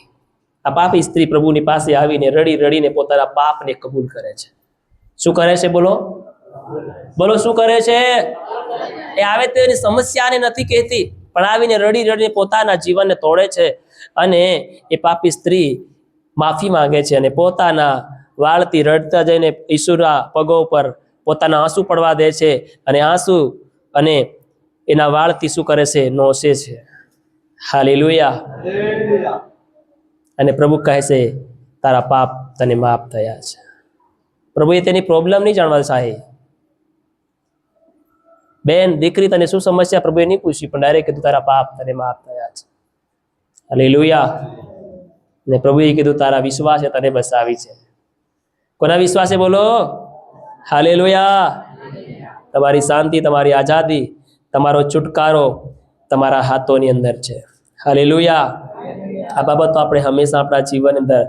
આ પાપી સ્ત્રી પ્રભુની પાસે આવીને રડીને પોતાના પાપને કબૂલ કરે છે. શું કરે છે? બોલો બોલો, શું કરે છે? એ આવે તો એની સમસ્યાને નથી કહેતી, પણ આવીને રડીને પોતાના જીવનને તોડે છે. અને એ પાપી સ્ત્રી માફી માંગે છે અને પોતાના વાળથી રડતા જઈને ઈસુના પગો પર પોતાના આંસુ પડવા દે છે અને આંસુ અને એના વાળથી શું કરે છે? નોશે છે. હાલેલુયા. અને પ્રભુ કહે છે તારા પાપ તને માફ થયા છે. પ્રભુએ તેની પ્રોબ્લેમ નહીં જાણવા ચાહી. બેન, દીકરી, તને શું સમસ્યા? પ્રભુએ નહીં પૂછ્યું, પણ ડાયરેક્ટ કીધું તારા પાપ તને માફ થયા છે. હાલેલુયા. ને પ્રભુએ કીધું તારા વિશ્વાસે તને બચાવી છે. કોના વિશ્વાસે? બોલો હાલેલુયા. તમારી શાંતિ, તમારી આઝાદી, તમારો છુટકારો તમારા હાથોની અંદર છે. હાલેલુયા. આ બાબતો આપણે હંમેશા આપણા જીવન અંદર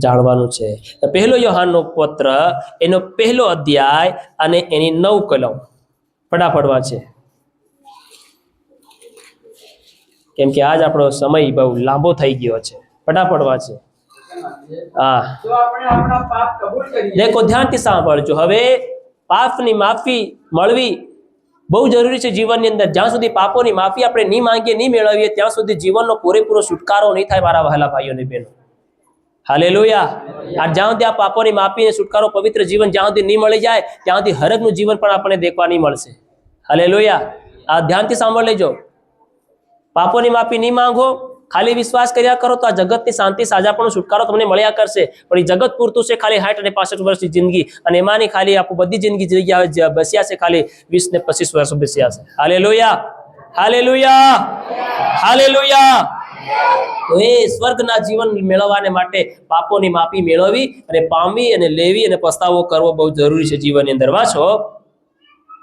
જાણવાનું છે. પહેલો યોહાનનો પત્ર એનો પહેલો અધ્યાય અને એની 9 કલમ ફટાફટ વાંચે, કેમ કે આજ આપણો સમય બહુ લાંબો થઈ ગયો છે. ફટાફટ વાંચે. હા, જો આપણે આપણા પાપ કબૂલ કરીએ, દેખો ધ્યાનથી સાંભળજો. હવે પાપની માફી મળવી બહુ જરૂરી છે જીવનની અંદર. જ્યાં સુધી પાપોની માફી આપણે નહીં માંગીએ, નહીં મેળવીએ, ત્યાં સુધી જીવનનો પૂરેપૂરો છુટકારો નહીં થાય મારા વહાલા ભાઈઓ અને બહેનો. હાલેલુયા. આ જ્યાં સુધી આ પાપોની માફી અને છુટકારો, પવિત્ર જીવન જ્યાં સુધી નહીં મળી જાય, ત્યાં સુધી હરકનું જીવન પણ આપણને દેખવા નહીં મળશે. હાલેલુયા. આ ધ્યાનથી સાંભળ લેજો. પાપોની માફી નહીં માંગો, ખાલી વિશ્વાસ કર્યા કરો તો આ જગતની શાંતિ, સાજાપણો, છુટકારો તમને મળ્યા કરશે. પણ એ જગત પૂરતું છે ખાલી 60 અને 65 વર્ષની જિંદગી, અને એમાંની ખાલી આપણું બધી જિંદગી જગ્યા બસ્યા છે ખાલી 20 ને 25 વર્ષ બસ્યા છે. Hallelujah, hallelujah, hallelujah. તો એ સ્વર્ગના જીવન મેળવવાને માટે પાપોની માફી મેળવવી અને પામવી અને લેવી અને પસ્તાવો કરવો બહુ જરૂરી છે જીવનની અંદર. વાંચો.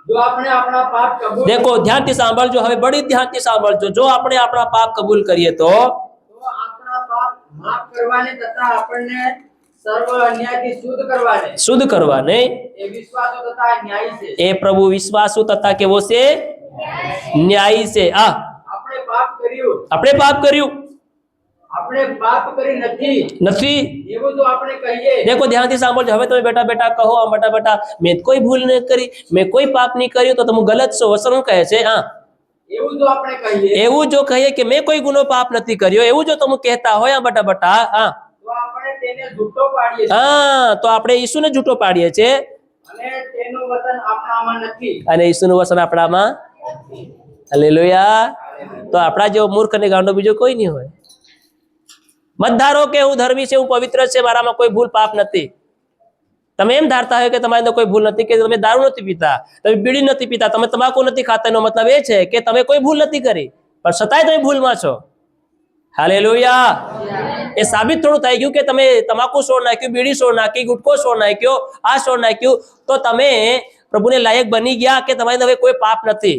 જો આપણે આપણા પાપ કબૂલ દેખો ધ્યાનથી સાંભળજો. હવે બડી ધ્યાનથી સાંભળજો. જો આપણે આપણા પાપ કબૂલ કરીએ તો આપણા પાપ માફ કરવાને તથા આપણને સર્વ અન્યાયથી શુદ્ધ કરવાને એ વિશ્વાસુ તથા ન્યાયી છે. એ પ્રભુ વિશ્વાસુ તથા કેવો છે? ન્યાયી છે. આપણે પાપ કર્યું, આપણે પાપ કરી નથી એવું જો આપણે કહીએ, દેખો ધ્યાનથી સાંભળજો. હવે તમે બેટા બેટા કહો, બેટા બેટા મેં કોઈ ભૂલ નહીં કરી, મેં કોઈ પાપ નહીં કર્યું, તો તમે ગલત છો. વસન કહે છે એવું જો આપણે કહીએ, એવું જો કહીએ કે મેં કોઈ ગુનો પાપ નથી કર્યો, એવું જો તમે કહેતા હોય બેટા બેટા, તો આપણે તેને જૂઠો પાડીએ છીએ, તો આપણે ઈસુને જૂઠો પાડીએ છીએ અને તેનું વચન આપણામાં નથી. અને ઈસુનું વચન આપણામાં. હાલેલુયા. તો આપણા જેવો મૂર્ખ અને ગાંડો બીજો કોઈ નહીં હોય. મત ધારો કે હું ધર્મી છે, હું પવિત્ર છે, મારામાં કોઈ ભૂલ પાપ નથી. તમે એમ ધારતા હોય કે તમારી અંદર કોઈ ભૂલ નથી, કે તમે દારૂ નથી પીતા, તમે બીડી નથી પીતા, તમે તમાકુ નથી ખાતા, એનો મતલબ એ છે કે તમે કોઈ ભૂલ નથી કરી, પણ છતાંય તમે ભૂલમાં છો. હાલેલુયા. એ સાબિત થોડું થઈ ગયું કે તમે તમાકુ છોડ નાખ્યું, બીડી છોડ નાખી, ગુટકો છોડ નાખ્યો, આ છોડ નાખ્યું, તો તમે પ્રભુને લાયક બની ગયા કે તમારી અંદર કોઈ પાપ નથી.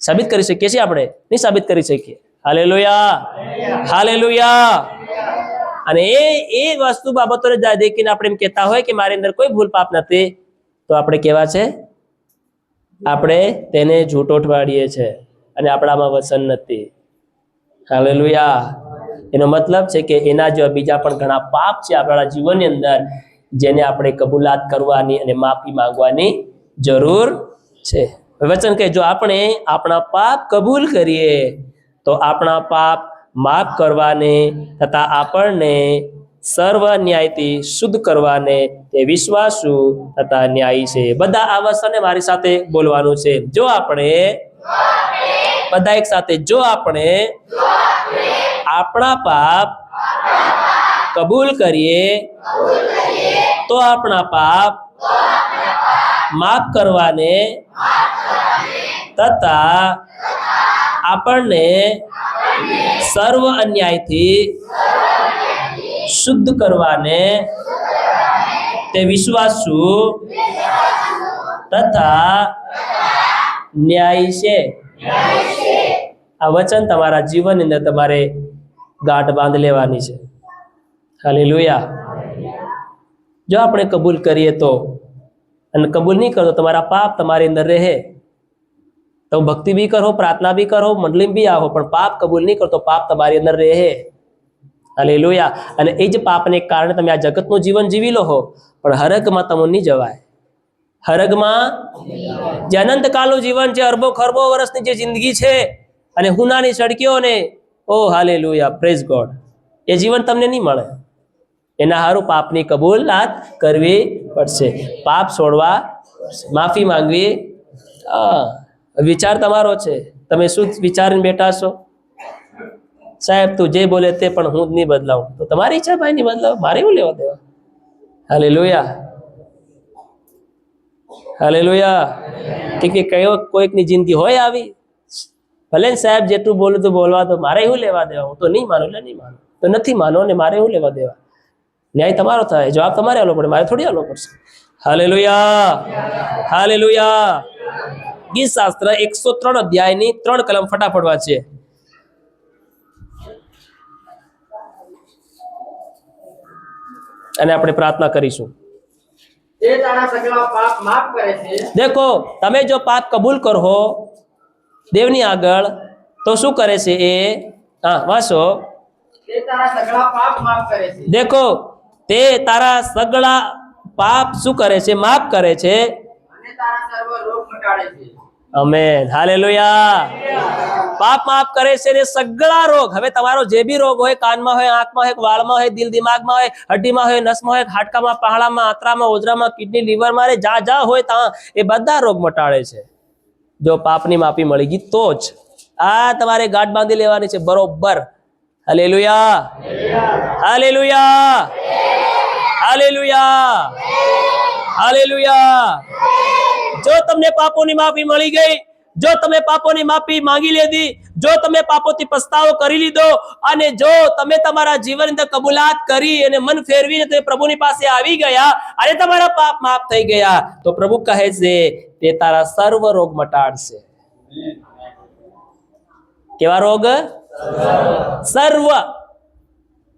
સાબિત કરી શકીએ છીએ આપણે? નહીં સાબિત કરી શકીએ. Hallelujah, hallelujah. અને એ વસ્તુ બાબતોને દેખીને આપણે એમ કહેતા હોય કે મારી અંદર કોઈ ભૂલ પાપ નથી, તો આપણે કેવા છે? આપણે તેને જૂઠો ઠવાડીએ છીએ અને આપણામાં વચન નથી. હાલેલુયા. એનો મતલબ છે કે એના જેવા બીજા પણ ઘણા પાપ છે આપણા જીવનની અંદર, જેને આપણે કબૂલાત કરવાની અને માફી માંગવાની જરૂર છે. વચન કે જો આપણે આપણા પાપ કબૂલ કરીએ તો આપણા પાપ માફ કરવાને તથા આપણને સર્વ ન્યાયથી શુદ્ધ કરવાને તે વિશ્વાસુ તથા ન્યાયી છે. બધા આ વચનને મારી સાથે બોલવાનું છે. જો આપણે બધા એક સાથે, જો આપણે આપણા પાપ કબૂલ કરીએ તો આપણા પાપ માફ કરવાને તથા આપણને સર્વ અન્યાયથી શુદ્ધ કરવાને તે વિશ્વાસુ તથા ન્યાયી છે. આ વચન તમારા જીવનની અંદર તમારે ગાંઠ બાંધી લેવાની છે. હાલેલુયા. જો આપણે કબૂલ કરીએ તો, અને કબૂલ નહીં કરો તો તમારા પાપ તમારી અંદર રહે. તમે ભક્તિ બી કરો, પ્રાર્થના બી કરો, મંડળી બી આવો, પણ પાપ કબૂલ નહીં કરો તો પાપ તમારી અંદર રહે. હાલેલુયા. અને એ જ પાપને કારણે તમે આ જગતનું જીવન જીવી લો હો, પણ હરગમાં તમે નહીં જવાય. હરગમાં જે અનંતકાળનું જીવન છે, અરબો ખરબો વર્ષની જે જિંદગી છે, અને હુનાની સડકીઓ ને ઓ હાલેલુયા, પ્રેઝ ગોડ, એ જીવન તમને નહીં મળે. એના હારું પાપની કબૂલાત કરવી પડશે, પાપ છોડવા પડશે, માફી માંગવી. વિચાર તમારો છે, તમે શું વિચારીને બેઠા છો? સાહેબ તું જે બોલે તે પણ હું જ નહીં બદલાવું, તો તમારી ઈચ્છા ભાઈ નહીં બદલાવ, મારે એવું લેવા દેવા. Hallelujah, hallelujah. કે કયો કોઈકની જિંદગી હોય આવી, ભલે ને સાહેબ જેટલું બોલું તો બોલવા દો, મારે એવું લેવા દેવા, હું તો નહીં માનું એટલે નહીં માનું, તો નથી માનો ને મારે એવું લેવા દેવા. ન્યાય તમારો થાય, જવાબ તમારે આલો પડે, મારે થોડી આલો પડશે. Hallelujah, hallelujah. ગીત શાસ્ત્ર 103 અધ્યાયની 3 કલમ ફટાફટ વાંચીએ. અને આપણે પ્રાર્થના કરીશું. તે તારા સગળા પાપ માફ કરે છે. દેખો, તમે જો પાપ કબૂલ કરો દેવની આગળ તો શું કરે છે એ? હા, વાંચો. તે તારા સગળા પાપ માફ કરે છે. દેખો, તે તારા સગળા પાપ શું કરે છે? માફ કરે છે અને તારા સર્વ રોગ મટાડે છે. Amen, hallelujah. પાપ માફ કરે છે ને સગળા રોગ. હવે તમારો જે બી રોગ હોય, કાનમાં હોય, આંખમાં હોય, વાળમાં હોય, દિલ દિમાગમાં હોય, હડ્ડીમાં હોય, નસમાં હોય, હાડકામાં, પહાડામાં, આંતરામાં, ઓજરામાં, કિડની, લીવરમાં, જ્યાં હોય ત્યાં એ બધા રોગ મટાડે છે જો પાપની માફી મળી ગઈ તો જ. આ તમારે ગાંઠ બાંધી લેવાની છે બરોબર. Hallelujah, hallelujah, hallelujah, hallelujah. જો તમને પાપોની માફી મળી ગઈ, જો તમે પાપોની માફી માંગી લીધી, જો તમે પાપોથી પસ્તાવો કરી લીધો અને જો તમે તમારા જીવન અંદર કબૂલાત કરી અને મન ફેરવીને તમે પ્રભુની પાસે આવી ગયા અને તમારા પાપ માફ થઈ ગયા તો પ્રભુ કહે છે તે તારા સર્વ રોગ મટાડશે. કેવા રોગ? સર્વ.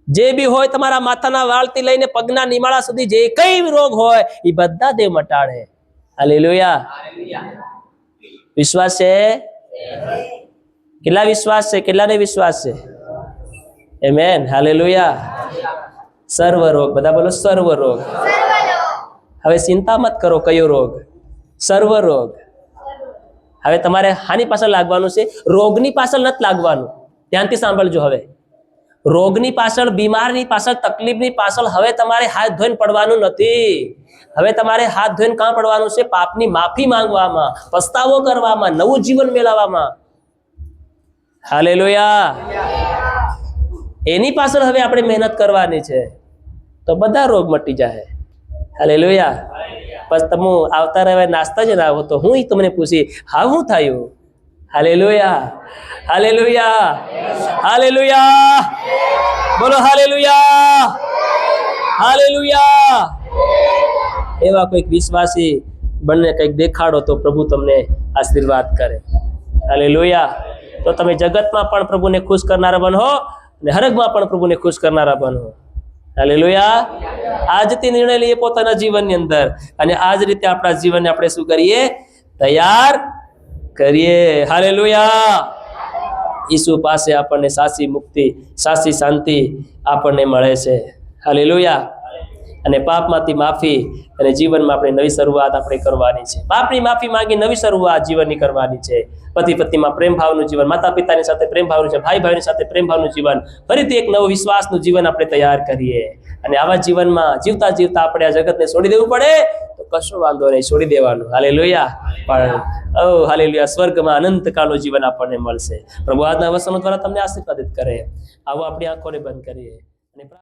જે બી હોય તમારા માથાના વાળથી લઈને પગના નિમાળા સુધી જે કઈ રોગ હોય એ બધા દેવ મટાડે. હાલેલુયા. વિશ્વાસ છે? કેટલા વિશ્વાસ છે? કેટલાને વિશ્વાસ છે? Amen, hallelujah. સર્વ રોગ, બધા બોલો સર્વ રોગ. હવે ચિંતા મત કરો કયો રોગ, સર્વ રોગ. હવે તમારે હાની પાછળ લાગવાનું છે? રોગની પાછળ નથી લાગવાનું. ધ્યાનથી સાંભળજો. હવે રોગની પાછળ, બીમારની પાછળ, તકલીફની પાછળ હવે તમારે હાથ ધોઈને પડવાનું નથી. હવે તમારે હાથ ધોઈને કાં પડવાનું છે? પાપની માફી માંગવામાં, પસ્તાવો કરવામાં, નવું જીવન મેળવવામાં. હાલેલુયા. એની પાછળ હવે આપણે મહેનત કરવાની છે તો બધા રોગ મટી જાય. હાલેલુયા. બસ તમે આવતા રહે નાસ્તા જ ના આવો તો હું તમને પૂછી હા શું થયું? Hallelujah, hallelujah, hallelujah. બોલો હાલેલુયા, હાલેલુયા. એવા કોઈક વિશ્વાસી બંને કંઈક દેખાડો તો પ્રભુ તમને આશીર્વાદ કરે. હાલેલુયા. તો તમે જગતમાં પણ પ્રભુને ખુશ કરનારા બનો અને હરગમાં પણ પ્રભુને ખુશ કરનારા બનો. હાલેલુયા. આજથી નિર્ણય લઈએ પોતાના જીવનની અંદર અને આ જ રીતે આપણા જીવનને આપણે શું કરીએ? તૈયાર કરીએ. હાલેલુયા. ઈસુ પાસે આપણને સાચી મુક્તિ, સાચી શાંતિ આપણને મળે છે. હાલેલુયા. અને પાપમાંથી માફી અને જીવનમાં આપણે નવી શરૂઆત આપણે કરવાની છે. પાપની માફી માંગી નવી શરૂઆત જીવનની કરવાની છે. પતિ પત્નીમાં પ્રેમ ભાવનું જીવન, માતા પિતાની સાથે પ્રેમ ભાવનું છે, ભાઈ ભાઈની સાથે પ્રેમ ભાવનું જીવન, ફરીથી એક નવો વિશ્વાસનું જીવન આપણે તૈયાર કરીએ. અને આવા જીવનમાં જીવતા જીવતા આપણે આ જગતને છોડી દેવું પડે તો કશો વાંધો નહીં, છોડી દેવાનું. હાલેલુયા. પણ હાલેલુયા, સ્વર્ગમાં અનંતકાળનું જીવન આપણને મળશે. પ્રભુ આજના વચનો દ્વારા તમને આશીર્વાદિત કરે. આવો આપણી આંખોને બંધ કરીએ.